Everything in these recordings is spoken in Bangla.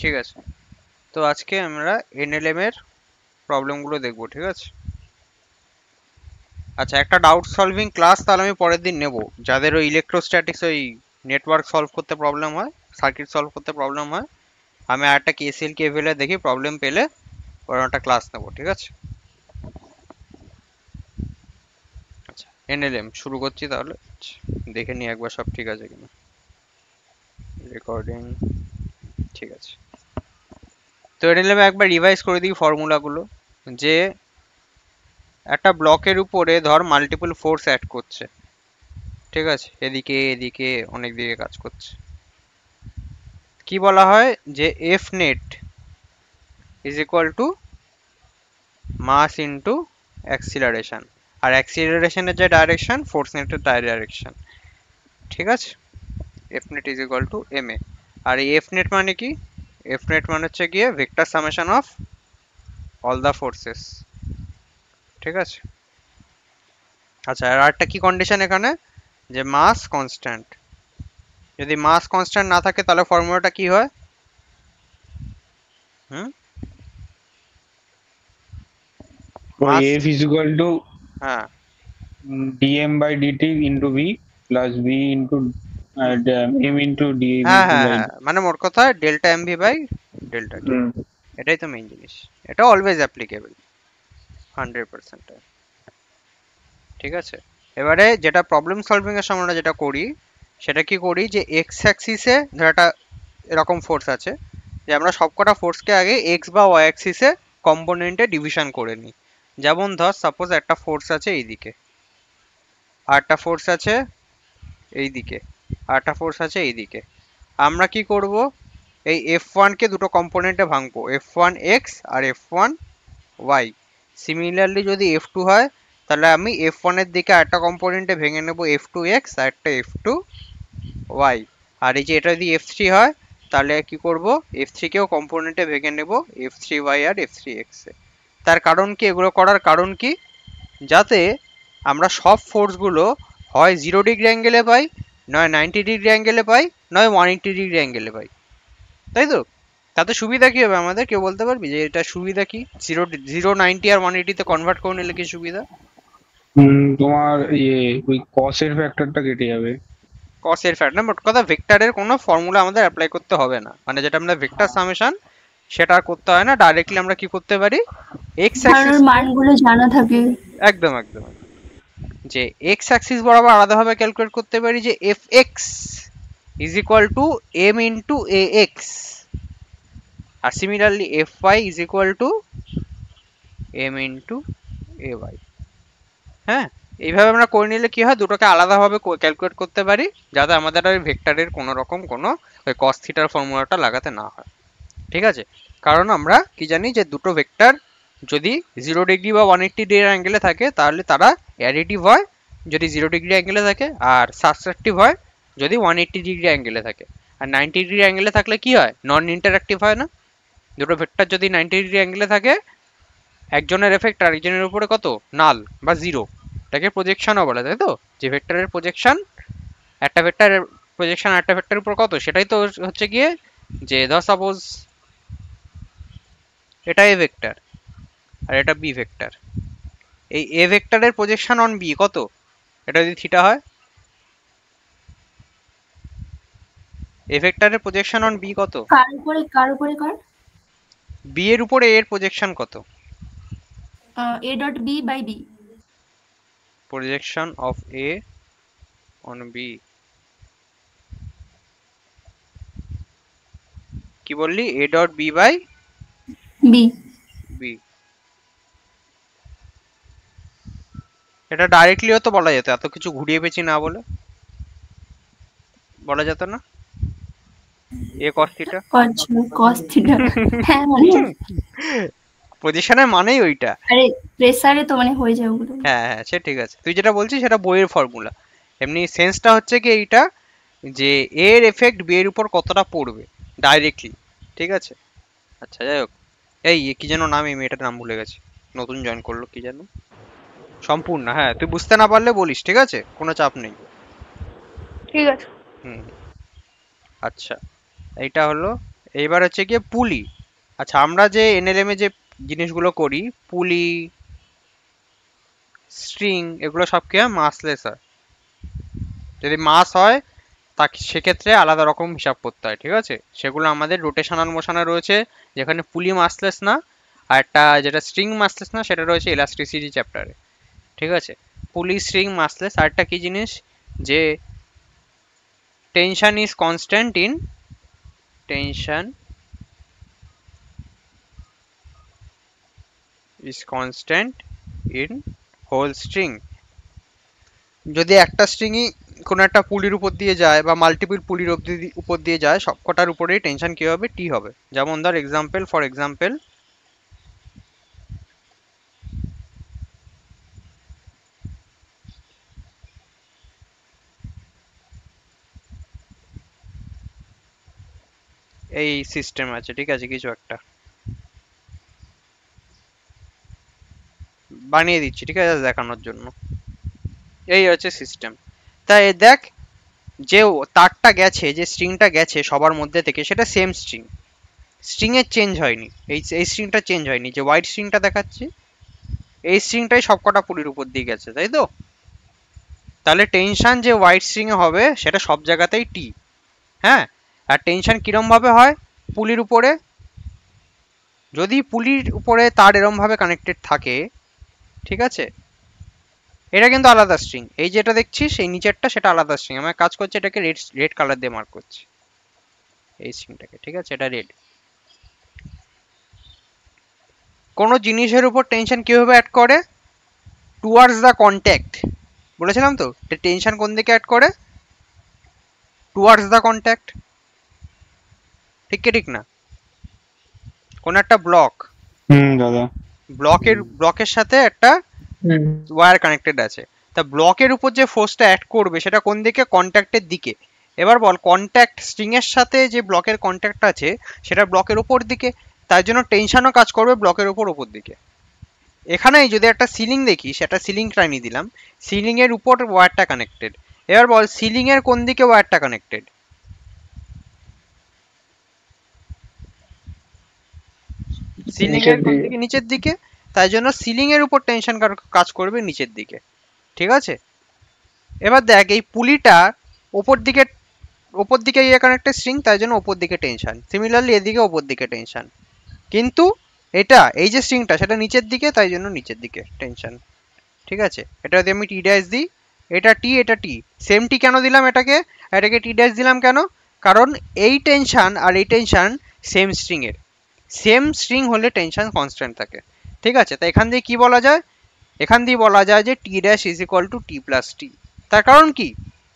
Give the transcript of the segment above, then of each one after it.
ঠিক আছে, তো আজকে আমরা এনএলএম এর প্রবলেম গুলো দেখবো, ঠিক আছে। আচ্ছা, একটা ডাউট সলভিং ক্লাস তাহলে আমি পরের দিন নেব, যাদের ওই ইলেকট্রোস্ট্যাটিক্স ওই নেটওয়ার্ক সলভ করতে প্রবলেম হয়, সার্কিট সলভ করতে প্রবলেম হয়, আমি আর একটা কেসিএল কেভিএল এ দেখি প্রবলেম পেলে ওরকম একটা ক্লাস নেবো, ঠিক আছে। আচ্ছা, এনএলএম শুরু করছি তাহলে। আচ্ছা, দেখে নি একবার সব ঠিক আছে কিনা। রেকর্ডিং, ঠিক আছে। তো এনএলএম একবার রিভাইজ করে দিই ফর্মুলাগুলো। যে একটা ব্লকের উপরে ধর মাল্টিপল ফোর্স অ্যাড করছে, ঠিক আছে, এদিকে এদিকে অনেক দিকে কাজ করছে। কি বলা হয় যে F net is equal to mass into acceleration, আর অ্যাক্সিলারেশনের যে ডাইরেকশন ফোর্স নেটের ডাইরেকশন, ঠিক আছে। F net is equal to M A. আর এই এফ নেট মানে কি? এফ নেট মানে হচ্ছে গিয়ে vector summation of all the forces, ঠিক আছে। আচ্ছা, আর একটা কি কন্ডিশন এখানে, যে মাস কনস্ট্যান্ট। যদি মাস কনস্ট্যান্ট না থাকে তাহলে ফর্মুলাটা কি হয়? হুম, ওই মাস, F is equal to হ্যাঁ dm by dt into v plus v into m into dv হ্যাঁ হ্যাঁ by হ্যাঁ, মানে মোট কথা ডেল্টা এমভি বাই ডেল্টা টি, হুম। এটাই তো মেইন জিনিস। এটা অলওয়েজ অ্যাপ্লিকেবল 100%, ঠিক আছে। এবারে যেটা প্রবলেম সলভিং এর সময় আমরা যেটা করি, সেটা কি করি যে এক্স অ্যাক্সিসে ধর একটা এরকম ফোর্স আছে, যে আমরা সবকটা ফোর্সকে আগে এক্স বা ওয়াই অ্যাক্সিসে কম্পোনেন্টে ডিভিশন করে নিই। যেমন ধর সাপোজ একটা ফোর্স আছে এইদিকে, আর একটা ফোর্স আছে এইদিকে, আর একটা ফোর্স আছে এইদিকে। আমরা কি করব, এই এফ ওয়ানকে দুটো কম্পোনেন্টে ভাঙবো, এফ ওয়ান এক্স আর এফ ওয়ান ওয়াই। সিমিলারলি যদি এফ টু হয়, তাহলে আমি এফ ওয়ানের দিকে আরেকটা কম্পোনেন্টে ভেঙে নেব এফ টু এক্স আর একটা এফ টু ওয়াই। আর এই যে এটা যদি এফ থ্রি হয়, তাহলে কি করব, এফ থ্রিকেও কম্পোনেন্টে ভেঙে নেব এফ থ্রি ওয়াই আর এফ থ্রি এক্স এ। তার কারণ কি, এগুলো করার কারণ কি, যাতে আমরা সব ফোর্সগুলো হয় 0 ডিগ্রি অ্যাঙ্গেলে পাই, নয় 90 ডিগ্রি অ্যাঙ্গেলে পাই, নয় 180 ডিগ্রি অ্যাঙ্গেলে পাই, তাই তো। তাতে সুবিধা কি হবে আমাদের, কেউ বলতে পারবি যে এটা সুবিধা কি? জিরো, 90 আর 180 কনভার্ট করে নিলে কি সুবিধা? তোমার ওই cos এর ফ্যাক্টরটা কেটে যাবে। কস এর ফ্যাক্টর না, মোট কথা ভেক্টরের কোনো ফর্মুলা আমাদের অ্যাপ্লাই করতে হবে না, মানে যেটা আমরা ভেক্টর সামেশন সেটা আর করতে হয় না। ডাইরেক্টলি আমরা কি করতে পারি, এক্স কারণ ওর অ্যাক্সিসকে, মানগুলো জানা থাকে। একদম একদম, যে এক্স অ্যাক্সিস বরাবর আলাদাভাবে ক্যালকুলেট করতে পারি যে F X is equal to M into A X, আর similarly F Y is equal to M into A Y. হ্যাঁ, এইভাবে আমরা করে নিলে কি হয়, দুটোকে আলাদাভাবে ক্যালকুলেট করতে পারি, যাতে আমাদের আর ভেক্টরের কোনো রকম কোনো ওই কস থিটার ফর্মুলাটা লাগাতে না হয়, ঠিক আছে। কারণ আমরা কি জানি যে দুটো ভেক্টর যদি 0 ডিগ্রি বা 180 ডিগ্রি অ্যাঙ্গেলে থাকে তাহলে তারা অ্যাডিটিভ হয় যদি 0 ডিগ্রি অ্যাঙ্গেলে থাকে, আর সাবট্রাকটিভ হয় যদি 180 ডিগ্রি অ্যাঙ্গেলে থাকে। আর 90 ডিগ্রি অ্যাঙ্গেলে থাকলে কি হয়, নন ইন্টারাক্টিভ হয় না। দুটো ভেক্টর যদি 90 ডিগ্রি অ্যাঙ্গেলে থাকে, একজনের এফেক্ট আরেকজনের উপরে কত, নাল বা জিরো, এটাকে প্রজেকশনও বলে, তাই তো। যে ভেক্টরের প্রজেকশন, একটা ভেক্টরের প্রজেকশন একটা ভেক্টরের উপর কত, সেটাই তো হচ্ছে গিয়ে, যে ধর সাপোজ এটা এ ভেক্টর আর এটা বি ভেক্টর, এই এ ভেক্টরের প্রজেকশন অন বি কত, এটা যদি থিটা হয়, এ ভেক্টরের প্রজেকশন অন বি কত, কার উপরে বি এর উপরে এর প্রজেকশন কত, A dot B by B. Projection of A on B, কি বললি, A dot B by B. B. এটা ডাইরেক্টলিও তো বলা যেত, এত কিছু ঘুরিয়ে পেঁচি না বলে বলা যেত না, এ কস থিটা। আচ্ছা, কস থিটা। হ্যাঁ মানে, পজিশনের মানেই ওইটা। আরে প্রেসারে তো মানে হয়ে যায় ওগুলো। হ্যাঁ হ্যাঁ, সে ঠিক আছে, তুই যেটা বলছিস সেটা বইয়ের ফর্মুলা। এমনি সেন্সটা হচ্ছে কি এইটা, যে এর এফেক্ট বি এর উপর কতটা পড়বে ডাইরেক্টলি, ঠিক আছে। আচ্ছা যাই হোক, এই কি যেন নাম, এই মেয়েটার নাম ভুলে গেছি, নতুন জয়েন করলো, কি যেন, সম্পূর্ণ। হ্যাঁ, তুই বুঝতে না পারলে বলিস, ঠিক আছে, কোনো চাপ নেই। ঠিক আছে। হুম, আচ্ছা, এইটা হলো এইবার হচ্ছে গিয়ে পুলি। আচ্ছা, আমরা যে এনএলএম এ যে জিনিসগুলো করি, পুলি, স্ট্রিং, এগুলো সব কি হয়, মাসলেস হয়। যদি মাস হয় তাকে সেক্ষেত্রে আলাদা রকম হিসাব করতে হয়, ঠিক আছে? সেগুলো আমাদের রোটেশনাল মোশনে রয়েছে, যেখানে পুলি মাসলেস না, আর একটা যেটা স্ট্রিং মাসলেস না সেটা রয়েছে ইলাস্টিসিটি চ্যাপ্টারে, ঠিক আছে? পুলি, স্ট্রিং, মাসলেস। আর একটা কি জিনিস, যে tension is constant in, tension is constant in whole string. যদি একটা স্ট্রিংই কোনো একটা পুলির উপর দিয়ে যায় বা মাল্টিপল পুলির উপর দিয়ে যায়, সবকটার উপরেই টেনশন কি হবে, টি হবে। যেমন ধর এক্সাম্পল, ফর এক্সাম্পল, এই সিস্টেম আছে, ঠিক আছে, কিছু একটা বানিয়ে দিচ্ছি, ঠিক আছে, দেখানোর জন্য। এই হচ্ছে সিস্টেম। তাই দেখ, যে তারটা গেছে, যে স্ট্রিংটা গেছে সবার মধ্যে থেকে, সেটা সেম স্ট্রিং, স্ট্রিং এর চেঞ্জ হয়নি, এই স্ট্রিংটা চেঞ্জ হয়নি। যে হোয়াইট স্ট্রিংটা দেখাচ্ছি, এই স্ট্রিংটাই সবকটা পুলির উপর দিয়ে গেছে, তাই তো? তাহলে টেনশন যে হোয়াইট স্ট্রিং এ হবে সেটা সব জায়গাতেই টি। হ্যাঁ, আর টেনশন কিরম ভাবে হয় পুলির উপরে, যদি পুলির উপরে তার এরম ভাবে কানেক্টেড থাকে, ঠিক আছে, এটা কিন্তু আলাদা স্ট্রিং। এই যেটা দেখছিস এই নিচেরটা, সেটা আলাদা স্ট্রিং। আমার কাজ করছে এটাকে রেড রেড কালার দিয়ে মার্ক করছি, এই স্ট্রিংটাকে, ঠিক আছে, এটা রেড। কোন জিনিসের উপর টেনশন কিভাবে অ্যাড করে, টুয়ার্ডস দ্য কন্ট্যাক্ট। বলেছিলাম তো টেনশন কোন দিকে অ্যাড করে, টুয়ার্ডস দ্য কন্ট্যাক্ট, ঠিক কি ঠিক না? কোন একটা ব্লক, দাদা। ব্লকের সাথে একটা ওয়্যার কানেক্টেড আছে, তা ব্লকের উপর যে ফোর্সটা অ্যাড করবে সেটা কোন দিকে, কন্ট্যাক্টের দিকে। এবার বল, কন্ট্যাক্ট স্ট্রিং এর সাথে যে ব্লকের কন্ট্যাক্ট আছে সেটা ব্লকের উপর দিকে, তাই জন্য টেনশনও কাজ করবে ব্লকের উপর দিকে। এখানেই যদি একটা সিলিং দেখি, সেটা সিলিং ট্রাইনি দিলাম, সিলিং এর উপর ওয়্যারটা কানেক্টেড। এবার বল সিলিং এর কোন দিকে ওয়্যারটা কানেক্টেড, সিলিং এর কোন দিকে, নিচের দিকে। তাই জন্য সিলিং এর উপর টেনশন কাজ করবে নিচের দিকে, ঠিক আছে? এবার দেখ, এই পুলিটা ওপর দিকে ইয়ে কানেক্টেড স্ট্রিং, তাই জন্য ওপর দিকে টেনশন। সিমিলারলি এদিকে ওপর দিকে টেনশন, কিন্তু এটা এই যে স্ট্রিংটা সেটা নিচের দিকে, তাই জন্য নিচের দিকে টেনশন, ঠিক আছে? এটা যদি আমি টি ড্যাশ দিই, এটা টি, এটা টি, সেম টি কেন দিলাম এটাকে, এটাকে টি ড্যাশ দিলাম কেন, কারণ এই টেনশন আর এই টেনশন সেম স্ট্রিং এর, সেম স্ট্রিং হলে টেনশন কনস্ট্যান্ট থাকে, ঠিক আছে? তাই এখান দিয়ে কি বলা যায়, এখান দিয়ে বলা যায় যে T dash is equal to T plus T. তার কারণ কি,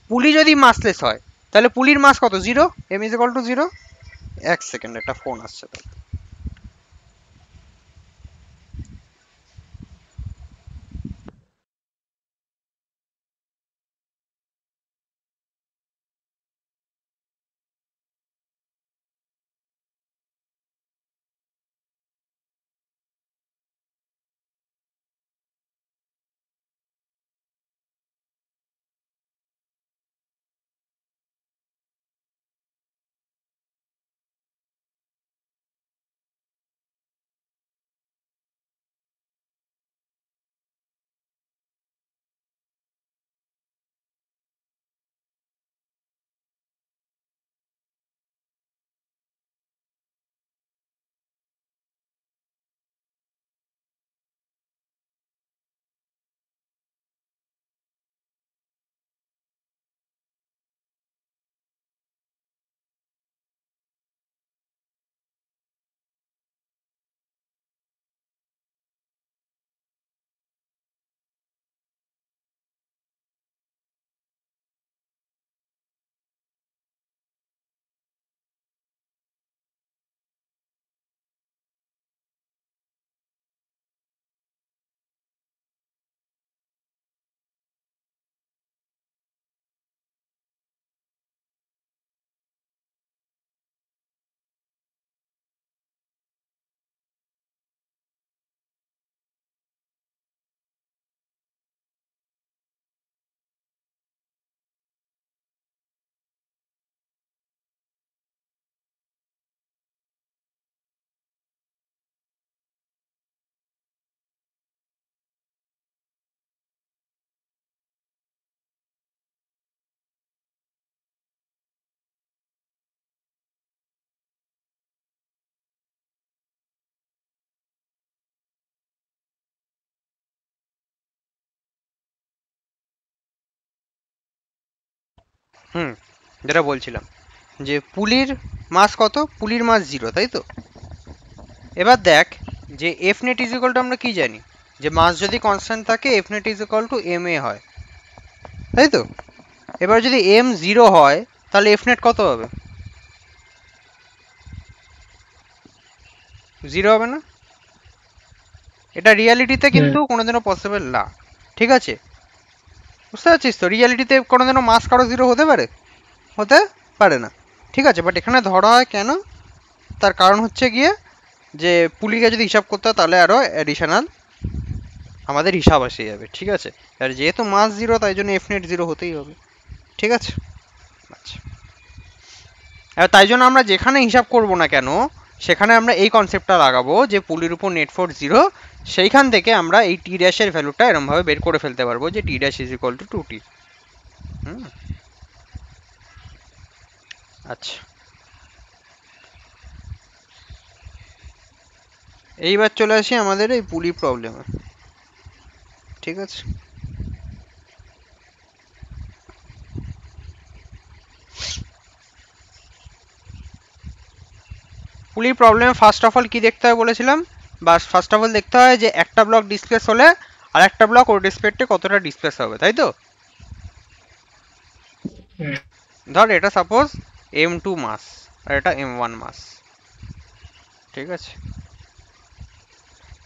পুলি যদি মাসলেস হয় তাহলে পুলির মাস কত, zero, M is equal to zero. এক সেকেন্ড, একটা ফোন আসছে। যেটা বলছিলাম যে পুলির মাস কত, পুলির মাস 0, তাই তো? এবার দেখ যে F net is equal to, আমরা কি জানি যে মাস যদি কনস্ট্যান্ট থাকে F net is equal to M A হয়, তাই তো? এবার যদি এম 0 হয় তাহলে এফ নেট কত হবে? 0 হবে না? এটা রিয়ালিটিতে কিন্তু কোনোদিনও পসিবল না, ঠিক আছে? বুঝতে পারছিস তো? রিয়ালিটিতে কোনোদিনও মাস কারো 0 হতে পারে? হতে পারে না, ঠিক আছে? বাট এখানে ধরা হয় কেন? তার কারণ হচ্ছে গিয়ে যে পুলিকে যদি হিসাব করতে হয় তাহলে আরও অ্যাডিশনাল আমাদের হিসাব আসে যাবে, ঠিক আছে? আর যেহেতু মাস 0 তাই জন্য এফ নেট 0 হতেই হবে, ঠিক আছে? আচ্ছা, আর তাই জন্য আমরা যেখানে হিসাব করব না কেন সেখানে আমরা এই কনসেপ্টটা লাগাবো যে পুলির উপর নেট ফোর্স 0, সেইখান থেকে আমরা এই টি ড্যাশের ভ্যালুটা এরমভাবে বের করে ফেলতে পারবো যে T dash is equal to 2t। আচ্ছা, এইবার চলে আসি আমাদের এই পুলি প্রবলেমে, ঠিক আছে? পুলি প্রবলেমে ফার্স্ট অফ অল কি দেখতে হয় বলেছিলাম? বাস ফার্স্ট অফ অল দেখতে হয় যে একটা ব্লক ডিসপ্লেস হলে আর একটা ব্লক ওর রেসপেক্টে কতটা ডিসপ্লেস হবে, তাই তো? ধর এটা সাপোজ m2 মাস আর এটা m1 মাস, ঠিক আছে?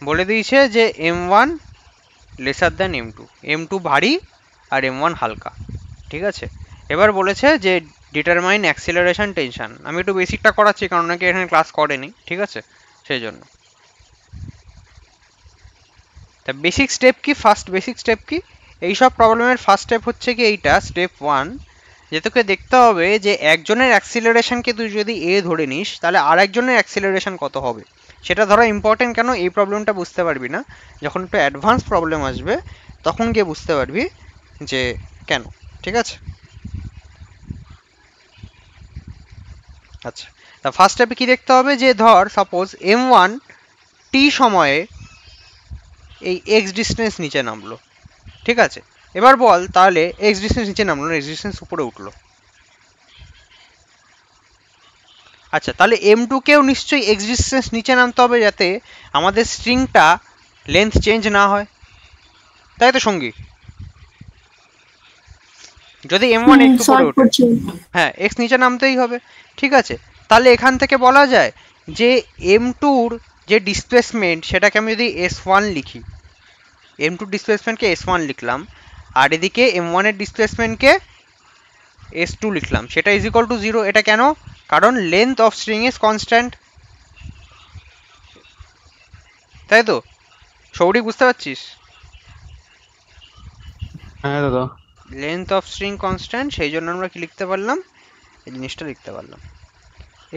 বলে দিয়েছে যে m1 লেসার দ্যান m2 ভারী আর m1 হালকা, ঠিক আছে? এবার বলেছে যে ডিটারমাইন অ্যাক্সিলারেশন টেনশন। আমি একটু বেসিকটা করাচ্ছি কারণ নাকি এখানে ক্লাস করেনি, ঠিক আছে? সেই জন্য তা বেসিক স্টেপ কি, ফার্স্ট বেসিক স্টেপ কি এইসব প্রবলেমের? ফার্স্ট স্টেপ হচ্ছে কি এইটা, স্টেপ 1, যে তোকে দেখতে হবে যে একজনের অ্যাক্সিলারেশনকে তুই যদি এ ধরে নিস তাহলে আর একজনের অ্যাক্সিলারেশন কত হবে। সেটা ধরা ইম্পর্টেন্ট কেন, এই প্রবলেমটা বুঝতে পারবি না, যখন একটু অ্যাডভান্স প্রবলেম আসবে তখন গিয়ে বুঝতে পারবি যে কেন, ঠিক আছে? আচ্ছা, তা ফার্স্ট স্টেপে কি দেখতে হবে যে ধর সাপোজ m1 টি সময়ে এই এক্স ডিস্টেন্স নিচে নামলো, ঠিক আছে? এবার বল তাহলে এক্স ডিস্টেন্স নিচে নামলো না, এক্স ডিস্টেন্স উপরে উঠলো। আচ্ছা, তাহলে m2 কেও নিশ্চয়ই এক্স ডিস্টেন্স নিচে নামতে হবে যাতে আমাদের স্ট্রিংটা লেন্থ চেঞ্জ না হয়, তাই তো সঙ্গী? যদি m1 একটু উপরে ওঠে, হ্যাঁ এক্স নিচে নামতেই হবে, ঠিক আছে? তাহলে এখান থেকে বলা যায় যে m2-র যে ডিসপ্লেসমেন্ট সেটাকে আমি যদি s1 লিখি, m2 ডিসপ্লেসমেন্টকে s1 লিখলাম, আর এদিকে m1 এর ডিসপ্লেসমেন্টকে s2 লিখলাম, সেটা ইজ ইকুয়াল টু 0। এটা কেন? কারণ length of string is constant, তাই তো সৌরি? বুঝতে পারছিস? হ্যাঁ দাদা। লেন্থ অফ স্ট্রিং কনস্ট্যান্ট, সেই জন্য আমরা কি লিখতে পারলাম, এই জিনিসটা লিখতে পারলাম।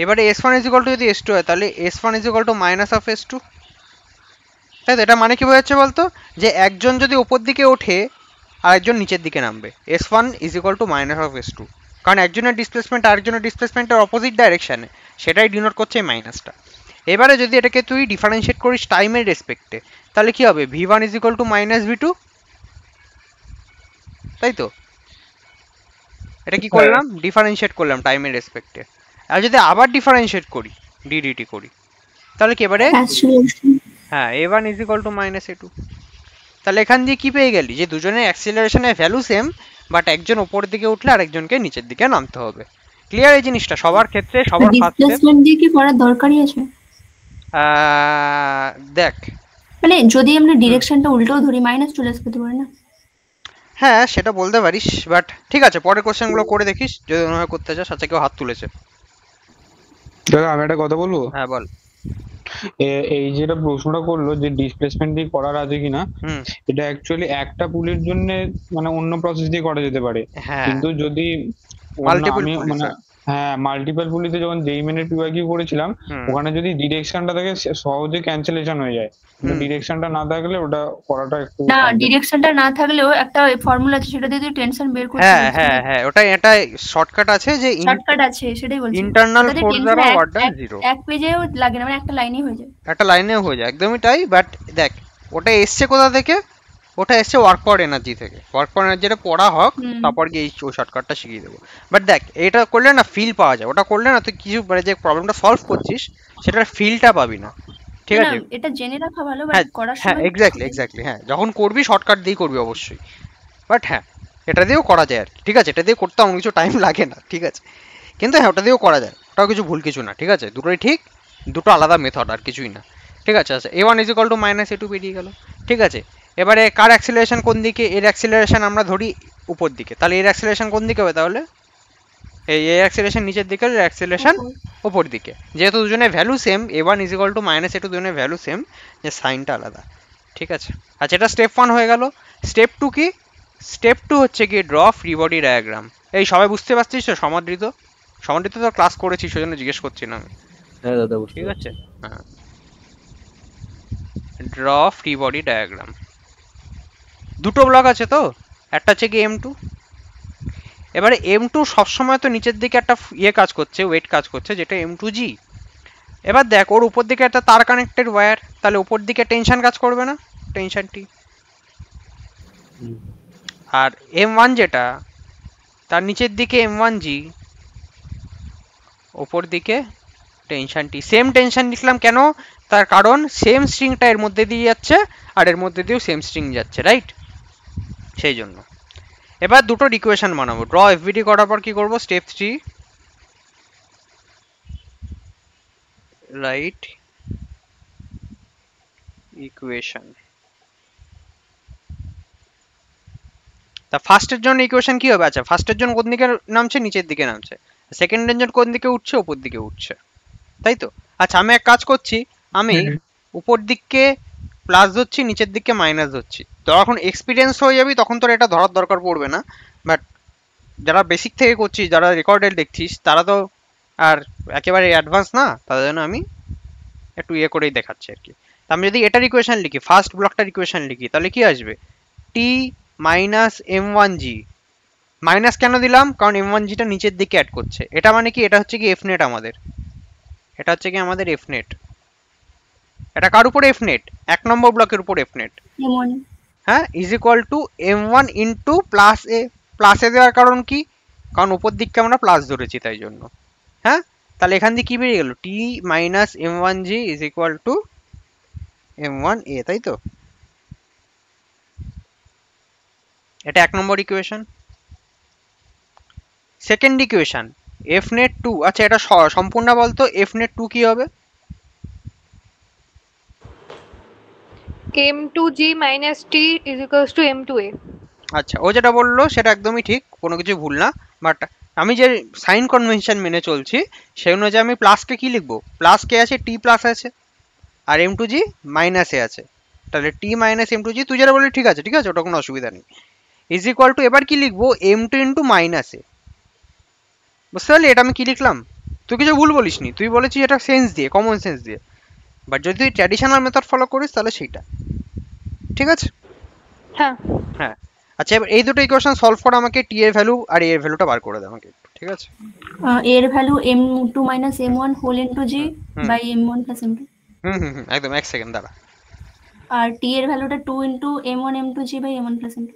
এবারে s1 ইজ ইকুয়াল টু যদি s2 হয় তাহলে s1 is equal two minus of s2, তাই তো? এটা মানে কি বোঝাচ্ছে বলতো, যে একজন যদি উপর দিকে ওঠে আর একজন নিচের দিকে নামবে, s1 is equal two minus of s2, কারণ একজনের ডিসপ্লেসমেন্ট আর একজনের ডিসপ্লেসমেন্টের অপোজিট ডাইরেকশানে, সেটাই ডিনোট করছে এই মাইনাসটা। এবারে যদি এটাকে তুই ডিফারেন্সিয়েট করিস টাইমের রেসপেক্টে তাহলে কি হবে, v1 is equal two minus v2, তাই তো? এটা কি করলাম, ডিফারেন্সিয়েট করলাম টাইমের রেসপেক্টে। আর যদি আবার ডিফারেন্সিয়েট করি ddt করি তাহলে কি এবারে, হ্যাঁ a1 is equal two minus a2। তাহলে এখান দিয়ে কি পেয়ে গেলি যে দুজনের অ্যাক্সিলারেশনের ভ্যালু সেম, বাট একজন উপরের দিকে উঠলে আরেকজনকে নিচের দিকে নামতে হবে। ক্লিয়ার এই জিনিসটা সবার ক্ষেত্রে? সবার ফার্স্ট ডিসপ্লেসমেন্ট দিয়ে কি করার দরকারই আছে? দেখ মানে যদি আমরা ডিরেকশনটা উল্টো ধরি মাইনাস চলে আসতে পারে না? হ্যাঁ সেটা বলতে পারিস, বাট ঠিক আছে পরের কোশ্চেনগুলো করে দেখিস যদি মনে হয় করতে চাস। আচ্ছা কেউ হাত তুলেছে। দাদা আমি একটা কথা বলবো? হ্যাঁ বল। এই যেটা প্রশ্নটা করলো যে ডিসপ্লেসমেন্ট দিয়ে করার আছে কিনা, এটা অ্যাকচুয়ালি একটা পুলের জন্য মানে অন্য প্রসেস দিয়ে করা যেতে পারে, কিন্তু যদি মানে হ্যাঁ মাল্টিপল পুলিতে যখন জেইমেনের পিওয়াইকিউ করেছিলাম ওখানে যদি ডিরেকশনটা থাকে সহজে ক্যান্সেলেশন হয়ে যায়, কিন্তু ডিরেকশনটা না থাকলে ওটা করাটা একটু না, ডিরেকশনটা না থাকলেও একটা ফর্মুলা আছে সেটা দিয়ে তুই টেনশন বের করতে পারছিস। হ্যাঁ হ্যাঁ ওটা এটা শর্টকাট আছে, যে শর্টকাট আছে সেটাই বলছি। ইন্টারনাল ফোর্স দ্বারা ওয়াট ডান 0 এক পেজেও লাগে না, মানে একটা লাইনেই হয়ে যায়, একটা লাইনেও হয়ে যায়, একদমই তাই। বাট দেখ ওটা এসছে কোথা থেকে, ওটা এসছে ওয়ার্ক পাওয়ার এনার্জি থেকে, ওয়ার্ক পাওয়ার এনার্জিটা পড়া হোক, তারপর গিয়ে ওই শর্টকাটটা শিখিয়ে দেবো। বাট দেখ এটা করলে না ফিল পাওয়া যায়, ওটা করলে না তুই কিছু মানে যে প্রবলেমটা সলভ করছিস সেটার ফিলটা পাবি না, ঠিক আছে? এটা জেনে রাখা ভালো, বাট হ্যাঁ করার হ্যাঁ, সময় এক্স্যাক্টলি হ্যাঁ, যখন করবি শর্টকাট দিয়ে করবি অবশ্যই। বাট হ্যাঁ, এটা দিয়েও করা যায় আর কি, ঠিক আছে? এটা দিয়ে করতে আমার কিছু টাইম লাগে না, ঠিক আছে? কিন্তু হ্যাঁ, ওটা দিয়েও করা যায়, ওটাও কিছু ভুল কিছু না, ঠিক আছে? দুটোই ঠিক, দুটো আলাদা মেথড আর কিছুই না, ঠিক আছে? আচ্ছা, A1 is equal two minus A2 বেরিয়ে গেল, ঠিক আছে? এবারে কার অ্যাক্সিলারেশন কোন দিকে? এর অ্যাক্সিলারেশন আমরা ধরি উপর দিকে, তাহলে এর অ্যাক্সিলারেশন কোন দিকে হবে তাহলে? এই এর অ্যাক্সিলারেশন নিচের দিকে, এর অ্যাক্সিলারেশন উপর দিকে। যেহেতু দুজনের value same, A1 is equal two minus A2, দুজনের ভ্যালু সেম, যে সাইনটা আলাদা, ঠিক আছে? আচ্ছা, এটা স্টেপ 1 হয়ে গেল। স্টেপ 2 কি? স্টেপ 2 হচ্ছে কি ড্র ফ্রি বডি ডায়াগ্রাম। এই সবাই বুঝতে পারছিস তো? সমাদৃত সমাদৃত তো ক্লাস করেছি, সেজন্য জিজ্ঞেস করছি না আমি। হ্যাঁ দাদা, বুঝতে ঠিক পারছি। আছে, হ্যাঁ। ড্র ফ্রি বডি ডায়াগ্রাম, দুটো ব্লক আছে তো, একটা হচ্ছে কি M2। এবারে M2 সবসময় তো নিচের দিকে একটা ইয়ে কাজ করছে, ওয়েট কাজ করছে, যেটা M2G। এবার দেখ ওর উপর দিকে একটা তার কানেক্টেড ওয়্যার, তাহলে উপর দিকে টেনশন কাজ করবে না, টেনশনটি। আর M1 যেটা, তার নিচের দিকে M1G, ওপর দিকে টেনশনটি। সেম টেনশন লিখলাম কেন? তার কারণ সেম স্ট্রিংটা এর মধ্যে দিয়ে যাচ্ছে, আর এর মধ্যে দিয়েও সেম স্ট্রিং যাচ্ছে, রাইট? সেই জন্য এবার দুটো ইকুয়েশন বানাবো। ড্র এফবিডি করার পর কি করব? Step 3, right equation. তা ফার্স্টের জন্য ইকুয়েশন কি হবে? আচ্ছা, ফার্স্টের জন্য কোন দিকে নামছে? নিচের দিকে নামছে। সেকেন্ডের জন্য কোন দিকে উঠছে? উপর দিকে উঠছে, তাই তো? আচ্ছা, আমি এক কাজ করছি, আমি উপর দিকে প্লাস ধরছি, নিচের দিকে মাইনাস ধরছি। তো এখন এক্সপিরিয়েন্স হয়ে যাবি, তখন তোর এটা ধরার দরকার পড়বে না। বাট যারা বেসিক থেকে করছিস, যারা রেকর্ডেড দেখছিস, তারা তো আর একেবারে অ্যাডভান্স না, তাদের জন্য আমি একটু ইয়ে করেই দেখাচ্ছি আর কি। তা আমি যদি এটার ইকুয়েশন লিখি, ফার্স্ট ব্লকটার ইকুয়েশন লিখি, তাহলে কি আসবে? টি মাইনাস M1G। মাইনাস কেন দিলাম? কারণ M1Gটা নিচের দিকে অ্যাড করছে। এটা মানে কি? এটা হচ্ছে কি এফ নেট আমাদের, এটা হচ্ছে কি আমাদের এফ নেট। এটা কার উপরে এফ নেট? এক নম্বর ব্লকের উপর এফ নেট। হ্যাঁ, is equal to M1 into plus A. Plus A দেওয়ার কারণ কি? কারণ উপর দিককে আমরা প্লাস ধরেছি, তাই জন্য। হ্যাঁ, তাহলে এখান দিয়ে কি বেরিয়ে গেল? T minus M1G is equal to M1A, তাই তো? এটা এক নম্বর equation. Second equation, F net 2। আচ্ছা, এটা সম্পূর্ণ বলতো, এফ নেট 2 কি হবে? M2G minus T is equals to M2A. আচ্ছা, ও যেটা বললো সেটা একদমই ঠিক, কোনো কিছু ভুল না। বাট আমি যে সাইন কনভেনশন মেনে চলছি, সেই অনুযায়ী আমি প্লাসকে কি লিখবো? প্লাস কে আছে? টি প্লাস আছে, আর M2G মাইনাসে আছে। তাহলে টি মাইনাস M2G, তুই যেটা বললি ঠিক আছে, ঠিক আছে, ওটা কোনো অসুবিধা নেই। ইজ ইকুয়াল টু, এবার কি লিখবো? M2 ইন্টু মাইনাসে। বুঝতে পারলি এটা আমি কি লিখলাম? তুই কিছু ভুল বলিসনি, তুই বলেছিস এটা সেন্স দিয়ে, কমন সেন্স দিয়ে। বাট যদি তুই ট্র্যাডিশনাল মেথড ফলো করিস, তাহলে সেইটা ঠিক আছে। হ্যাঁ হ্যাঁ, আচ্ছা, এবার এই দুটো ইকুয়েশন সলভ করে আমাকে টি এর ভ্যালু আর এর ভ্যালুটা বার করে দে আমাকে, ঠিক আছে? এর value M2 minus M1 whole into G by M1 plus M2, একদম, এক সেকেন্ড দাঁড়া। আর T এর ভ্যালুটা 2 into M1 M2 G by M1 plus M2।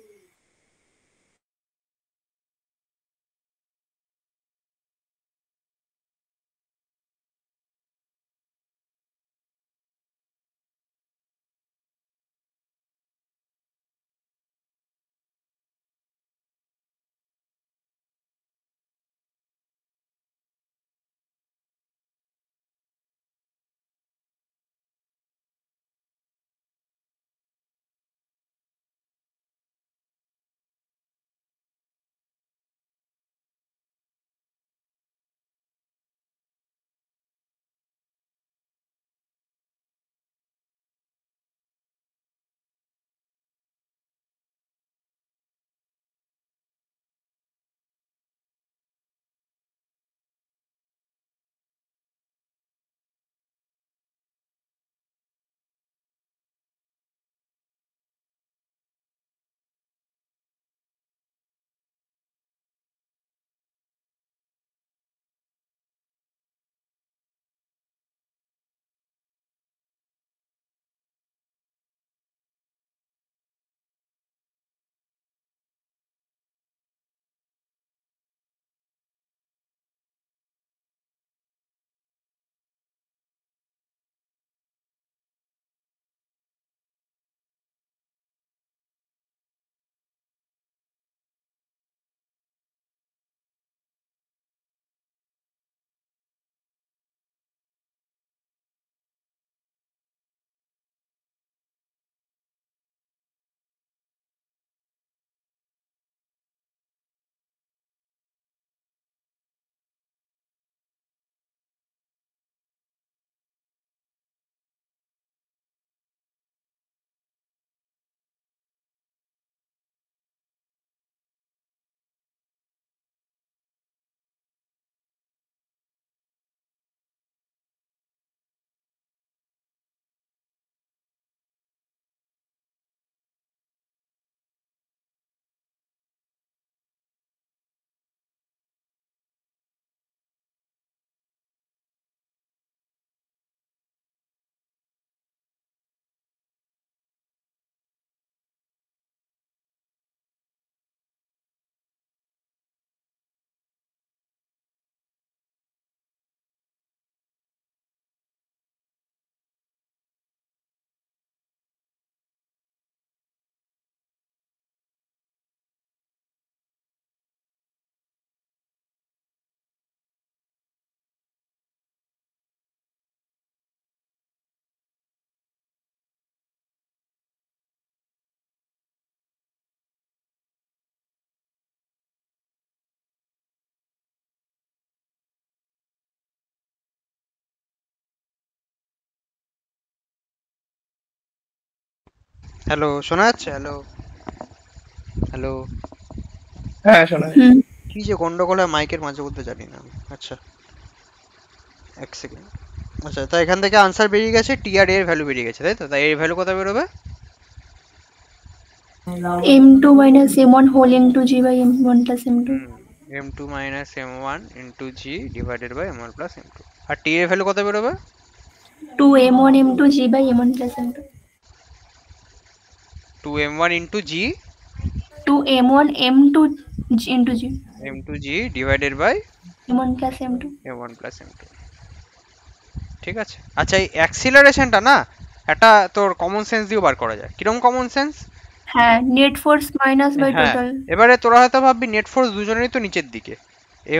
Hello, শোনা যাচ্ছে? Hello, hello. হ্যাঁ শোনা হুম কি যে গন্ডগোল হয় মাইকের মাঝে মধ্যে জানি না আমি। আচ্ছা, এক সেকেন্ড। আচ্ছা, তা এখান থেকে আনসার বেরিয়ে গেছে, টি আর এর ভ্যালু বেরিয়ে গেছে, তাই তো? তাই এর ভ্যালু কত বেরোবে? m2 minus m1 whole into g by m1 plus m2 m2 minus m1 into g divided by m1 plus m2। আর টি এর ভ্যালু কত বেরোবে? 2 m1 m2 g by m1 plus m2 2m1 into g 2 m1 m2 g into g m2g divided by m1 plus m2 m1 plus m2। ঠিক আছে। আচ্ছা, এই অ্যাক্সিলারেশনটা না একটা তোর কমন সেন্স দিয়ে বার করা যায়। কিরকম কমন সেন্স? হ্যাঁ নেট ফোর্স মাইনাস বাই হ্যাঁ, টোটাল। এবারে তোরা হয়তো ভাববি নেট ফোর্স দুজনেরই তো নিচের দিকে,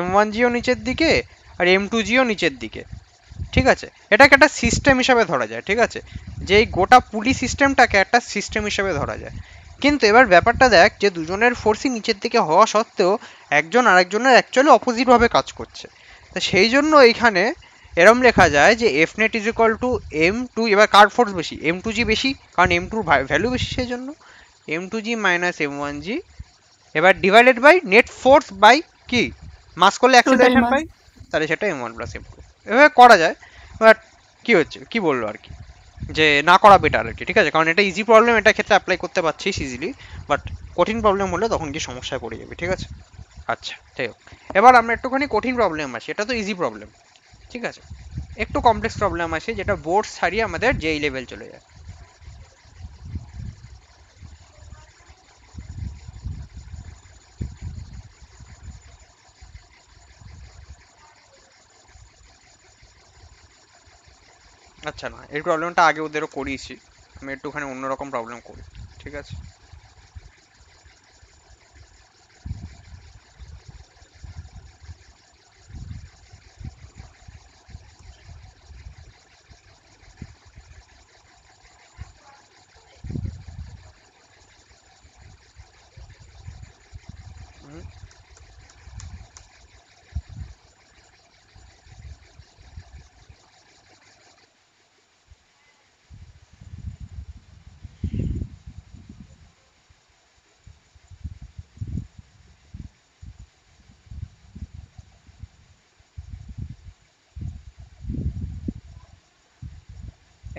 m1gও নিচের দিকে আর m2gও নিচের দিকে। ঠিক আছে, এটাকে একটা সিস্টেম হিসাবে ধরা যায়। ঠিক আছে, যে এই গোটা পুলি সিস্টেমটাকে একটা সিস্টেম হিসাবে ধরা যায়। কিন্তু এবার ব্যাপারটা দেখ, যে দুজনের ফোর্সই নিচের দিকে হওয়া সত্ত্বেও একজন আরেকজনের অ্যাকচুয়ালি অপোজিট ভাবে কাজ করছে। তো সেই জন্য এইখানে এরম লেখা যায় যে F net is equal to M two, এবার কার ফোর্স বেশি? এম টু জি বেশি, কারণ এম টুর ভ্যালু বেশি, সেই জন্য M two G minus M one G, এবার divided by net force by কি মাস করলে টোটাল অ্যাক্সিলারেশন মাস। পাই, তাহলে সেটা M one plus M two. এভাবে করা যায়। বাট কি হচ্ছে, কি বললো আর কি, যে না করা বেটার আর কি। ঠিক আছে, কারণ এটা ইজি প্রবলেম, এটা ক্ষেত্রে অ্যাপ্লাই করতে পারছিস ইজিলি। বাট কঠিন প্রবলেম হলে তখন কি সমস্যায় পড়ে যাবে। ঠিক আছে, আচ্ছা যাই হোক, এবার আমরা একটুখানি কঠিন প্রবলেম আসি। এটা তো ইজি প্রবলেম, ঠিক আছে। একটু কমপ্লেক্স প্রবলেম আসে, যেটা বোর্ড ছাড়িয়ে আমাদের যেই লেভেল চলে যায়। আচ্ছা, না এই প্রবলেমটা আগে ওদেরও করিয়েছি, আমি একটুখানি অন্যরকম প্রবলেম করি। ঠিক আছে,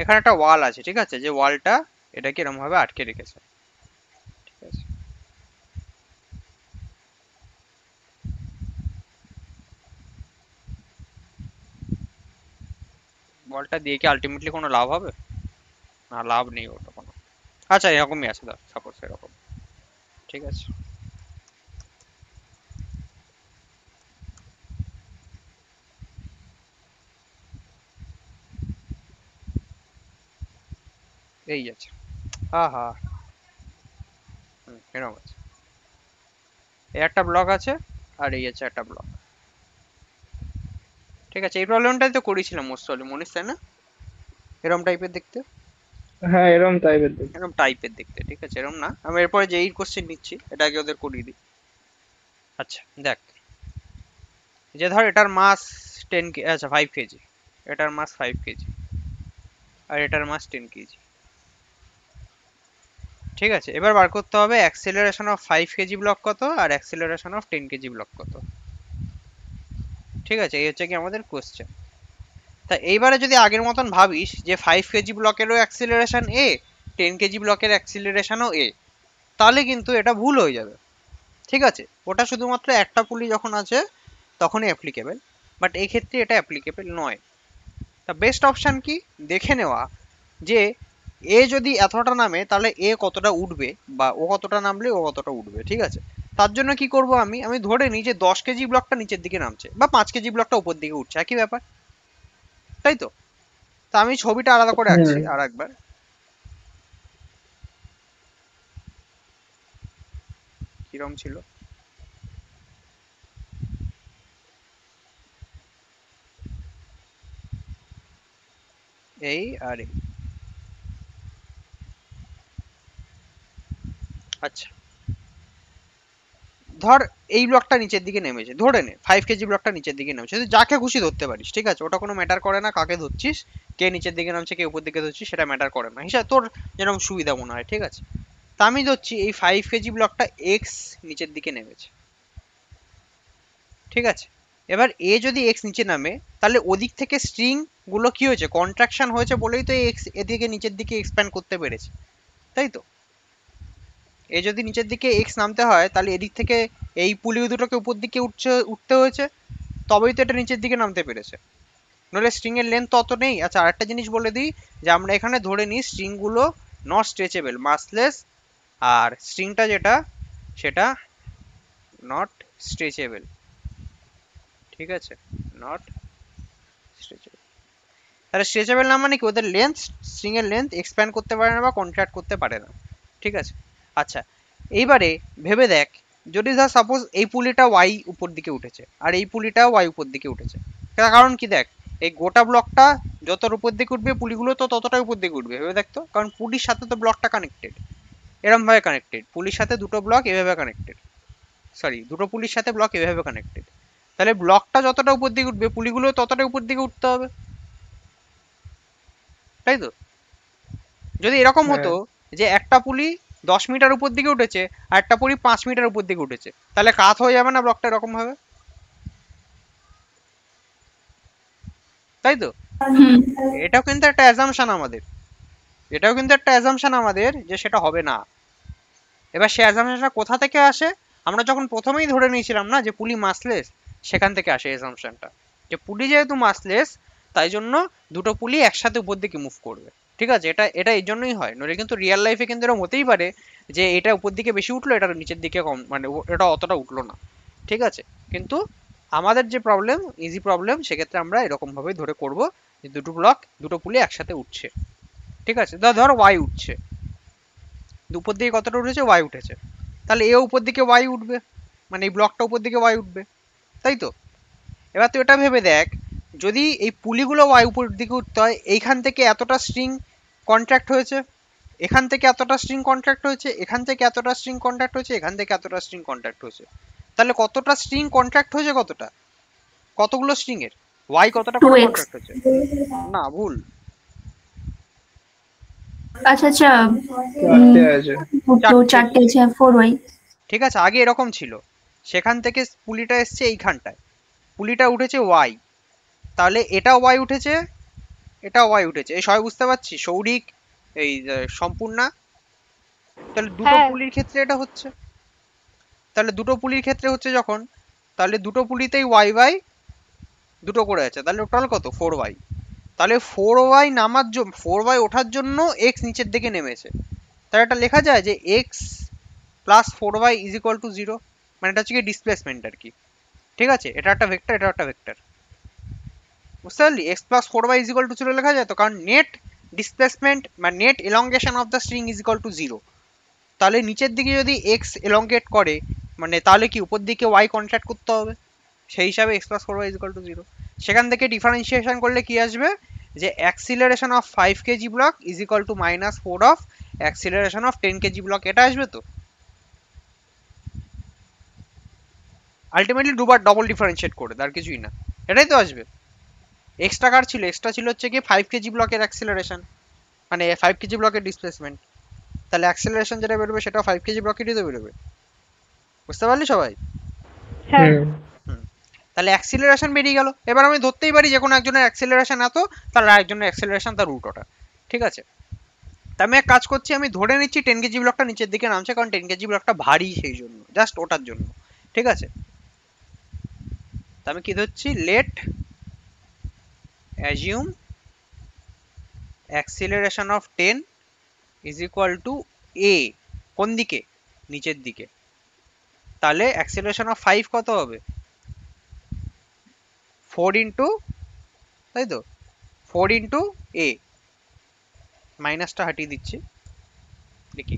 এখানে একটা ওয়াল আছে। ঠিক আছে, যে ওয়ালটা এটাকে এরকম ভাবে আটকে রেখেছে। ঠিক আছে, বলটা দিয়ে কি আলটিমেটলি কোনো লাভ হবে? না, লাভ নেই ওটা কোনো। আচ্ছা, এরকমই আছে, ধর সাপোজ এরকম। ঠিক আছে, এই আছে। হা হা, এরকম আছে। এই একটা ব্লক আছে, আর এই আছে একটা ব্লক। ঠিক আছে, এই প্রবলেমটাই তো করেছিলাম মোস্ট প্রবলেম, মনে তাই না? এরকম টাইপের দেখতে, হ্যাঁ এরকম টাইপের দেখি। এরকম টাইপের দেখতে। ঠিক আছে, এরকম না, আমি এরপরে যে এই কোশ্চেন নিচ্ছি এটা আগে ওদের করিয়ে দিই। আচ্ছা দেখ, যে ধর এটার মাস 10 কেজি, আচ্ছা 5 কেজি, এটার মাস 5 কেজি, আর এটার মাস 10 কেজি। ঠিক আছে, এবার বার করতে হবে অ্যাক্সেলারেশন অফ 5 কেজি ব্লক কত আর অ্যাক্সেলারেশন অফ 10 কেজি ব্লক কত। ঠিক আছে, এই হচ্ছে কি আমাদের কোশ্চেন। তা এইবারে যদি আগের মতন ভাবিস যে 5 কেজি ব্লকেরও অ্যাক্সিলারেশন এ, 10 কেজি ব্লকের অ্যাক্সিলারেশনও এ, তাহলে কিন্তু এটা ভুল হয়ে যাবে। ঠিক আছে, ওটা শুধুমাত্র একটা পুলি যখন আছে তখনই অ্যাপ্লিকেবল, বাট এই ক্ষেত্রে এটা অ্যাপ্লিকেবল নয়। তা বেস্ট অপশন কি, দেখে নেওয়া যে এ যদি এতটা নামে তাহলে এ কতটা উঠবে, বা ও কতটা নামলে ও কতটা উঠবে। ঠিক আছে, তার জন্য কি করব, আমি আমি ধরে নিই যে 10 কেজি ব্লকটা নিচের দিকে নামছে, বা 5 কেজি ব্লকটা উপর দিকে উঠছে, একই ব্যাপার, তাই তো? তা আমি ছবিটা আলাদা করে আঁকছি হুম। আর একবার। কিরম ছিল, এই আর এই। আচ্ছা, ধর এই ব্লকটা নিচের দিকে নেমেছে, ধরে নে 5 কেজি ব্লকটা নিচের দিকে নেমেছে, তুই যাকে খুশি ধরতে পারিস, ঠিক আছে, ওটা কোনো ম্যাটার করে না কাকে ধরছিস, কে নিচের দিকে নামছে কে উপর দিকে ধরছিস সেটা ম্যাটার করে না, হিসাব তোর যেরকম সুবিধা মনে হয়, ঠিক আছে। তা আমি ধরছি এই 5 কেজি ব্লকটা এক্স নিচের দিকে নেমেছে, ঠিক আছে। এবার এ যদি এক্স নিচে নামে তাহলে ওদিক থেকে স্ট্রিং গুলো কি হয়েছে, কন্ট্রাকশন হয়েছে বলেই তো এক্স এদিকে নিচের দিকে এক্সপ্যান্ড করতে পেরেছে, তাই তো। এ যদি নিচের দিকে এক্স নামতে হয় তাহলে এদিক থেকে এই পুলি দুটোকে উপর দিকে উঠতে হয়েছে, তবেই তো এটা নিচের দিকে নামতে পেরেছে, নইলে স্ট্রিং এর লেন্থ তত নেই। আচ্ছা আরেকটা জিনিস বলে দিই, যে আমরা এখানে ধরে নিই স্ট্রিং গুলো নট স্ট্রেচেবল, মাসলেস, আর স্ট্রিংটা যেটা সেটা নট স্ট্রেচেবল, ঠিক আছে, নট স্ট্রেচেবল। তাহলে স্ট্রেচেবল না মানে কি, ওদের লেন্থ, স্ট্রিং এর লেন্থ এক্সপ্যান্ড করতে পারে না বা কন্ট্রাক্ট করতে পারে না, ঠিক আছে। আচ্ছা এইবারে ভেবে দেখ, যদি ধর সাপোজ এই পুলিটা ওয়াই উপর দিকে উঠেছে আর এই পুলিটা ওয়াই উপর দিকে উঠেছে, তার কারণ কি, দেখ এই গোটা ব্লকটা যতটার উপর দিকে উঠবে পুলিগুলো তো ততটাই উপর দিকে উঠবে, ভেবে দেখতো, কারণ পুলির সাথে তো ব্লকটা কানেক্টেড, এরম ভাবে কানেক্টেড, পুলির সাথে দুটো ব্লক এভাবে কানেক্টেড, সরি দুটো পুলির সাথে ব্লক এভাবে কানেক্টেড, তাহলে ব্লকটা যতটা উপর দিকে উঠবে পুলিগুলো ততটা উপর দিকে উঠতে হবে, তাই তো। যদি এরকম হতো যে একটা পুলি 10 মিটার উপর দিকে উঠেছে আর একটা পুলি 5 মিটার উপর দিকে উঠেছে, তাহলে কাত হয়ে যাবে না ব্লকটা এরকম ভাবে, তাই তো। এটাও কিন্তু একটা অ্যাজাম্পশন আমাদের, এটাও কিন্তু একটা অ্যাজাম্পশন আমাদের যে সেটা হবে না। এবার সে অ্যাজাম্পশনটা কোথা থেকে আসে, আমরা যখন প্রথমেই ধরে নিয়েছিলাম না যে পুলি মাসলেস, সেখান থেকে আসে অ্যাজাম্পশনটা, যে পুলি যেহেতু মাসলেস তাই জন্য দুটো পুলি একসাথে উপর দিকে মুভ করবে, ঠিক আছে। এটা এটা এই জন্যই হয়, নইলে কিন্তু রিয়েল লাইফে কিন্তু এরকম হতেই পারে যে এটা উপর দিকে বেশি উঠলো এটা নিচের দিকে কম, মানে এটা অতটা উঠলো না, ঠিক আছে। কিন্তু আমাদের যে প্রবলেম, ইজি প্রবলেম, সেক্ষেত্রে আমরা এরকম ভাবে ধরে করব যে দুটো ব্লক দুটো পুলি একসাথে উঠছে, ঠিক আছে। ধর ওয়াই উঠছে, উপর দিকে কতটা উঠেছে, ওয়াই উঠেছে, তাহলে এ উপর দিকে ওয়াই উঠবে, মানে এই ব্লকটা উপর দিকে ওয়াই উঠবে, তাই তো। এবার তুই এটা ভেবে দেখ, যদি এই পুলিগুলো ওয়াই উপর দিকে উঠতে হয়, এইখান থেকে এতটা স্ট্রিং কন্ট্রাক্ট হয়েছে, এখান থেকে এতটা স্ট্রিং কন্ট্রাক্ট হয়েছে, এখান থেকে এতটা স্ট্রিং কন্ট্রাক্ট হয়েছে, এখান থেকে এতটা স্ট্রিং কন্ট্রাক্ট হয়েছে, তাহলে কতটা স্ট্রিং কন্ট্রাক্ট হয়েছে, কতটা, কতগুলো স্ট্রিং এর ওয়াই কতটা করে কন্ট্রাক্ট হয়েছে, না ভুল, আচ্ছা আচ্ছা, চারটে আছে, 4y, ঠিক আছে। আগে এরকম ছিল, সেখান থেকে পুলিটা এসছে এইখানটায়, পুলিটা উঠেছে ওয়াই, তাহলে এটা ওয়াই উঠেছে, এটা ওয়াই উঠেছে, এই সবাই বুঝতে পারছি, সৌরিক এই সম্পূর্ণা, তাহলে দুটো পুলির ক্ষেত্রে এটা হচ্ছে, তাহলে দুটো পুলির ক্ষেত্রে হচ্ছে যখন, তাহলে দুটো পুলিতেই ওয়াই ওয়াই দুটো করে আছে, তাহলে টোটাল কত 4y, তাহলে 4y নামার জন্য, 4y ওঠার জন্য x নিচের দিকে নেমেছে, তাহলে এটা লেখা যায় যে x plus 4y is equal to 0, মানে এটা হচ্ছে কি ডিসপ্লেসমেন্ট আর কি, ঠিক আছে। এটা একটা ভেক্টর, এটা একটা ভেক্টর, বুঝতে পারলি, x plus 4y is equal to 0 লেখা যায় তো, কারণ নেট ডিসপ্লেসমেন্ট মানে net elongation of the string is equal to 0, তাহলে নিচের দিকে যদি x এলংগেট করে মানে তাহলে কি উপর দিকে y কন্ট্রাক্ট করতে হবে, সেই হিসাবে x plus 4y is equal to 0, সেখান থেকে ডিফারেন্সিয়েশন করলে কি আসবে, যে acceleration of 5 KG block is equal two -4 of acceleration of 10 KG block, এটা আসবে তো আলটিমেটলি দুবার ডবল ডিফারেন্সিয়েট করে, আর কিছুই না, এটাই তো আসবে। এক্সট্রা কার ছিল, এক্সট্রা ছিল হচ্ছে কি 5 কেজি ব্লকের অ্যাক্সিলারেশন, মানে 5 কেজি ব্লকের ডিসপ্লেসমেন্ট, তাহলে অ্যাক্সিলারেশন যেটা বেরোবে সেটা 5 কেজি ব্লকেরই তো বেরোবে, বুঝতে পারলি সবাই। হ্যাঁ তাহলে অ্যাক্সিলারেশন বেরিয়ে গেল, এবার আমি ধরতেই পারি যে কোনো একজনের অ্যাক্সিলারেশন এত, তাহলে আরেকজনের অ্যাক্সিলারেশন তার উল্টোটা, ঠিক আছে। তা আমি এক কাজ করছি, আমি ধরে নিচ্ছি 10 কেজি ব্লকটা নিচের দিকে নামছে, কারণ 10 কেজি ব্লকটা ভারী সেই জন্য, জাস্ট ওটার জন্য, ঠিক আছে। তা আমি কি ধরছি, let assume acceleration of 10 is equal to a, কোন দিকে, নিচের দিকে, তাহলে অ্যাক্সিলারেশন অফ 5 কত হবে, 4 ইন্টু, তাই তো, 4 ইন্টু a, মাইনাসটা হাটিয়ে দিচ্ছি, দেখি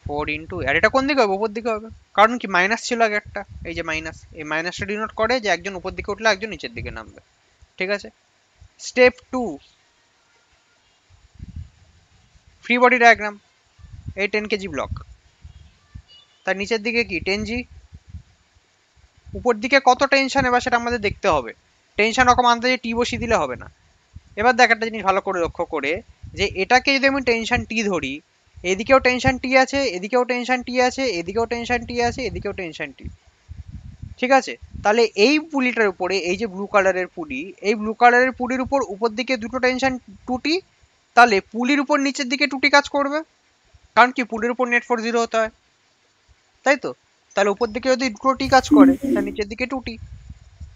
4 ইন্টু, আর এটা কোন দিকে হবে, উপর দিকে হবে, কারণ কি মাইনাস ছিল আগে একটা, এই যে মাইনাস, এই মাইনাসটা ডিনোট করে যে একজন উপর দিকে উঠলে একজন নিচের দিকে নামবে, ঠিক আছে। স্টেপ 2, ফ্রি বডি ডায়াগ্রাম, এই 10 কেজি ব্লক, তার নিচের দিকে কি 10G, উপর দিকে কত টেনশন এবার সেটা আমাদের দেখতে হবে। টেনশন রকম আন্দাজে টি বসিয়ে দিলে হবে না। এবার দেখ একটা জিনিস ভালো করে লক্ষ্য করে, যে এটাকে যদি আমি টেনশন টি ধরি, এদিকেও টেনশন টি আছে, এদিকেও টেনশন টি আছে, এদিকেও টেনশন টি আছে, এদিকেও টেনশন টি, ঠিক আছে? তাহলে এই পুলিটার উপরে, এই যে ব্লু কালারের পুলি, এই ব্লু কালারের পুলির উপর দিকে দুটো টেনশন টুটি, তাহলে পুলির উপর নিচের দিকে টুটি কাজ করবে, কারণ কি পুলির উপর নেট ফোর্স 0 হতে হয়, তাই তো? তাহলে উপর দিকে যদি দুটো টি কাজ করে, তাহলে নিচের দিকে টুটি।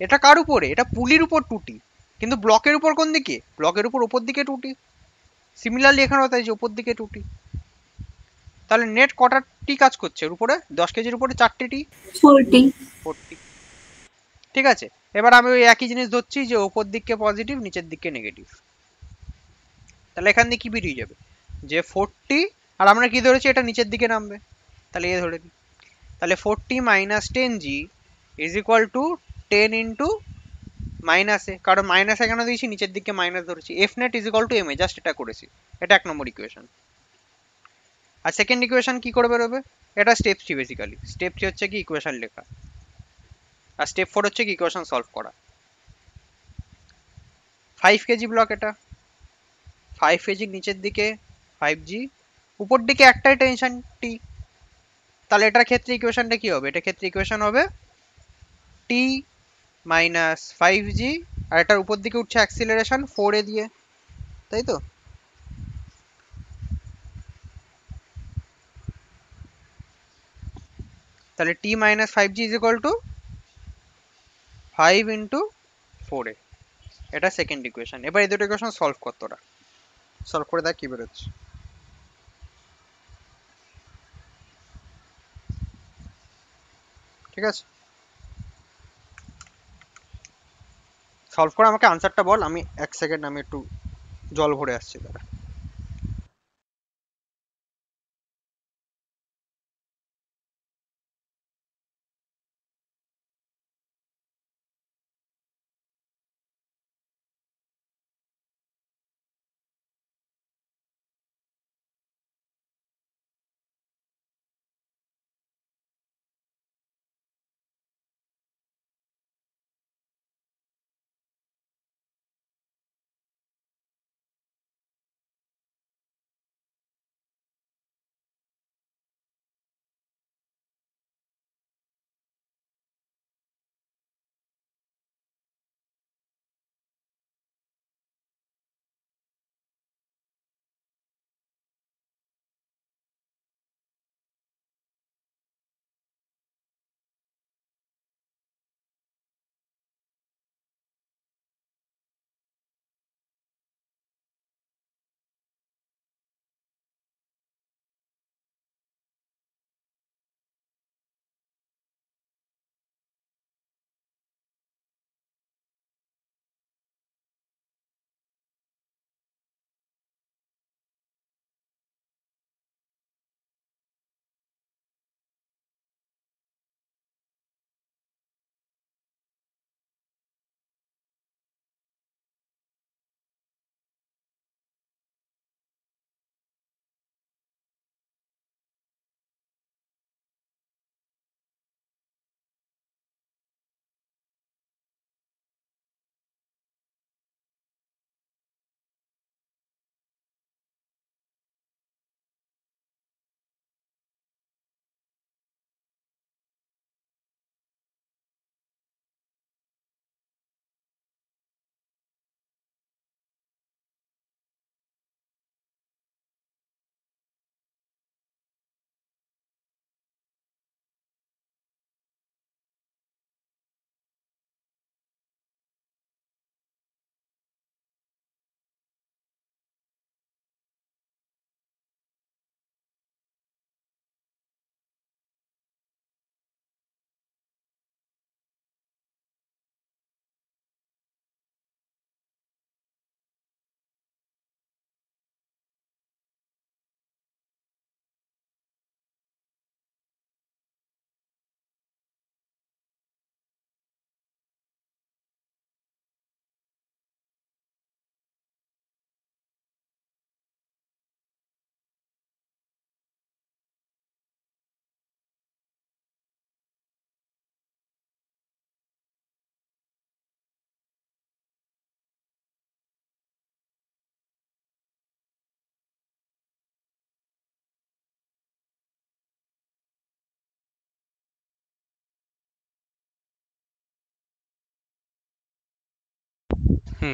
এটা কার উপরে? এটা পুলির উপর টুটি, কিন্তু ব্লকের উপর কোন দিকে? ব্লকের উপর দিকে টুটি। সিমিলারলি এখানেও তাই, যে উপর দিকে টুটি। তাহলে নেট কটা টি কাজ করছে এর উপরে? 10 কেজির উপরে 4টে টি, 40। ঠিক আছে, এবার আমি ওই একই জিনিস ধরছি যে উপর দিকে পজিটিভ, নিচের দিকে নেগেটিভ। তাহলে এখান দিয়ে কি বেরিয়ে যাবে? যে 40, আর আমরা কি ধরেছি এটা নিচের দিকে নামবে, তাহলে এ ধরে নিই। তাহলে 40 minus 10G is equal to 10 into মাইনাসে, কারণ মাইনাস এখানে দিয়েছি, নিচের দিকে মাইনাস ধরেছি। F net is equal to M A, just এটা করেছি। এটা 1 নম্বর ইকুয়েশন। আর সেকেন্ড ইকুয়েশন কি করে বেরোবে? এটা স্টেপ 3 বেসিক্যালি। স্টেপ 3 হচ্ছে কি ইকুয়েশন লেখা, আর স্টেপ 4 হচ্ছে কি ইকুয়েশন সলভ করা। 5 কেজি ব্লক এটা, 5 কেজি নিচের দিকে 5G, উপর দিকে একটাই টেনশন টি। তাহলে এটার ক্ষেত্রে ইকুয়েশনটা কি হবে? এটার ক্ষেত্রে ইকুয়েশন হবে টি মাইনাস 5G, আর এটার উপর দিকে উঠছে অ্যাক্সিলারেশন 4a দিয়ে, তাই তো? তাহলে T minus 5G is equal to 5 into 4a। এটা সেকেন্ড ইকুয়েশন। এবার এই দুটো ইকুয়েশন সলভ কর তোরা, সলভ করে দেখ কি বেরোচ্ছে। ঠিক আছে, সলভ করে আমাকে আনসারটা বল। আমি 1 সেকেন্ড, আমি একটু জল ভরে আসছি দাঁড়া।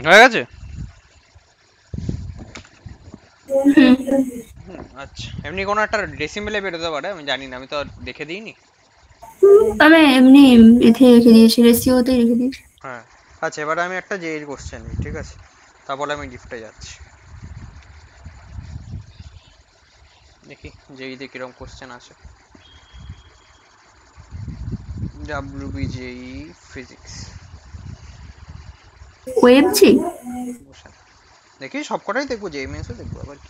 হয়ে গেছে। আচ্ছা, এমনি কোনো একটা ডেসিমেলে বেরোতে পারে, আমি জানি না, আমি তো দেখে দিইনি। আমি এমনি এতে রেখে দিয়েছি, রেসিওতে রেখে দিয়েছি। হ্যাঁ আচ্ছা, এবারে আমি একটা জেই কোশ্চেন নিই, ঠিক আছে, তারপরে আমি গিফটে যাচ্ছি। দেখি জেইতে কিরকম কোশ্চেন আছে। WBJEE ফিজিক্স ওয়েবজি দেখি সবকটাই দেখবো, জেই মেন্সও দেখবো আবার কি।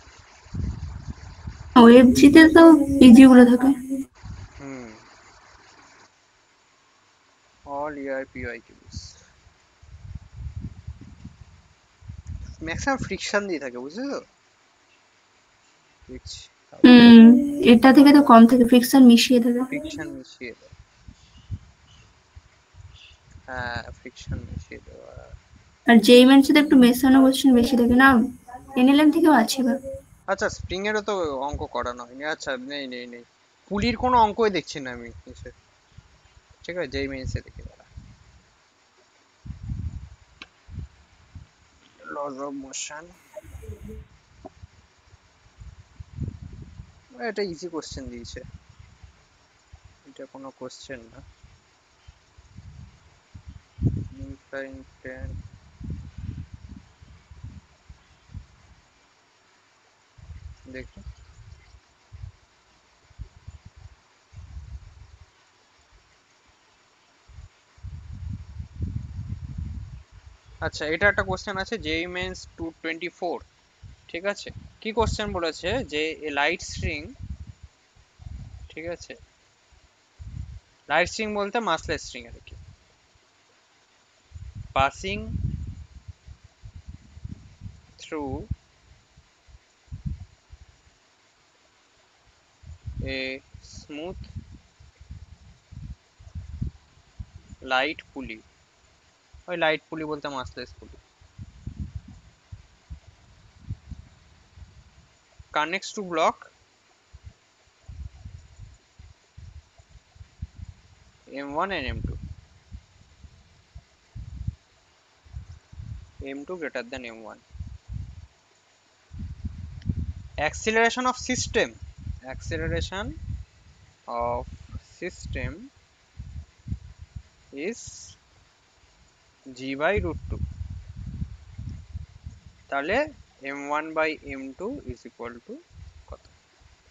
ওয়েবজিতে তো পিজি গুলো থাকে। অল ERPIQs ম্যাক্সিমাম ফ্রিকশন দিয়ে থাকে, বুঝলি তো। এটা থেকে তো কম থাকে, ফ্রিকশন মিশিয়ে থাকে। ফ্রিকশন মিশিয়ে দেয়, হ্যাঁ ফ্রিকশন মিশিয়ে দেওয়া। আর জেই মেন্সে তো একটু মেশানো কোশ্চেন বেশি থাকে না, এনএলএম থেকেও আছে বা। আচ্ছা স্প্রিং এরও তো অঙ্ক করানো হয়নি। আচ্ছা নেই নেই নেই, পুলির কোনো অঙ্কই দেখছি না আমি নিচে, ঠিক আছে, জেই মেন্সে দেখি দাঁড়া। লস অফ মোশন, এটা ইজি কোশ্চেন দিয়েছে, এটা কোনো কোশ্চেন না। দেখি আচ্ছা, এটা একটা কোশ্চেন আছে, জেই মেন্স 224, ঠিক আছে। কি কোশ্চেন বলেছে যে এ লাইট স্ট্রিং, ঠিক আছে, লাইট স্ট্রিং বলতে মাসলেস স্ট্রিং আর কি, passing through a smooth light পুলি, ওই লাইট পুলি বলতে মাসলেস পুলি, connects to block M1 and M2, M2 greater than M1. Acceleration of system, acceleration of system is g by root 2, তাহলে M1 by M2 is equal to কত?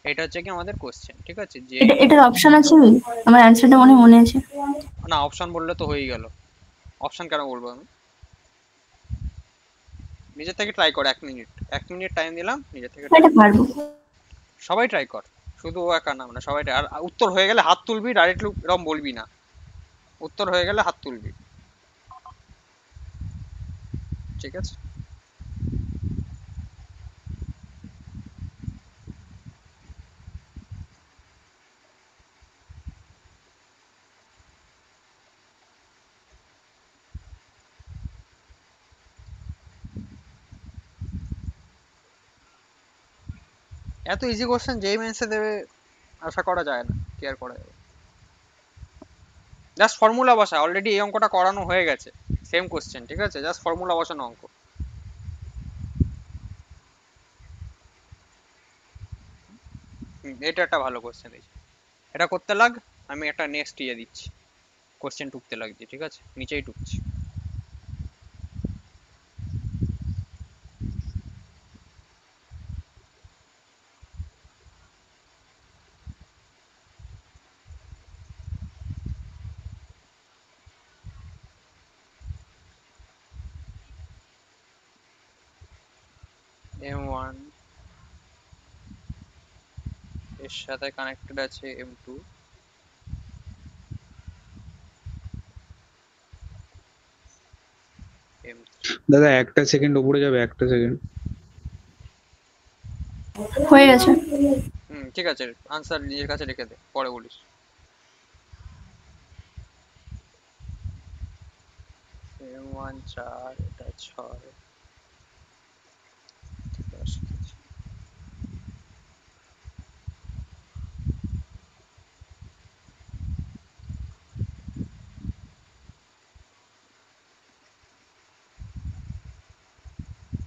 এটা হচ্ছে কি আমাদের কোশ্চেন, ঠিক আছে। যে এটার অপশন আছে, আমার অ্যানসারটা মনে আছে। না, অপশন বললে তো হয়েই গেল, অপশন কেন বলবো আমি, নিজে থেকে ট্রাই কর, 1 মিনিট, 1 মিনিট টাইম দিলাম, নিজে থেকে এটা পারবো। সবাই ট্রাই কর, শুধু ও একা না, মানে সবাই আর উত্তর হয়ে গেলে হাত তুলবি, ডাইরেক্টলি এরকম বলবি না, উত্তর হয়ে গেলে হাত তুলবি, ঠিক আছে। এত ইজি কোশ্চেন যেই মেন্সে দেবে আশা করা যায় না, কি আর করা যাবে। জাস্ট ফর্মুলা বসা, অলরেডি এই অঙ্কটা করানো হয়ে গেছে, সেম কোশ্চেন, ঠিক আছে, জাস্ট ফর্মুলা বসানো অঙ্ক। এটা একটা ভালো কোশ্চেন দিয়েছে, এটা করতে লাগ, আমি একটা নেক্সট ইয়ে দিচ্ছি, কোশ্চেন টুকতে লাগছে, ঠিক আছে, নিচেই টুকছি। M1 এর সাথে কানেক্টেড আছে M2, M3। দাদা একটা সেকেন্ড উপরে যাবে, একটা সেকেন্ড। হয়ে গেছে। ঠিক আছে, আনসার নিজের কাছে রেখে দে, পরে বলিস। M1 4, এটা 6,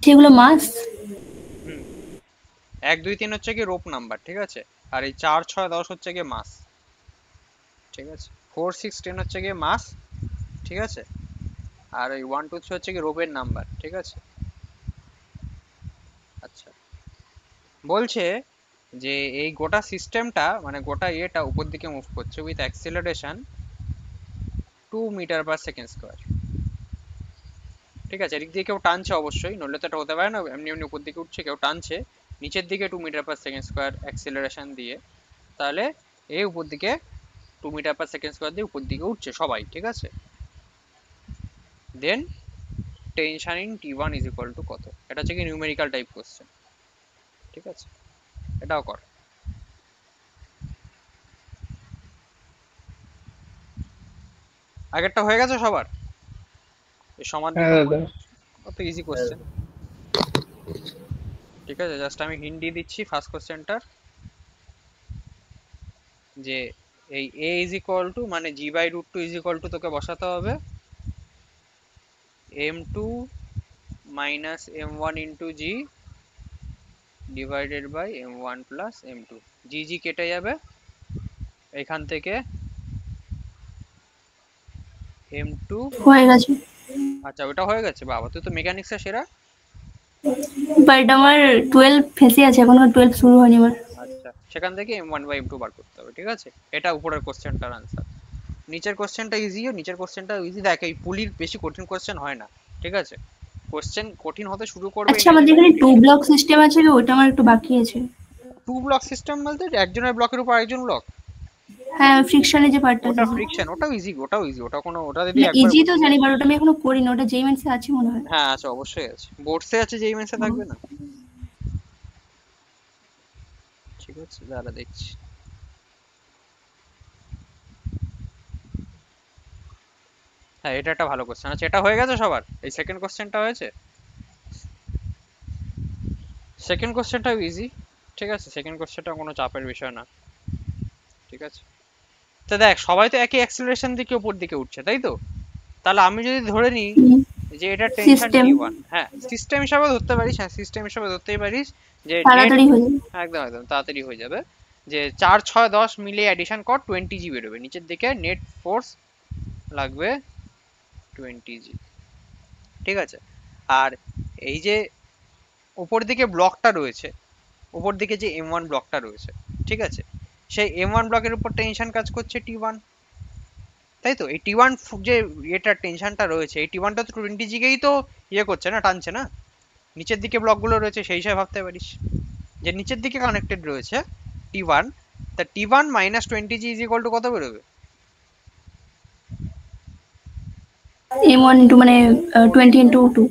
সেগুলো মাস। 1 2 3 হচ্ছে কি রোপ নাম্বার, ঠিক আছে, আর এই 4 6 10 হচ্ছে কি মাস, ঠিক আছে, 4 6 10 হচ্ছে কি মাস, ঠিক আছে, আর এই 1 2 3 হচ্ছে কি রোপের নাম্বার, ঠিক আছে। আচ্ছা, বলছে যে এই গোটা সিস্টেমটা মানে গোটা এটা উপর দিকে মুভ করছে with acceleration 2 metre per second square, ঠিক আছে। এদিক দিয়ে কেউ টানছে অবশ্যই, নইলে তো এটা হতে পারে না এমনি এমনি উপর দিকে উঠছে, কেউ টানছে নিচের দিকে 2 metre per second square acceleration দিয়ে, তাহলে এই উপর দিকে 2 মিটার পার সেকেন্ড স্কয়ার দিয়ে উপর দিকে উঠছে সবাই, ঠিক আছে। Then tension in T1 is equal to কত, এটা হচ্ছে কি নিউমেরিক্যাল টাইপ কোশ্চেন, ঠিক আছে, এটাও কর। আগেরটা হয়ে গেছে সবার, এই সমান কত ইজি কোশ্চেন, ঠিক আছে। জাস্ট আমি হিন্ট দিয়ে দিচ্ছি ফার্স্ট কোশ্চেনটার, যে এই a ইজ ইকুয়াল টু মানে g/√2 ইজ ইকুয়াল টু তোকে বসাতে হবে m2 minus m1 into g divided by m1 plus m2, g কেটে যাবে এখান থেকে m2 হয়ে গেছে। আচ্ছা ওটা হয়ে গেছে, বাবা তুই তো মেকানিক্সে সেরা। বাট আমার 12 ফেসে আছে, এখনো 12 শুরু হয়নি আমার। আচ্ছা সেখান থেকে m1/m2 বার করতে হবে, ঠিক আছে। এটা উপরের কোশ্চেনটার আনসার। নিচের কোশ্চেনটা ইজি, নিচের কোশ্চেনটা ইজি, দেখ এই পুলির বেশি কঠিন কোশ্চেন হয় না, ঠিক আছে। কোশ্চেন কঠিন হতে শুরু করবে। আচ্ছা আমাদের এখানে 2 ব্লক সিস্টেম আছে, ওটা আমার একটু বাকি আছে। 2 ব্লক সিস্টেম বলতে একজনের ব্লকের উপর আরেকজন ব্লক? হ্যাঁ ফ্রিকশনে যে পার্টটা, ওটা ফ্রিকশন, ওটাও ইজি, ওটাও ইজি, ওটা কোনো, ওটা যদি একবার ইজি তো জানি, বাট ওটা আমি এখনো করিনি, ওটা যেই মেন্সে আছে মনে হয়। হ্যাঁ আছে, অবশ্যই আছে, বোর্ডসে আছে, যেই মেন্সে থাকবে না, ঠিক আছে, দাঁড়া দেখছি। হ্যাঁ এটা একটা ভালো কোশ্চেন আছে, এটা হয়ে গেছে সবার, এই সেকেন্ড কোশ্চেনটা হয়েছে। সেকেন্ড কোশ্চেনটাও ইজি, ঠিক আছে, সেকেন্ড কোশ্চেনটা কোনো চাপের বিষয় না, ঠিক আছে। তো দেখ সবাই তো একই অ্যাক্সিলারেশন দিকে উপর দিকে উঠছে, তাই তো, তাহলে আমি যদি ধরে নিই যে এটা টেনশন T1, হ্যাঁ সিস্টেম হিসাবে ধরতে পারিস, হ্যাঁ সিস্টেম হিসাবে ধরতেই পারিস যে তাড়াতাড়ি হয়ে যাবে, একদম একদম তাড়াতাড়ি হয়ে যাবে, যে 4 6 10 মিলিয়ে অ্যাডিশন কর 20 জি বেরোবে, নিচের দিকে নেট ফোর্স লাগবে 20 জি, ঠিক আছে। আর এই যে উপর দিকে ব্লকটা রয়েছে, উপর দিকে যে M1 ব্লকটা রয়েছে, ঠিক আছে, সেই M1 ব্লকের উপর টেনশন কাজ করছে T1, তাই তো। এই T1 যে এটা টেনশনটা রয়েছে, এই T1টা তো 20 জি কেই তো ইয়ে করছে না, টানছে না, নিচের দিকে ব্লকগুলো রয়েছে সেই হিসাবে ভাবতে পারিস যে নিচের দিকে কানেক্টেড রয়েছে T1, তা T1 minus 20 G is equal to কত বেরোবে? M1 ইনটু মানে 20 ইনটু 2,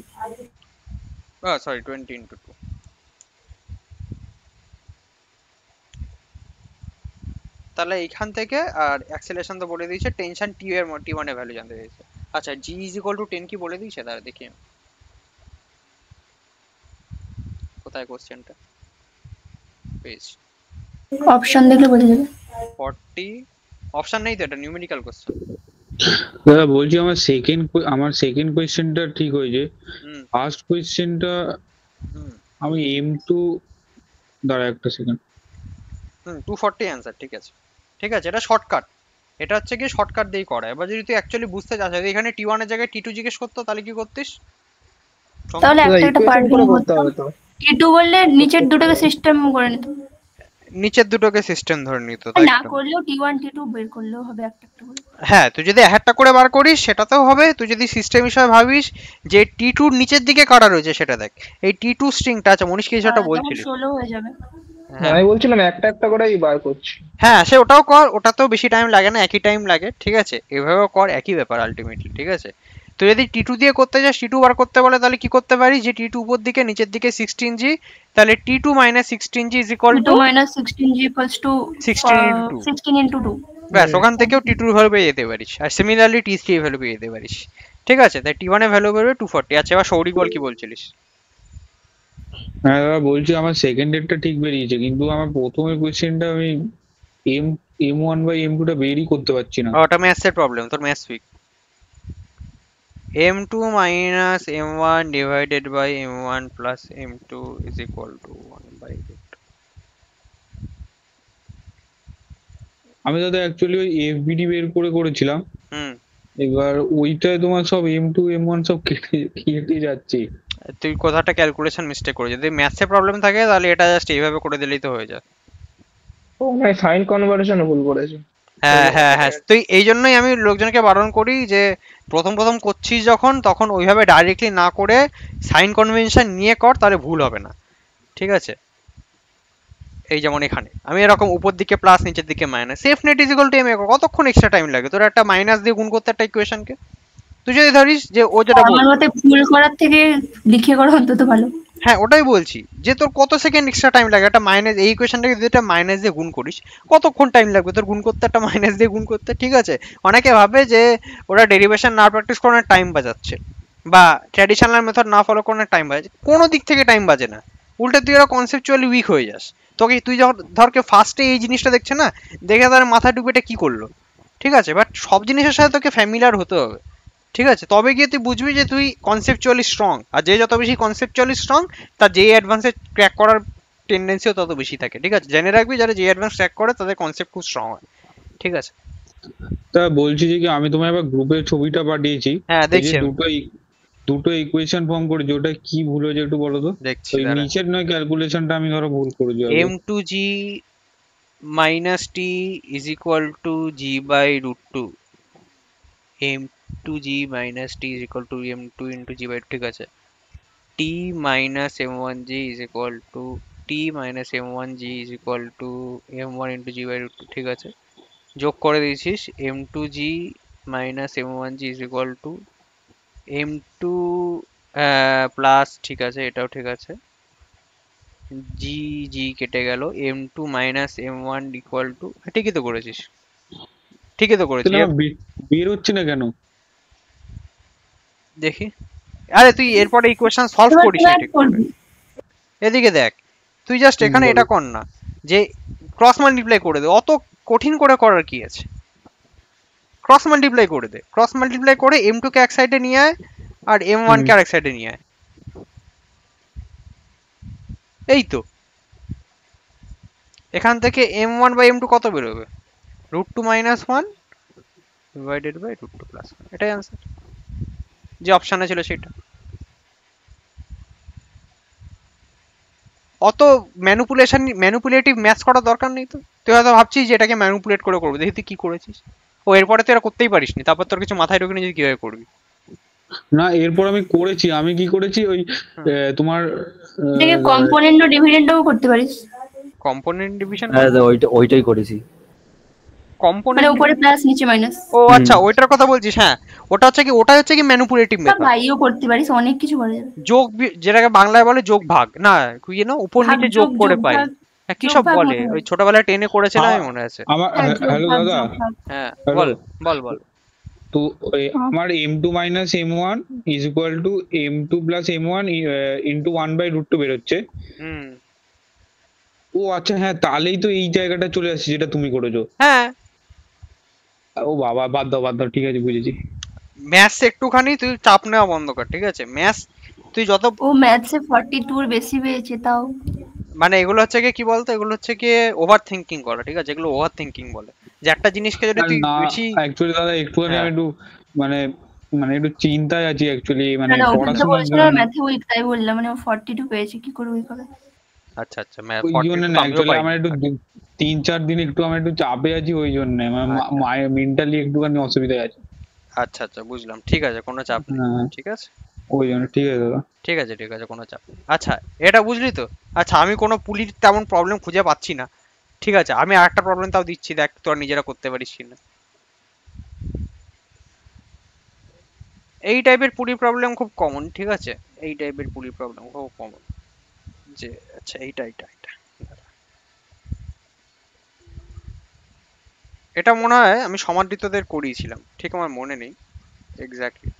সরি 20 ইনটু 2, তাহলে এইখান থেকে আর অ্যাক্সেলারেশন তো বলে দিয়েছে, টেনশন টি এর T1 এর ভ্যালু জানতে দিয়েছে। আচ্ছা জি ইজ ইকুয়াল টু 10 কি বলে দিয়েছে, তাহলে দেখি কোথায় কোশ্চেনটা পেজ, অপশন দেখলে বোঝা যাবে। 40 অপশন নেই তো, এটা নিউমেরিক্যাল কোশ্চেন। দাদা বলছি আমার সেকেন্ড কোয়েশ্চেনটা ঠিক হয়েছে, ফার্স্ট কোয়েশ্চেনটা আমি M2 দাঁড়া একটা সেকেন্ড, 240 অ্যানসার, ঠিক আছে, ঠিক আছে, এটা শর্টকাট, এটা হচ্ছে কি শর্টকাট দিয়েই করা। এবার যদি তুই অ্যাকচুয়ালি বুঝতে চাস, যদি এখানে T1 এর জায়গায় T2 জিজ্ঞেস করতো তাহলে কি করতিস? তাহলে একটা পার্ট করতে হবে তো, T2 বললে নিচের দুটোকে সিস্টেম করে নিত, নিচের দুটোকে সিস্টেম ধরে নিত, তাই না করলেও T1 T2 বের করলেও হবে একটা একটা করে। হ্যাঁ তুই যদি একটা করে বার করিস সেটাতেও হবে, তুই যদি সিস্টেম হিসেবে ভাবিস যে T2 এর নিচের দিকে কাটা রয়েছে সেটা দেখ, এই T2 স্ট্রিংটা, আচ্ছা মনীষ কি সেটা বলছিলি? 16 হয়ে যাবে। আমি বলছিলাম একটা একটা করেই বার করছি। হ্যাঁ সে ওটাও কর, ওটাতেও বেশি টাইম লাগে না, একই টাইম লাগে, ঠিক আছে, এভাবেও কর, একই ব্যাপার আলটিমেটলি, ঠিক আছে। তুই যদি T2 দিয়ে করতে যাস, T2 বার করতে বলে, তাহলে কি করতে পারিস যে T2 উপর দিকে নিচের দিকে 16G, তাহলে T2 minus 16G is equal two 2 minus 16G equals to 16 into 2, ব্যাস ওখান থেকেও T2 এর ভ্যালু পেয়ে যেতে পারিস, আর সিমিলারলি T3 এর ভ্যালু পেয়ে যেতে পারিস, ঠিক আছে। তাই T1 এর ভ্যালু বেরোবে 240। আচ্ছা এবার সৌরিক বল কি বলছিলিস? হ্যাঁ দাদা বলছি আমার সেকেন্ড ডেটটা ঠিক বেরিয়েছে, কিন্তু আমার প্রথমের কোয়েশ্চেনটা আমি M1/M2 টা বেরই করতে পারছি না। ওটা ম্যাথসের প্রবলেম, তোর maths weak. m2 minus m1 divided by m1 plus m2 is equal to 1 by root। আমি দাদা অ্যাকচুয়ালি ওই এফবিডি বের করেছিলাম। এবার ওইটায় তোমার সব m2 m1 সব কেটে যাচ্ছে। তুই কোথাটা ক্যালকুলেশন মিস্টেক করে, যদি ম্যাথসে প্রবলেম থাকে তাহলে এটা জাস্ট এইভাবে করে দিলেই তো হয়ে যায়। ও মানে সাইন কনভার্সন ভুল করেছে। হ্যাঁ হ্যাঁ হ্যাঁ, তুই এই জন্যই আমি লোকজনকে বারণ করি যে প্রথম প্রথম করছিস যখন, তখন ওইভাবে ডাইরেক্টলি না করে সাইন কনভেনশন নিয়ে কর, তাহলে ভুল হবে না, ঠিক আছে? এই যেমন এখানে আমি এরকম উপর দিকে প্লাস নিচের দিকে minus, safe net is equal to M, কতক্ষণ এক্সট্রা টাইম লাগে তোর একটা মাইনাস দিয়ে গুণ করতে একটা ইকুয়েশনকে? তুই যদি ধরিস যে ও যেটা আমার মতে ভুল করার থেকে লিখে করা অন্তত ভালো। হ্যাঁ ওটাই বলছি যে তোর কত সেকেন্ড এক্সট্রা টাইম লাগে একটা মাইনাস, এই ইকুয়েশনটাকে যদি একটা মাইনাস দিয়ে গুণ করিস কতক্ষণ টাইম লাগবে তোর গুণ করতে, একটা মাইনাস দিয়ে গুণ করতে, ঠিক আছে? অনেকে ভাবে যে ওরা ডেরিভেশন না প্র্যাকটিস করার টাইম বাঁচাচ্ছে বা ট্র্যাডিশনাল মেথড না ফলো করার টাইম বাঁচাচ্ছে, কোনো দিক থেকে টাইম বাজে না, উল্টে তুই ওরা কনসেপচুয়ালি উইক হয়ে যাস। তোকে তুই যখন ধরকে ফার্স্টে এই জিনিসটা দেখছে না, দেখে তার মাথায় ঢুকে এটা কি করলো, ঠিক আছে? বাট সব জিনিসের সাথে তোকে ফ্যামিলিয়ার হতে হবে, ঠিক আছে? তবে গিয়ে তুই বুঝবি যে তুই কনসেপচুয়ালি স্ট্রং, আর যে যত বেশি কনসেপচুয়ালি স্ট্রং তার যে অ্যাডভান্সে ক্র্যাক করার টেন্ডেন্সিও তত বেশি থাকে, ঠিক আছে? জেনে রাখবি যারা যে অ্যাডভান্স ক্র্যাক করে তাদের কনসেপ্ট খুব স্ট্রং হয়, ঠিক আছে? তা বলছি যে কি আমি তোমায় এবার গ্রুপের ছবিটা পাঠিয়েছি, হ্যাঁ দেখছি, দুটো ইকুয়েশন ফর্ম করেছি, ওটা কি ভুল হয়েছে একটু বলো তো? দেখছি ওই নিচের নয় ক্যালকুলেশনটা আমি ধরো ভুল করেছি। m2g minus t is equal to g by root 2, m2g minus t is equal to m2 into g by 2, ঠিক আছে? t minus m1g is equal to t minus m1g is equal to m1 into g by root 2, ঠিক আছে? যোগ করে দিয়েছিস m2g minus m1g is equal to m2 plus, ঠিক আছে এটাও ঠিক আছে, g g কেটে গেল, m2 minus m1 equal to, ঠিকই তো করেছিস, ঠিকই তো করেছিস। বের হচ্ছে না কেন দেখি, আরে তুই এরপরে ইকুয়েশন সলভ করিস না ঠিক করে, এদিকে দেখ, তুই জাস্ট এখানে এটা কর না যে ক্রস মাল্টিপ্লাই করে দে, অত কঠিন করে করার কি আছে? ক্রস মাল্টিপ্লাই করে দে, ক্রস মাল্টিপ্লাই করে m2 কে এক সাইডে নিয়ে আয় আর m1 কে আরেক সাইডে নিয়ে আয়, এই তো। এখান থেকে m1 বাই m2 কত বেরোবে? √2 - 1 ডিভাইডেড বাই √2 + 1, এটাই आंसर যে অপশনে ছিল সেটা। অত ম্যানিপুলেটিভ ম্যাথস করার দরকার নেই তো। তুই হয়তো ভাবছিস যে এটাকে ম্যানিপুলেট করে করবো, দেখি তুই কি করেছিস। ও এরপরে তুই এটা করতেই পারিসনি, তারপর তোর কিছু মাথায় ঢোকেনি যে কিভাবে করবি। না এরপর আমি করেছি, আমি কি করেছি ওই তোমার কম্পোনেন্ট ও ডিভিডেন্ডও করতে পারিস। কম্পোনেন্ট ডিভিশন, হ্যাঁ ওইটাই করেছি। কম্পোনেন্ট মানে উপরে প্লাস নিচে মাইনাস। ও আচ্ছা ওইটার কথা বলছিস। হ্যাঁ ওটা হচ্ছে কি ম্যানিপুলেটিভ মেথড। ভাইও করতে পারিস, অনেক কিছু করা যাবে। যোগ, যেটাকে বাংলায় বলে যোগ ভাগ, না কি যেন উপর নিচে যোগ করে পাই, কি সব বলে, ওই ছোটবেলায় টেনে করেছিলাম আমি, মনে আছে। আমার হ্যালো দাদা, হ্যাঁ বল বল বল। তো আমার m2 minus m1 is equal to m2 plus m1 into 1 by √2 বের হচ্ছে। ও আচ্ছা হ্যাঁ, তাহলেই তো এই জায়গাটা চলে আসছে যেটা তুমি করেছো। হ্যাঁ ও বাবা, বাদ দাও, ঠিক আছে বুঝেছি। ম্যাথস একটুখানি তুই চাপ নেওয়া বন্ধ কর, ঠিক আছে? ম্যাথস তুই যত, ও ম্যাথসে 42 এর বেশি পেয়েছে তাও, মানে এগুলো হচ্ছে কি বলতো, এগুলো হচ্ছে কি ওভার থিংকিং করা, ঠিক আছে? এগুলো ওভার থিংকিং বলে, যে একটা জিনিসকে যদি তুই বেশি, অ্যাকচুয়ালি দাদা একটুখানি আমি একটু মানে একটু চিন্তায় আছি অ্যাকচুয়ালি, মানে পড়াশোনার জন্য ম্যাথে উইক, তাই বললাম, মানে ও 42 পেয়েছে, কি করে উইক হবে? আচ্ছা আচ্ছা ওই জন্য না অ্যাকচুয়ালি আমার একটু 3-4 দিন একটু আমি একটু চাপে আছি, ওই জন্য মানে মেন্টালি একটুখানি অসুবিধায় আছে। আচ্ছা আচ্ছা বুঝলাম, ঠিক আছে কোনো চাপ নেই, ঠিক আছে ওই জন্য। ঠিক আছে দাদা, ঠিক আছে কোনো চাপ নেই। আচ্ছা এটা বুঝলি তো? আচ্ছা আমি কোনো পুলির তেমন প্রবলেম খুঁজে পাচ্ছি না, ঠিক আছে? আমি আরেকটা প্রবলেম তাও দিচ্ছি, দেখ তোরা নিজেরা করতে পারিস কিনা। এই টাইপের পুলি প্রবলেম খুব কমন, ঠিক আছে? এই টাইপের পুলি প্রবলেম খুব কমন, যে আচ্ছা এইটা এটা মনে হয় আমি সমাদৃতদের করিয়েছিলাম, ঠিক আমার মনে নেই এক্স্যাক্টলি।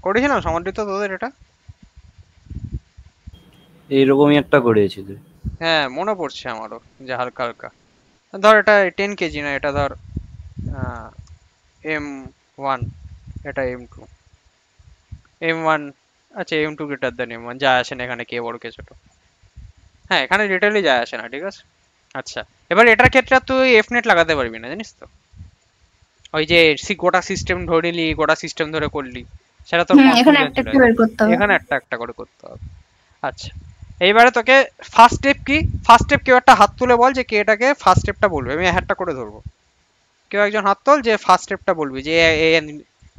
করেছিলাম সমাদৃত তোদের এটা? এইরকমই একটা করেছিল। হ্যাঁ মনে পড়ছে আমারও যে হালকা হালকা। ধর এটা 10 কেজি না, এটা ধর m1, এটা m2, m1, আচ্ছা m2 গ্রেটার দ্যান m1, যা আসে না এখানে কে বড় কে ছোট। হ্যাঁ এখানে লিটারালি যায় আসে না, ঠিক আছে। আচ্ছা এবার এটার ক্ষেত্রে তুই এফ নেট লাগাতে পারবি না, জানিস তো। ওই যে গোটা সিস্টেম ধরে নিলি, গোটা সিস্টেম ধরে করলি, সেটা তোর এখানে কনফিউশন একটা ছিল। একটা বের করতে হবে। এখানে একটা একটা করে করতে হবে। আচ্ছা এইবারে তোকে ফার্স্ট স্টেপ কি, ফার্স্ট স্টেপ কেউ একটা হাত তুলে বল যে কে এটাকে ফার্স্ট স্টেপটা বলবে, আমি হাতটা করে ধরবো। কেউ একজন হাত তোল যে ফার্স্ট স্টেপটা বলবি, যে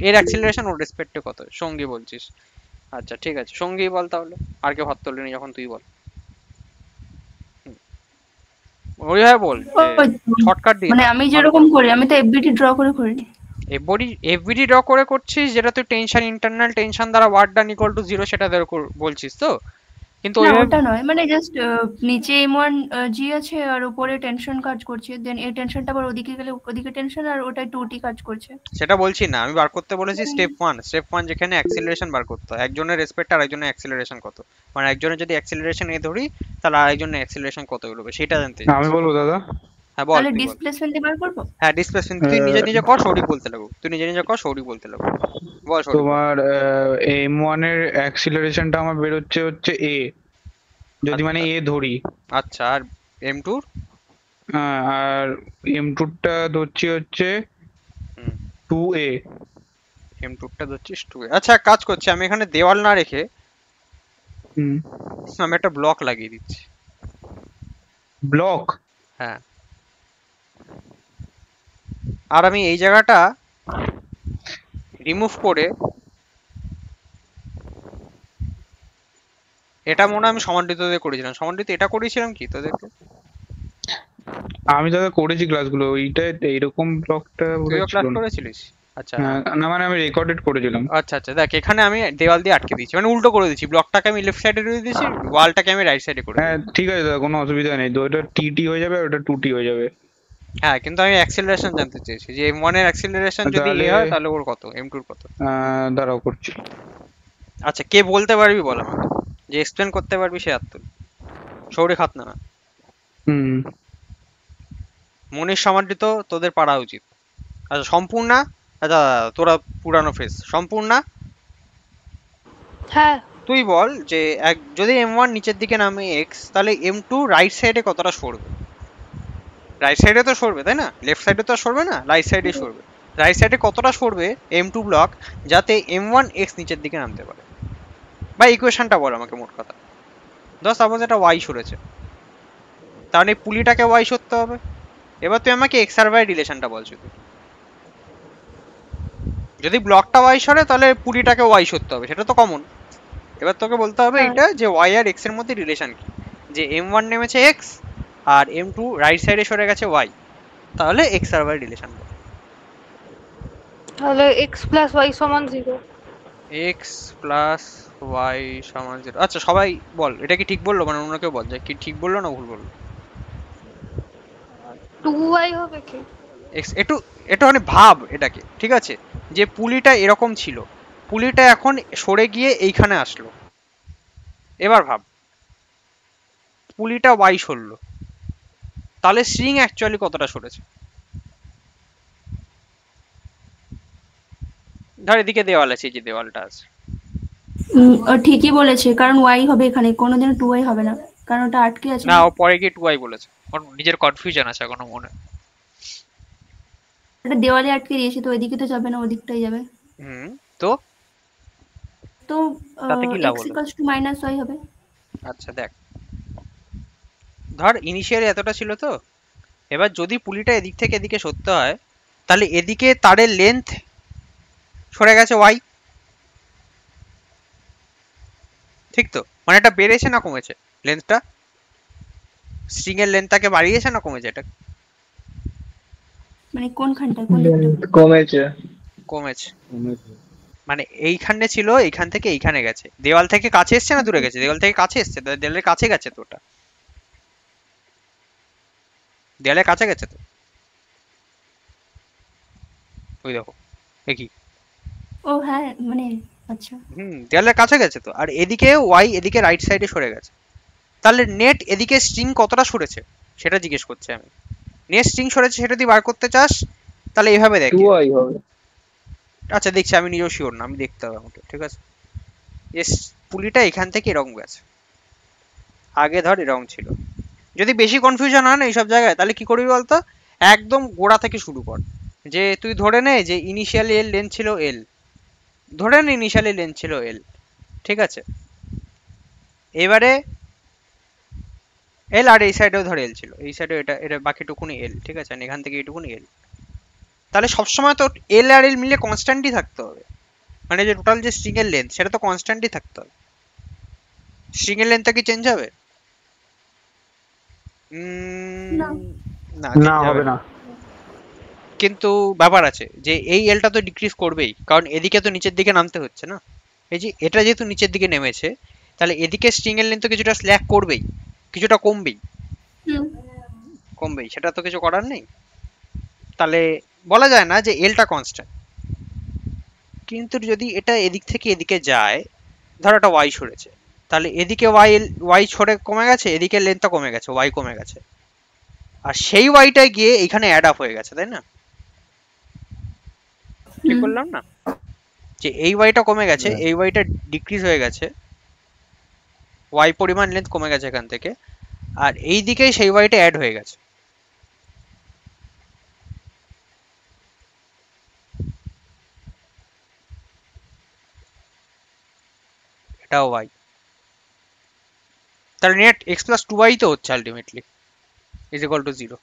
এর অ্যাক্সিলারেশন ওর রেসপেক্টে কত। সঙ্গী বলছিস, আচ্ছা ঠিক আছে সঙ্গী বল তাহলে, আর কেউ হাত তোলেনি যখন তুই বল। ওইভাবে বল শর্টকাট দিয়ে, মানে আমি যেরকম করি, আমি তো এফবিটি ড্র করে করি। এফবিডি ড্র করে করছিস, যেটা তুই টেনশন ইন্টারনাল টেনশন দ্বারা ওয়ার্ড ডান ইকুয়াল টু 0 সেটা ধরে বলছিস তো। কিন্তু না ওইভাবে ওটা নয়, মানে জাস্ট নিচে m1 জি আছে আর উপরে টেনশন কাজ করছে, দেন এই টেনশনটা আবার ওদিকে গেলে ওদিকে টেনশন, আর ওটাই 2t কাজ করছে। সেটা বলছি না, আমি বার করতে বলেছি স্টেপ 1 যেখানে অ্যাক্সিলারেশন বার করতে হয়, একজনের রেসপেক্ট আর একজনের অ্যাক্সিলারেশন কত, মানে একজনের যদি অ্যাক্সিলারেশন এ ধরি তাহলে আরেকজনের অ্যাক্সিলারেশন কত হবে সেটা জানতে চাই। আমি বলবো দাদা। হ্যাঁ বল। তাহলে ডিসপ্লেসমেন্ট বার করব। হ্যাঁ ডিসপ্লেসমেন্ট তুই নিজে নিজে কর, সৌরিক বলতে লাগো, তুই নিজে নিজে কর, সৌরিক বলতে লাগো, বল সৌরিক। তোমার m1 এর অ্যাক্সিলারেশনটা আমার বের হচ্ছে a, যদি মানে a ধরি। আচ্ছা আর m2? আর m2 টা ধরছি হচ্ছে 2a। m2 টা ধরছিস 2a। আচ্ছা এক কাজ করছি, আমি এখানে দেওয়াল না রেখে আমি একটা ব্লক লাগিয়ে দিচ্ছি। ব্লক? হ্যাঁ, আর আমি এই জায়গাটা রিমুভ করে, এটা মনে হয় আমি সমান্বিত দিয়ে করেছিলাম, সমান্বিত এটা করেছিলাম কি তোদেরকে? আমি দাদা করেছি ক্লাসগুলো, ওইটা এইরকম ব্লকটা তুইও ক্লাস করেছিলিস? আচ্ছা না মানে আমি রেকর্ডেড করেছিলাম। আচ্ছা আচ্ছা দেখ এখানে আমি দেওয়াল দিয়ে আটকে দিয়েছি, মানে উল্টো করে দিয়েছি, ব্লকটাকে আমি লেফট সাইডে দিয়ে দিয়েছি, ওয়ালটাকে আমি রাইট সাইডে করে হ্যাঁ ঠিক আছে দাদা, কোনো অসুবিধা নেই তো, ওটা টি হয়ে যাবে আর ওটা 2t হয়ে যাবে। হ্যাঁ কিন্তু আমি অ্যাক্সিলারেশন জানতে চেয়েছি, যে m1 এর অ্যাক্সিলারেশন যদি এ হয় তাহলে ওর কত, m2 এর কত। দাঁড়াও করছি। আচ্ছা কে বলতে পারবি বল আমাকে, যে এক্সপ্লেন করতে পারবি সে হাত তুল, সৌরিক হাত না। মনির সমাদৃত তোদের পারা উচিত। আচ্ছা সম্পূর্ণা, আচ্ছা তোরা পুরানো ফেস, সম্পূর্ণা হ্যাঁ তুই বল যে যদি m1 নিচের দিকে নামে x, তাহলে m2 রাইট সাইডে কতটা সরবে? রাইট সাইডে তো সরবে তাই না, লেফট সাইডে তো সরবে না, রাইট সাইডে সরবে। রাইট সাইডে কতটা সরবে m2 ব্লক, যাতে m1 x নিচের দিকে নামতে পারে? বা ইকুয়েশনটা বল আমাকে, মোট কথা ধর সাপোজ এটা y সরেছে, তাহলে পুলিটাকে y সরতে হবে। এবার তুই আমাকে x আর y রিলেশনটা বল শুধু। যদি ব্লকটা y সরে তাহলে পুলিটাকে y সরতে হবে, সেটা তো কমন। এবার তোকে বলতে হবে এটা যে y আর x এর মধ্যে রিলেশন কি, যে m1 নেমেছে x আর m2 রাইট সাইডে সরে গেছে y, তাহলে x আর y রিলেশন বল। তাহলে x plus y সমান 0। x plus y সমান 0। আচ্ছা সবাই বল এটা কি ঠিক বললো, মানে অন্য কেউ বল যে কি ঠিক বললো না ভুল বললো। 2y হবে কি? x একটু এটা মানে ভাব এটাকে, ঠিক আছে, যে পুলিটা এরকম ছিল, পুলিটা এখন সরে গিয়ে এইখানে আসলো, এবার ভাব পুলিটা y সরলো, তাহলে স্ট্রিং অ্যাকচুয়ালি কতটা সরেছে? ধর এদিকে দেওয়াল আছে, এই যে দেওয়ালটা আছে। ঠিকই বলেছে, কারণ y হবে এখানে, কোনোদিনও 2y হবে না, কারণ ওটা আটকে আছে। না ও পরে গিয়ে 2y বলেছে, ওর নিজের কনফিউশন আছে এখনো মনে। এটা দেওয়ালে আটকে দিয়েছে, তো ওইদিকে তো যাবে না, ওদিকটাই যাবে। তো তো তাতে কি লাভ x হলো? - y হবে। আচ্ছা দেখ, ধর ইনিশিয়ালি এতটা ছিল তো, এবার যদি পুলিটা এদিক থেকে এদিকে সরতে হয়, তাহলে এদিকে তারের লেন্থ সরে গেছে y, ঠিক তো? মানে এটা বেড়েছে না কমেছে লেন্থটা, স্ট্রিং এর লেন্থটাকে বাড়িয়েছে না কমেছে এটা? মানে কোনখানটা, কোন দিকটা? কমেছে। কমেছে। মানে এইখানে ছিল, এইখান থেকে এইখানে গেছে, দেওয়াল থেকে কাছে এসছে না দূরে গেছে? দেওয়াল থেকে কাছে এসছে, দেওয়ালের কাছে গেছে তো, ওটা দেওয়ালের কাছে গেছে তো, ওই দেখো একই। ও হ্যাঁ মানে আচ্ছা দেওয়ালের কাছে গেছে তো, আর এদিকে y এদিকে রাইট সাইডে সরে গেছে, তাহলে নেট এদিকে স্ট্রিং কতটা সরেছে সেটা জিজ্ঞেস করছি আমি। নেট স্ট্রিং সরেছে সেটা তুই বার করতে চাস, তাহলে এইভাবে দেখি 2i হবে। আচ্ছা দেখছি, আমি নিজেও শিওর না, আমি দেখতে হবে আমাকে, ঠিক আছে। এস পুলিটা এখান থেকে এরকম গেছে, আগে ধর এরকম ছিল। যদি বেশি কনফিউশন হয় না এইসব জায়গায়, তাহলে কি করবি বলতো, একদম গোড়া থেকে শুরু কর। যে তুই ধরে নে যে ইনিশিয়ালি এর লেন্থ ছিল এল, ধরে নে ইনিশিয়ালি লেন্থ ছিল এল, ঠিক আছে। এবারে এল, আর এই সাইডেও ধর এল ছিল, এই সাইডেও এটা এটা বাকিটুকুনি এল, ঠিক আছে, এখান থেকে এইটুকুনি এল। তাহলে সবসময় তো এল আর এল মিলে কনস্ট্যান্টই থাকতে হবে, মানে যে টোটাল যে স্ট্রিং এর লেন্থ সেটা তো কনস্ট্যান্টই থাকতে হবে। স্ট্রিং এর লেন্থটা কি চেঞ্জ হবে? না না, না হবে না। কিন্তু ব্যাপার আছে যে এই এলটা তো ডিক্রিজ করবেই, কারণ এদিকে তো নিচের দিকে নামতে হচ্ছে না। এই যে এটা যেহেতু নিচের দিকে নেমেছে, তাহলে এদিকে স্ট্রিং এর লেন্থ তো কিছুটা স্ল্যাক করবেই, কিছুটা কমবেই, কমবেই, সেটা তো কিছু করার নেই। তাহলে বলা যায় না যে এলটা কনস্ট্যান্ট। কিন্তু যদি এটা এদিক থেকে এদিকে যায়, ধর একটা ওয়াই সরেছে, তাহলে এদিকে ওয়াই সরে কমে গেছে, এদিকে লেন্থটা কমে গেছে, ওয়াই কমে গেছে, আর সেই ওয়াইটা গিয়ে এখানে অ্যাড আপ হয়ে গেছে, তাই না? ঠিক বললাম না যে এই ওয়াইটা কমে গেছে, এই ওয়াইটা ডিক্রিজ হয়ে গেছে, ওয়াই পরিমাণ লেন্থ কমে গেছে এখান থেকে, আর এই দিকেই সেই ওয়াইটা অ্যাড হয়ে গেছে। এটা ওয়াই, তাহলে net X plus two Y তো হচ্ছে আলটিমেটলি ইজ ইকুয়াল টু 0।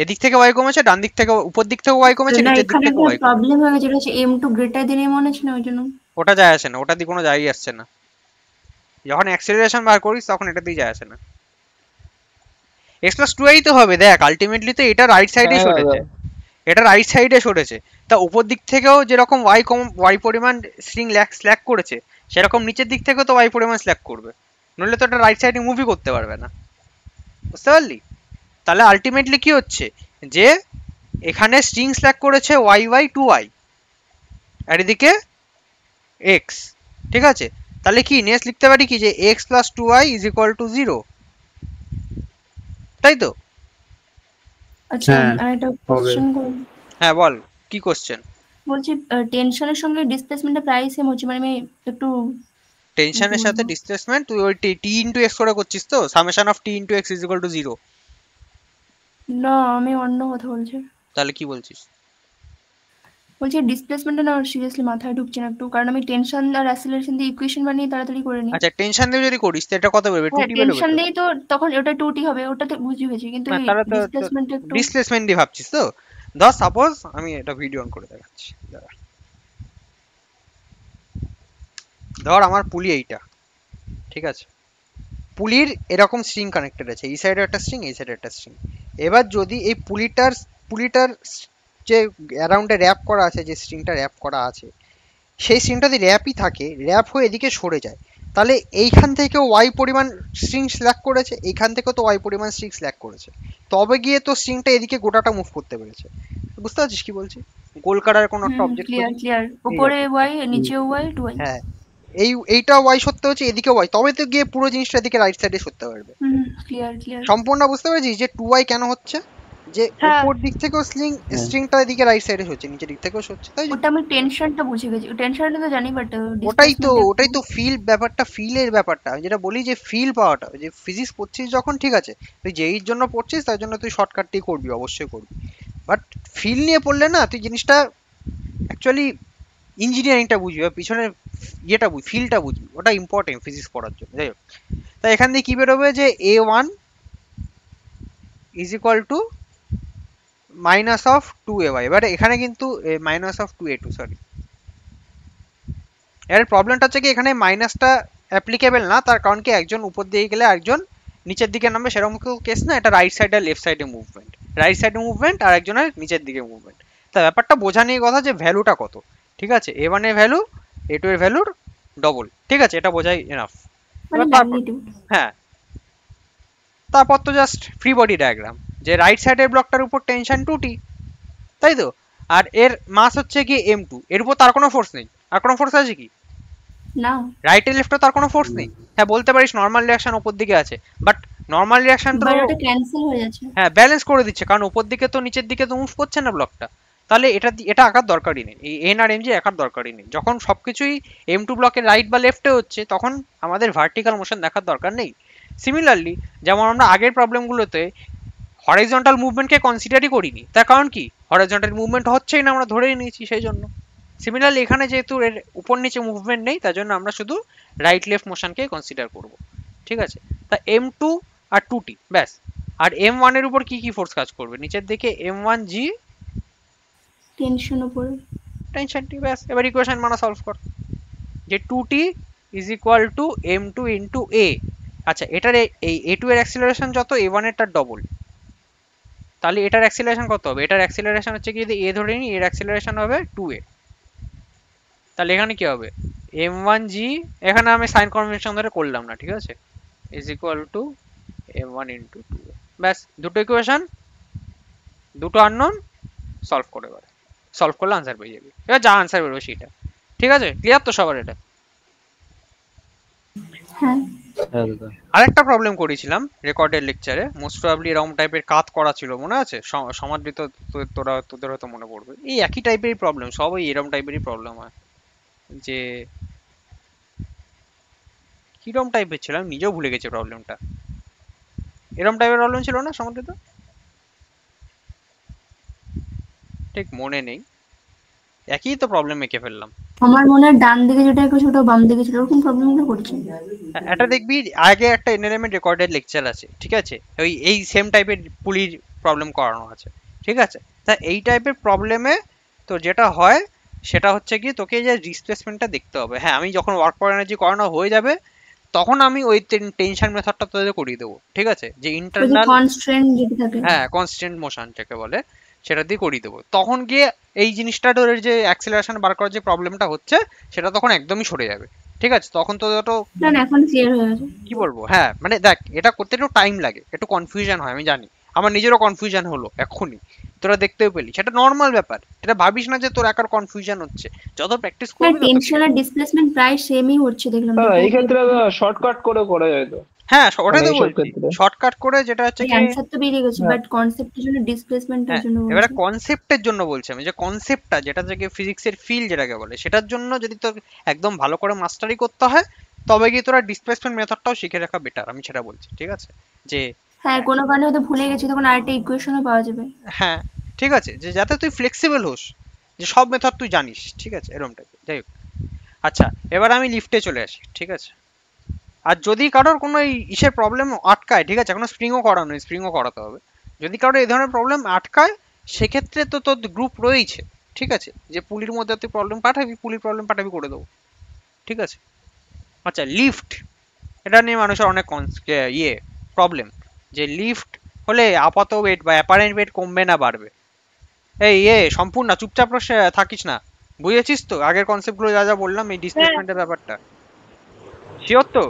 এদিক থেকে ওয়াই কমেছে, ডান দিক থেকে উপর দিক থেকে ওয়াই কমেছে, নিচের দিক থেকে ওয়াই কমেছে। প্রবলেম হয়ে গেছে, এটা হচ্ছে m2 গ্রেটার দেন m1 আছে না, ওই জন্য ওটা যায় আসে না, ওটা দিয়ে কোনো যাই আসছে না। যখন অ্যাক্সেলারেশন বার করিস তখন এটা দিয়ে যায় আসে না। এক্স প্লাস টু ওয়াই তো হবে, দেখ আলটিমেটলি তো এটা রাইট সাইডে সরেছে, এটা রাইট সাইডে সরেছে, তা উপর দিক থেকেও যেরকম ওয়াই পরিমাণ স্ট্রিং স্ল্যাক করেছে, সেরকম নিচের দিক থেকেও তো ওয়াই পরিমাণ স্ল্যাক করবে, নইলে তো এটা রাইট সাইডে মুভি করতে পারবে না, বুঝতে পারলি? তাহলে আলটিমেটলি কি হচ্ছে যে এখানে স্ট্রিং স্ল্যাক করেছে ওয়াই বাই টু ওয়াই, আর এদিকে এক্স, ঠিক আছে। তাহলে কি নেক্সট লিখতে পারি কি যে X plus two Y is equal to 0, তাই তো? আচ্ছা আরেকটা কোশ্চেন করব। হ্যাঁ বল, কি কোশ্চেন? বলছি টেনশনের সঙ্গে ডিসপ্লেসমেন্টটা প্রায় সেম হচ্ছে, মানে আমি একটু টেনশনের সাথে ডিসপ্লেসমেন্ট তুই ওই টি ইনটু এক্স করে করছিস তো, summation of T into x is equal to 0। না, আমি অন্য কথা বলছি। তাহলে কি বলছিস? বলছি ডিসপ্লেসমেন্টটা না সিরিয়াসলি মাথায় ঢুকছে না একটু, কারণ আমি টেনশন আর অ্যাসিলারেশন দিয়ে ইকুয়েশন বানিয়ে তাড়াতাড়ি করে নিই। আচ্ছা টেনশন দিয়ে যদি করিস তো এটা কত বেরোবে? 2t বেরোবে। টেনশন দেই তো তখন ওটা 2t হবে, ওটা তো বুঝি হয়েছে, কিন্তু ডিসপ্লেসমেন্ট একটু ডিসপ্লেসমেন্ট দিয়ে ভাবছিস তো। ধর সাপোজ আমি এটা ভিডিও অন করে দেখাচ্ছি, ধর আমার পুলি এইটা, ঠিক আছে, পুলির এরকম স্ট্রিং কানেক্টেড আছে, এই সাইডে একটা স্ট্রিং, এই সাইডে একটা স্ট্রিং। এবার যদি এই পুলিটার যে অ্যারাউন্ডে র্যাপ করা আছে, যে স্ট্রিংটা র্যাপ করা আছে, সেই স্ট্রিংটা যদি র্যাপই থাকে, র্যাপ হয়ে এদিকে সরে যায়, তাহলে এইখান থেকে ওয়াই পরিমাণ স্ট্রিং স্ল্যাক করেছে, এইখান থেকেও তো ওয়াই পরিমাণ স্ট্রিং স্ল্যাক করেছে, তবে গিয়ে তো স্ট্রিংটা এদিকে গোটাটা মুভ করতে পেরেছে। বুঝতে পারছিস কি বলছি? গোল কাটার কোনো একটা অবজেক্ট ক্লিয়ার, উপরে ওয়াই নিচে ওয়াই টু ওয়াই, হ্যাঁ এইটা ওয়াই সরতে হচ্ছে, এদিকে ওয়াই, তবে তো গিয়ে পুরো জিনিসটা এদিকে রাইট সাইডে সরতে পারবে। ক্লিয়ার সম্পূর্ণ বুঝতে পেরেছিস যে টু ওয়াই কেন হচ্ছে, যে উপর দিক থেকেও স্ট্রিংটা এদিকে রাইট সাইডে হচ্ছে, নিচের দিক থেকেও হচ্ছে, তাই ওটা আমি টেনশনটা বুঝে গেছি, টেনশনটা তো জানি, বাট ওটাই তো ফিল ব্যাপারটা, ফিলের ব্যাপারটা আমি যেটা বলি, যে ফিল পাওয়াটা, যে ফিজিক্স পড়ছিস যখন, ঠিক আছে, তুই যেই জন্য পড়ছিস তার জন্য তুই শর্টকাটটাই করবি, অবশ্যই করবি, বাট ফিল নিয়ে পড়লে না তুই জিনিসটা অ্যাকচুয়ালি ইঞ্জিনিয়ারিংটা বুঝবি, বা পিছনের ইয়েটা বুঝবি, ফিলটা বুঝবি, ওটা ইম্পর্টেন্ট ফিজিক্স পড়ার জন্য। যাই হোক, তাই এখান থেকে কি বেরোবে যে a1 is equal two minus of 2ay। এবারে এখানে কিন্তু মাইনাস অফ 2a2, সরি, এর প্রবলেমটা হচ্ছে কি এখানে মাইনাসটা অ্যাপ্লিকেবল না, তার কারণ কি একজন উপর দিকে গেলে একজন নিচের দিকে নামবে, সেরকম কেস না, এটা রাইট সাইড আর লেফট সাইডে মুভমেন্ট, রাইট সাইডে মুভমেন্ট আর একজনের নিচের দিকে মুভমেন্ট। তা ব্যাপারটা বোঝা নিয়ে কথা যে ভ্যালুটা কত, ঠিক আছে, a1 এর ভ্যালু a2 এর ভ্যালুর ডবল, ঠিক আছে, এটা বোঝাই এনাফ। হ্যাঁ, তারপর তো জাস্ট ফ্রি বডি ডায়াগ্রাম, যে রাইট সাইডের ব্লকটার উপর টেনশন 2t, তাই তো, আর এর মাস হচ্ছে কি m2, এর উপর তার কোনো ফোর্স নেই, আর কোনো ফোর্স আছে কি না, রাইট এর লেফটে তার কোনো ফোর্স নেই। হ্যাঁ বলতে পারিস নর্মাল রিঅ্যাকশন উপর দিকে আছে, বাট নরমাল রিঅ্যাকশন তো বারোটা ক্যান্সেল হয়ে যাচ্ছে। হ্যাঁ ব্যালেন্স করে দিচ্ছে, কারণ উপর দিকে তো নিচের দিকে তো মুভ করছে না ব্লকটা, তাহলে এটা আঁকার দরকারই নেই, এই এন আর এম জি আঁকার দরকারই নেই। যখন সবকিছুই M2 ব্লকের রাইট বা লেফটে হচ্ছে তখন আমাদের ভার্টিক্যাল মোশন দেখার দরকার নেই। সিমিলারলি যেমন আমরা আগের প্রবলেমগুলোতে হরাইজন্টাল মুভমেন্টকে কনসিডারই করিনি, তার কারণ কি, হরাইজন্টাল মুভমেন্ট হচ্ছেই না, আমরা ধরেই নিয়েছি সেই জন্য। সিমিলারলি এখানে যেহেতু এর উপর নিচে মুভমেন্ট নেই, তার জন্য আমরা শুধু রাইট লেফট মোশনকে কনসিডার করব, ঠিক আছে। তা M2 আর 2T ব্যাস। আর M1 এর উপর কি কি ফোর্স কাজ করবে, নিচের দিকে M1G টেনশন উপরে টেনশন টি, ব্যাস। এবার ইকুয়েশন মানা সলভ কর, যে 2T is equal two M2 into A। আচ্ছা, এটার এই A2 এর অ্যাক্সিলারেশন যত, A1 এর তার ডবল, তাহলে এটার অ্যাক্সিলারেশন কত হবে, এটার অ্যাক্সিলারেশন হচ্ছে কি, যদি A ধরে নিই, এর অ্যাক্সিলারেশন হবে 2A। তাহলে এখানে কি হবে, M1G, এখানে আমি সাইন কনভেনশন ধরে করলাম না, ঠিক আছে, is equal to M1 into 2A। ব্যাস, দুটো ইকুয়েশন, দুটো আননোন, সলভ করে এবারে, সলভ করলে আনসার পেয়ে যাবি। এবার যা আনসার বেরোবে সেটা, ঠিক আছে, ক্লিয়ার তো সবার এটা? হ্যাঁ। হ্যাঁ দাদা। আরেকটা প্রবলেম করেছিলাম রেকর্ডের লেকচারে, মোস্ট প্রবাবলি এরকম টাইপের কাজ করা ছিল, মনে আছে? সমাদৃত, তোদের হয়তো মনে পড়বে, এই একই টাইপেরই প্রবলেম, সবই এরকম টাইপেরই প্রবলেম হয়। যে কিরকম টাইপের ছিল আমি নিজেও ভুলে গেছি প্রবলেমটা, এরকম টাইপের প্রবলেম ছিল না সমাদৃত? ঠিক মনে নেই, একই তো প্রবলেম এঁকে ফেললাম। আমার মনে হয় ডান দিকে যেটা করেছে ওটা বাম দিকে ছিল, এরকম প্রবলেমটা করছে। এটা দেখবি আগে একটা এনএলএম রেকর্ডেড লেকচার আছে, ঠিক আছে, এই সেম টাইপের পুলির প্রবলেম করানো আছে, ঠিক আছে। তা এই টাইপের প্রবলেমে তো যেটা হয় সেটা হচ্ছে কি, তোকে যে ডিসপ্লেসমেন্টটা দেখতে হবে। হ্যাঁ, আমি যখন ওয়ার্ক ফর এনার্জি করানো হয়ে যাবে তখন আমি ওই টেনশন মেথডটা তোদের করিয়ে দেবো, ঠিক আছে, যে ইন্টারনাল কনস্ট্যান্ট যেটা থাকে, হ্যাঁ কনস্ট্যান্ট মোশন যেটা বলে সেটা দিয়ে করিয়ে দেবো। তখন গিয়ে এই জিনিসটা তোর যে অ্যাক্সেলারেশন বার করার যে প্রবলেমটা হচ্ছে সেটা তখন একদমই সরে যাবে, ঠিক আছে। তখন তো না এখন ক্লিয়ার হয়ে গেছে। কি বলবো, হ্যাঁ মানে দেখ, এটা করতে একটু টাইম লাগে, একটু কনফিউশন হয়, আমি জানি, আমার নিজেরও কনফিউশন হলো এক্ষুনি, তোরা দেখতেও পেলি, সেটা নর্মাল ব্যাপার, এটা ভাবিস না যে তোর একার কনফিউশন হচ্ছে, যত প্র্যাকটিস করবি টেনশন আর ডিসপ্লেসমেন্ট প্রায় সেমই হচ্ছে দেখলাম। এই ক্ষেত্রে শর্টকাট করে করা যায় তো। হ্যাঁ ওটাই তো বলছি, শর্টকাট করে, যেটা হচ্ছে কি অ্যানসার তো বেরিয়ে গেছে, বাট কনসেপ্টের জন্য ডিসপ্লেসমেন্টের জন্য বলছি। এবারে কনসেপ্টের জন্য বলছি আমি, যে কনসেপ্টটা যেটা থেকে ফিজিক্সের ফিল যেটাকে বলে, সেটার জন্য যদি তোর একদম ভালো করে মাস্টারি করতে হয় তবে গিয়ে তোরা ডিসপ্লেসমেন্ট মেথডটাও শিখে রাখা বেটার, আমি সেটা বলছি, ঠিক আছে। যে হ্যাঁ কোনো কারণে হয়তো ভুলে গেছি, তখন আরেকটা ইকুয়েশনও পাওয়া যাবে। হ্যাঁ ঠিক আছে, যে যাতে তুই ফ্লেক্সিবল হোস, যে সব মেথড তুই জানিস, ঠিক আছে, এরকম টাইপের। যাই হোক, আচ্ছা এবার আমি লিফটে চলে আসি, ঠিক আছে। আর যদি কারোর কোনো ইসের প্রবলেম আটকায়, ঠিক আছে, এখনো স্প্রিংও করানো, স্প্রিংও করাতে হবে, যদি কারোর এই ধরনের প্রবলেম আটকায় সেক্ষেত্রে তো তোর গ্রুপ রয়েছে, ঠিক আছে, যে পুলির মধ্যে তুই প্রবলেম পাঠাবি, পুলির প্রবলেম পাঠাবি, করে দেবো, ঠিক আছে। আচ্ছা লিফট, এটা নিয়ে মানুষের অনেক প্রবলেম, যে লিফট হলে আপাত ওয়েট বা অ্যাপারেন্ট ওয়েট কমবে না বাড়বে। এই সম্পূর্ণ চুপচাপ থাকিস না, বুঝেছিস তো আগের কনসেপ্টগুলো যা যা বললাম এই ডিসপ্লেসমেন্টের ব্যাপারটা, শিওর তো?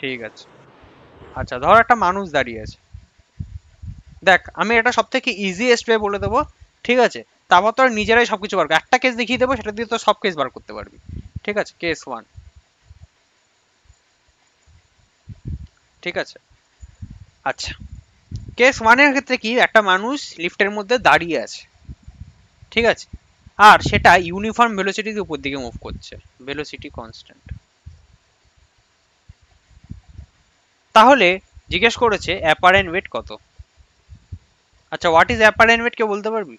ঠিক আছে। আচ্ছা ধর একটা মানুষ দাঁড়িয়ে আছে, দেখ আমি এটা সব থেকে ইজিয়েস্ট ওয়ে বলে দেবো, ঠিক আছে, তারপর তোর নিজেরাই সবকিছু বার করবি, একটা কেস দেখিয়ে দেবো, সেটা দিয়ে তোর সব কেস বার করতে পারবি, ঠিক আছে। কেস 1, ঠিক আছে। আচ্ছা কেস 1 এর ক্ষেত্রে কি, একটা মানুষ লিফটের মধ্যে দাঁড়িয়ে আছে, ঠিক আছে, আর সেটা ইউনিফর্ম ভেলোসিটিতে উপর দিকে মুভ করছে, ভেলোসিটি কনস্ট্যান্ট। তাহলে জিজ্ঞেস করেছে অ্যাপারেন্ট ওয়েট কত। আচ্ছা হোয়াট ইজ অ্যাপারেন্ট ওয়েট, কেউ বলতে পারবি?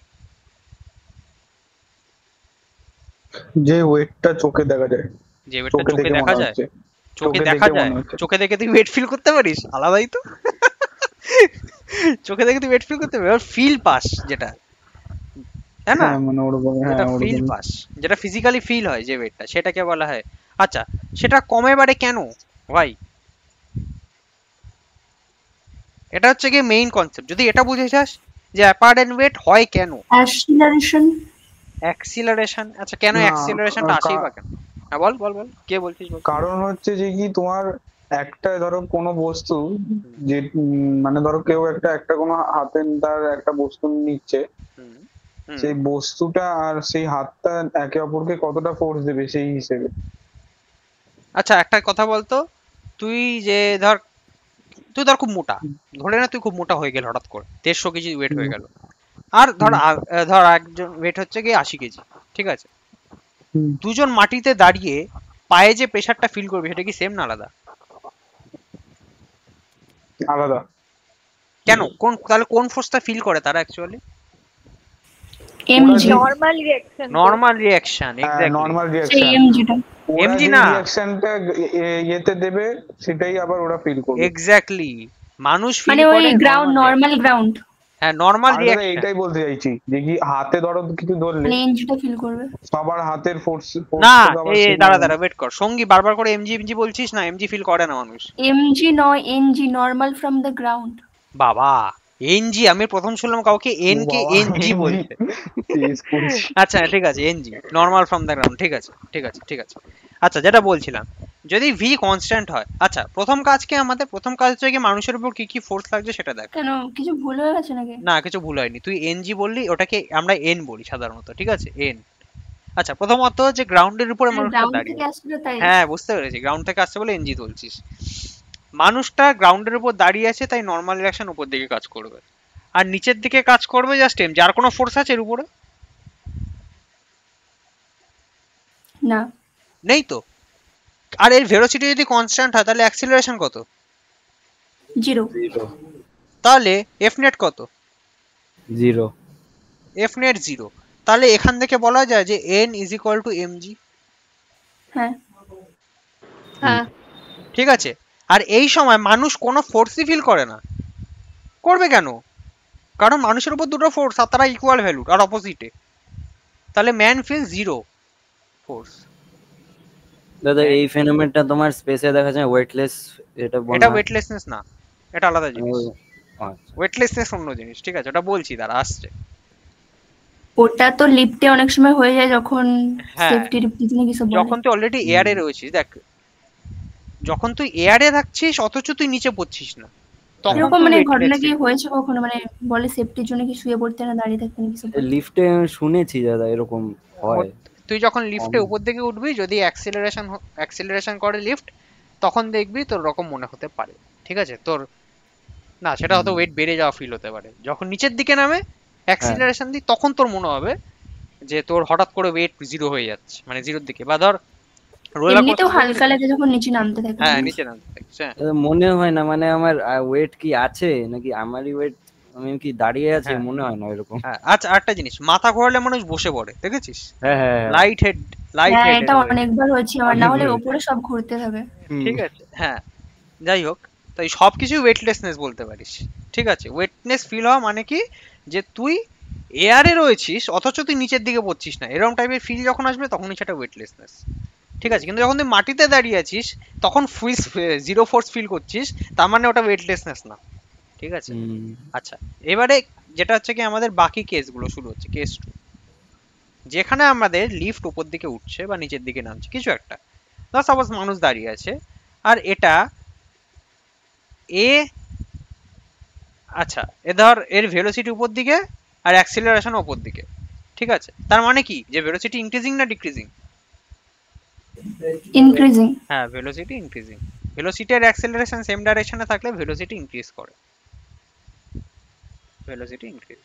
যে ওয়েটটা চোখে দেখা যায়, যে ওয়েটটা চোখে দেখা যায়, চোখে দেখা যায়, চোখে দেখে তুই ওয়েট ফিল করতে পারিস, আলাদাই তো। চোখে দেখে তুই ওয়েট ফিল করতে পারিস, ফিল পাস যেটা, তাই না, মানে ওরকম, যেটা ফিল পাস, যেটা ফিজিক্যালি ফিল হয় যে ওয়েটটা, সেটাকে বলা হয়। আচ্ছা সেটা কমে বাড়ে কেন ভাই, এটা হচ্ছে কি মেইন কনসেপ্ট, যদি এটা বুঝে যাস যে অ্যাপারেন্ট ওয়েট হয় কেন, অ্যাক্সিলারেশন। আচ্ছা কেন অ্যাক্সিলারেশনটা আসেই বা কেন, হ্যাঁ বল বল বল, কে বলছিস বল। কারণ হচ্ছে যে কি, তোমার একটা ধরো কোনো বস্তু, যে মানে ধরো কেউ একটা কোনো হাতে তার একটা বস্তু নিচ্ছে, সেই বস্তুটা আর সেই হাতটা একে অপরকে কতটা ফোর্স দেবে সেই হিসেবে। আচ্ছা একটা কথা বলতো, তুই যে ধর তুই ধর খুব মোটা, ধরে না তুই খুব মোটা হয়ে গেল হঠাৎ করে 150 কেজি ওয়েট হয়ে গেল, আর ধর একজন ওয়েট হচ্ছে কি 80 কেজি, ঠিক আছে? দুজন মাটিতে দাঁড়িয়ে পায়ে যে প্রেসারটা ফিল করবে সেটা কি সেম না আলাদা? আলাদা। কেন? তাহলে কোন ফোর্সটা ফিল করে তারা actually? MG, normal reaction. Exactly normal সেই রিঅ্যাকশন। এমজিটা। এমজি না, রিঅ্যাকশনটা ইয়েতে দেবে সেটাই আবার ওরা ফিল করবে। এক্স্যাক্টলি মানুষ ফিল মানে ওই করে গ্রাউন্ড, নরমাল গ্রাউন্ড। হ্যাঁ নরমাল আমি রিঅ্যাকশন এইটাই বলতে চাইছি যে কি হাতে ধরো কিছু ধরলে মানে এমজিটা ফিল করবে। সবার হাতের ফোর্স না। এই দাঁড়া ওয়েট কর, সঙ্গী বারবার করে এমজি এমজি বলছিস না, এমজি ফিল করে না মানুষ। এমজি নয়, NG, normal from the ground. বাবা এনজি, আমি প্রথম শুনলাম কাউকে এন কে এনজি বলতে। আচ্ছা ঠিক আছে, NG normal from the ground, ঠিক আছে ঠিক আছে ঠিক আছে। আচ্ছা যেটা বলছিলাম, যদি ভি কনস্ট্যান্ট হয়, আচ্ছা প্রথম কাজ হচ্ছে কি মানুষের উপর কি কি ফোর্স লাগছে সেটা দেখ। কেন কিছু ভুল হয়ে গেছে নাকি? না কিছু ভুল হয়নি, তুই এনজি বললি, ওটাকে আমরা এন বলি সাধারণত, ঠিক আছে এন। আচ্ছা প্রথমত হচ্ছে গ্রাউন্ডের উপরে মানুষটা গ্রাউন্ড দাঁড়িয়ে, থেকে আসলে তাই। হ্যাঁ বুঝতে পেরেছি, গ্রাউন্ড থেকে আসছে বলে এনজি তুলছিস। মানুষটা গ্রাউন্ডের উপর দাঁড়িয়ে আছে তাই নরমাল রিঅ্যাকশন উপর দিকে কাজ করবে, আর নিচের দিকে কাজ করবে জাস্ট এম। যার কোনো ফোর্স আছে এর উপরে? না, নেই তো। আর এর ভেলোসিটি যদি কনস্ট্যান্ট হয় তাহলে অ্যাক্সিলারেশন কত? 0। তাহলে এফ নেট কত? 0। F net 0। তাহলে এখান থেকে বলা যায় যে N is equal two MG. হ্যাঁ হ্যাঁ ঠিক আছে। আর এই সময় মানুষ কোনো ফোর্সই ফিল করে না। করবে কেন? কারণ মানুষের উপর দুটো ফোর্স আর তারা ইকুয়াল ভ্যালু আর অপোজিটে। তাহলে ম্যান ফিল 0 ফোর্স। দাদা এই ফেনোমেনটা তোমার স্পেসে দেখা যায় ওয়েটলেস, এটা ওয়েটলেসনেস না, এটা আলাদা জিনিস। আচ্ছা ওয়েটলেসনেস অন্য জিনিস, ঠিক আছে ওটা বলছি, তারা আসছে। ওটা তো লিফটে অনেক সময় হয়ে যায় যখন হ্যাঁ, সেফটির পিছনে কিছু বলে। যখন তুই অলরেডি এয়ারে রয়েছিস, দেখ যখন তুই এয়ারে থাকছিস অথচ তুই নিচে পড়ছিস না, তখন এরকম তুই মানে weightless ঘটনা কি feel হয়েছে কখনো? মানে বলে সেফটির জন্য কি শুয়ে পড়তে না দাঁড়িয়ে থাকতে না কিছু বলে? লিফটে শুনেছি দাদা এরকম হয়। তুই যখন লিফটে উপর দিকে উঠবি, যদি অ্যাক্সিলারেশন করে লিফট, তখন দেখবি তোর রকম মনে হতে পারে, ঠিক আছে তোর না সেটা হয়তো ওয়েট বেড়ে যাওয়া ফিল হতে পারে। যখন নিচের দিকে নামে অ্যাক্সিলারেশন দিই তখন তোর মনে হবে যে তোর হঠাৎ করে ওয়েট 0 হয়ে যাচ্ছে, মানে 0 দিকে। বা ধর রোলার এমনিতেও কোস্টার, হালকা লাগে যখন নিচে নামতে থাকে। হ্যাঁ নিচে নামতে থাকছে, হ্যাঁ মনে হয় না মানে আমার ওয়েট কি আছে নাকি আমারই ওয়েট, আমি কি দাঁড়িয়ে আছি মনে হয় না এরকম। হ্যাঁ। আচ্ছা আরেকটা জিনিস, মাথা ঘোরালে মানুষ বসে পড়ে, দেখেছিস? হ্যাঁ হ্যাঁ লাইট হেড হ্যাঁ এটা অনেকবার হয়েছে আমার, না হলে উপরে সব ঘুরতে থাকে। ঠিক আছে হ্যাঁ। যাই হোক, তাই সবকিছু ওয়েটলেসনেস বলতে পারিস, ঠিক আছে। ওয়েটনেস ফিল হওয়া মানে কি, যে তুই এয়ারে রয়েছিস অথচ তুই নিচের দিকে পড়ছিস না, এরকম টাইপের ফিল যখন আসবে তখনই সেটা ওয়েটলেসনেস, ঠিক আছে। কিন্তু যখন তুই মাটিতে দাঁড়িয়ে আছিস তখন 0 ফোর্স ফিল করছিস, তার মানে ওটা ওয়েটলেসনেস না, ঠিক আছে। আচ্ছা এবারে যেটা হচ্ছে কি আমাদের বাকি কেসগুলো শুরু হচ্ছে, কেস 2, যেখানে আমাদের লিফট উপর দিকে উঠছে বা নিচের দিকে নামছে কিছু একটা। ধর সাপোজ মানুষ দাঁড়িয়ে আছে আর এটা এ, আচ্ছা এ ধর এর ভেলোসিটি উপর দিকে আর অ্যাক্সিলারেশন উপর দিকে, ঠিক আছে। তার মানে কি, যে ভেলোসিটি ইনক্রিজিং না ডিক্রিজিং? ইনক্রিজিং। হ্যাঁ ভেলোসিটি ইনক্রিজিং। ভেলোসিটি আর অ্যাক্সিলারেশন সেম ডাইরেকশনে থাকলে ভেলোসিটি ইনক্রিজ করে, ভেলোসিটি ইনক্রিজ।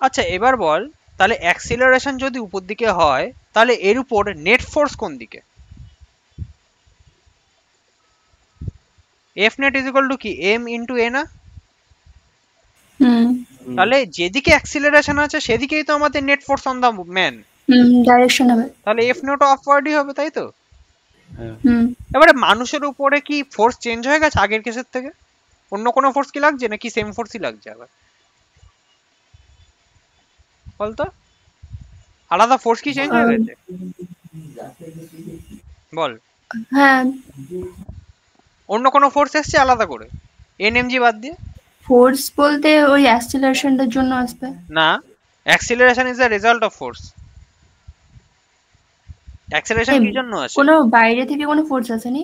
আচ্ছা এবার বল, তাহলে অ্যাক্সিলারেশন যদি উপর দিকে হয় তাহলে এর উপর নেট ফোর্স কোন দিকে? F net is equal to কি এম ইনটু এ না? তাহলে যেদিকে অ্যাক্সিলারেশন আছে সেদিকেই তো আমাদের net force on the man direction হবে, তাহলে এফ নট আপওয়ার্ডই হবে, তাই তো? হুম। এবারে মানুষের উপরে কি ফোর্স চেঞ্জ হয়ে গেছে আগের কেসের থেকে? অন্য কোনো ফোর্স কি লাগছে নাকি সেম ফোর্সই লাগছে আবার? বলতো আলাদা ফোর্স কি চেঞ্জ হয়ে গেছে? বল। হ্যাঁ অন্য কোনো ফোর্স এসছে আলাদা করে এনএমজি বাদ দিয়ে? ফোর্স বলতে ওই অ্যাক্সিলারেশনটার জন্য আসবে না, acceleration is the result of force. Acceleration কি জন্য আসে? কোনো বাইরে থেকে কোনো ফোর্স আসেনি।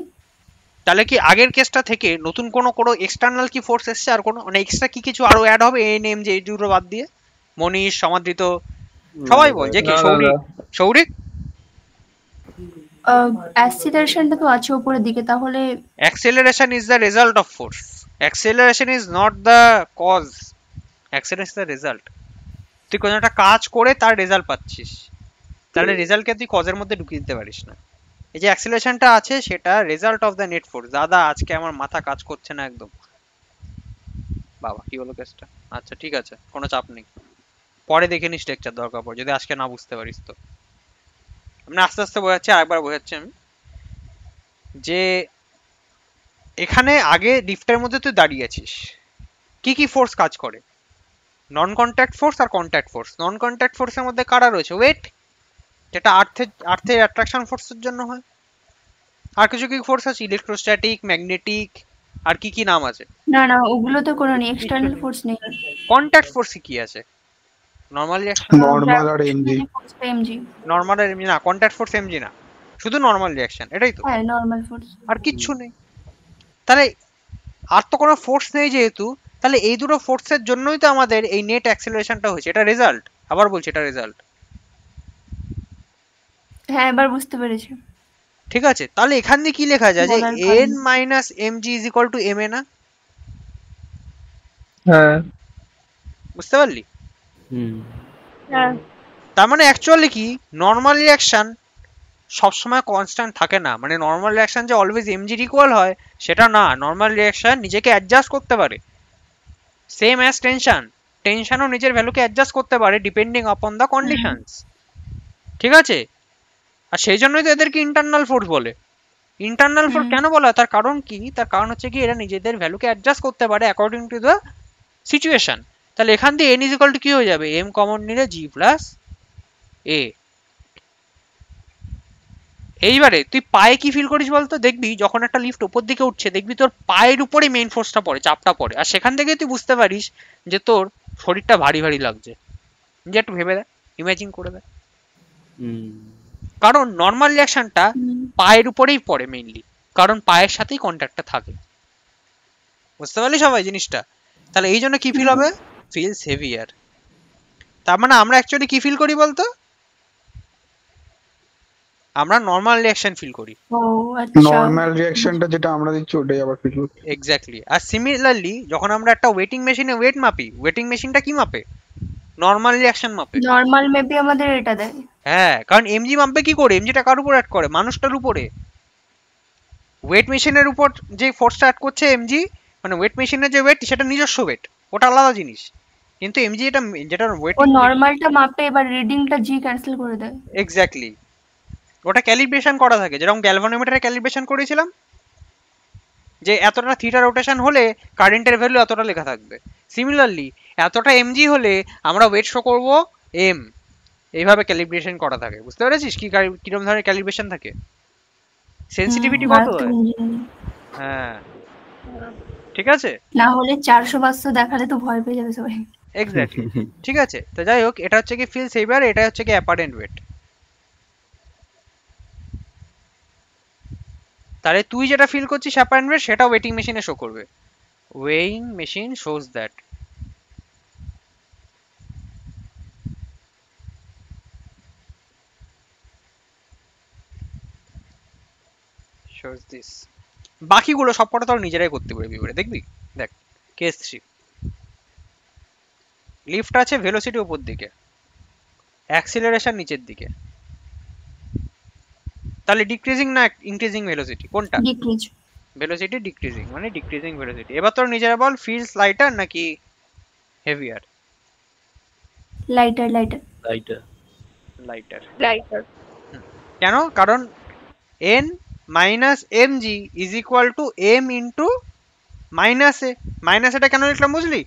তাহলে কি আগের কেসটা থেকে নতুন কোনো এক্সটার্নাল কি ফোর্স এসছে আর কোনো মানে এক্সট্রা কি কিছু আরো অ্যাড হবে এনএমজি এই দুটো বাদ দিয়ে? মনীষ, সমাদৃত, সবাই বল যে কি? সৌরিক, সৌরিক অ্যাক্সিলারেশনটা তো আছে উপরের দিকে, তাহলে acceleration is the result of force, acceleration is not the cause, acceleration is the result. তুই কোনো একটা কাজ করে তার রেজাল্ট পাচ্ছিস, তাহলে রেজাল্টকে তুই কজের মধ্যে ঢুকিয়ে দিতে পারিস না। এই যে অ্যাক্সিলারেশনটা আছে সেটা result of the net force. দাদা আজকে আমার মাথা কাজ করছে না একদম, বাবা কি হলো কেসটা। আচ্ছা ঠিক আছে, কোনো চাপ নেই, পরে দেখে নিস লেকচার দরকার পড়ে, যদি আজকে না বুঝতে পারিস তো। আমি আস্তে আস্তে বোঝাচ্ছি, আরেকবার বোঝাচ্ছি আমি, যে এখানে আগে লিফটের মধ্যে তুই দাঁড়িয়ে আছিস, কি কি ফোর্স কাজ করে? নন কন্ট্যাক্ট ফোর্স আর কন্ট্যাক্ট ফোর্স। নন কন্ট্যাক্ট ফোর্সের মধ্যে কারা রয়েছে? ওয়েট, যেটা আর্থের অ্যাট্রাকশন ফোর্সের জন্য হয়। আর কিছু কি ফোর্স আছে? ইলেকট্রোস্ট্যাটিক, ম্যাগনেটিক, আর কি কি নাম আছে? না না, ওগুলো তো কোনো নেই, এক্সটার্নাল ফোর্স নেই। কন্ট্যাক্ট ফোর্স কি আছে? নরমাল রিঅ্যাকশন, নরমাল আর এমজি। এমজি, নরমাল আর এমজি না, কন্ট্যাক্ট ফোর্স এমজি না, শুধু নরমাল রিঅ্যাকশন, এটাই তো। হ্যাঁ নরমাল ফোর্স। আর কিচ্ছু নেই। তাহলে আর তো কোনো ফোর্স নেই যেহেতু, তাহলে এই দুটো ফোর্সের জন্যই তো আমাদের এই নেট অ্যাক্সিলারেশনটা হয়েছে। এটা রেজাল্ট, আবার বলছি এটা রেজাল্ট। হ্যাঁ এবার বুঝতে পেরেছি। ঠিক আছে, তাহলে এখান দিয়ে কি লেখা যায় যে n minus mg is equal two ma না? হ্যাঁ বুঝতে পারলি? হ্যাঁ তার মানে অ্যাকচুয়ালি কি, নর্মাল রিঅ্যাকশন সবসময় কনস্ট্যান্ট থাকে না। মানে নর্মাল রিঅ্যাকশন যে অলওয়েজ mg ইকুয়াল হয় সেটা না। নর্মাল রিঅ্যাকশন নিজেকে অ্যাডজাস্ট করতে পারে, সেম অ্যাজ টেনশন। টেনশনও নিজের ভ্যালুকে অ্যাডজাস্ট করতে পারে ডিপেন্ডিং আপন দ্য কন্ডিশনস। ঠিক আছে, আর সেই জন্যই তো এদেরকে ইন্টারনাল ফোর্স বলে। ইন্টারনাল ফোর্স কেন বলা হয়? তার কারণ কি? তার কারণ হচ্ছে কি, এরা নিজেদের ভ্যালুকে অ্যাডজাস্ট করতে পারে অ্যাকর্ডিং টু দ্য সিচুয়েশন। তাহলে এখান দিয়ে n ইজ ইকুয়াল টু কি হয়ে যাবে? m কমন নিলে g প্লাস a। এইবারে তুই পায়ে কি ফিল করিস বলতো? দেখবি যখন একটা লিফট উপর দিকে উঠছে, দেখবি তোর পায়ের উপরে মেইন ফোর্সটা পড়ে, চাপটা পড়ে, আর সেখান থেকে তুই বুঝতে পারিস যে তোর শরীরটা ভারী ভারী লাগছে। যে একটু ভেবে দেয়, ইমাজিন করে দেয়। কারণ নর্মাল রিঅ্যাকশনটা পায়ের উপরেই পড়ে মেইনলি, কারণ পায়ের সাথেই কন্ট্যাক্টটা থাকে। বুঝতে পারলি সবাই জিনিসটা? তাহলে এই জন্য কি ফিল হবে? Feels heavier. তার মানে আমরা অ্যাকচুয়ালি কি ফিল করি বলতো? আমরা নর্মাল রিঅ্যাকশন ফিল করি। ও আচ্ছা, নর্মাল রিঅ্যাকশনটা যেটা আমরা দিচ্ছি ওটাই আবার ফিল করি। এক্স্যাক্টলি। আর সিমিলারলি যখন আমরা একটা ওয়েটিং মেশিনে ওয়েট মাপি, ওয়েটিং মেশিনটা কি মাপে? নর্মাল রিঅ্যাকশন মাপে। নর্মাল মেপে আমাদের এটা দেয়। হ্যাঁ, কারণ এমজি মাপবে কি করে? এমজিটা কার উপর অ্যাড করে? মানুষটার উপরে। ওয়েট মেশিনের উপর যে ফোর্সটা অ্যাড করছে এমজি, মানে ওয়েট মেশিনের যে ওয়েট সেটা নিজস্ব ওয়েট, ওটা আলাদা জিনিস। কিন্তু এমজি যেটা ওয়েট, ও নরমালটা মাপে, এবার রিডিংটা জি ক্যান্সেল করে দেয়। এক্স্যাক্টলি, ওটা ক্যালিব্রেশন করা থাকে। যেরকম গ্যালভানোমিটারে ক্যালিব্রেশন করেছিলাম যে এতটা থিটা রোটেশন হলে কারেন্টের ভ্যালু এতটা লেখা থাকবে। সিমিলারলি এতটা এমজি হলে আমরা ওয়েট শো করব এম, এইভাবে ক্যালিব্রেশন করা থাকে। বুঝতে পেরেছিস কি কিরকম ধরনের ক্যালিব্রেশন থাকে? সেনসিটিভিটি কত হয়? হ্যাঁ ঠিক আছে, না হলে 400-500 দেখালে তো ভয় পেয়ে যাবে সবাই। এক্স্যাক্টলি। ঠিক আছে, তো যাই হোক, এটা হচ্ছে কি ফিল সেভার, এটা হচ্ছে কি অ্যাপারেন্ট ওয়েট। তাহলে তুই যেটা ফিল করছিস অ্যাপারেন্ট ওয়েট, সেটা ওয়েটিং মেশিনে শো করবে। Weighing machine shows that. shows this। বাকিগুলো সবকটা তোর নিজেরাই করতে পারবি, এবারে দেখবি। দেখ কেস 3, লিফট আছে, ভেলোসিটি উপর দিকে, অ্যাক্সিলারেশন নিচের দিকে। তাহলে ডিক্রিজিং না ইনক্রিজিং ভেলোসিটি কোনটা? ডিক্রিজ। ভেলোসিটি ডিক্রিজিং, মানে ডিক্রিজিং ভেলোসিটি। এবার তোর নিজেরা বল, ফিলস লাইটার নাকি heavier? Lighter. Lighter. Lighter. Lighter. Lighter. কেন? কারণ n minus mg is equal two m into minus A. Minus এটা কেন লিখলাম বুঝলি?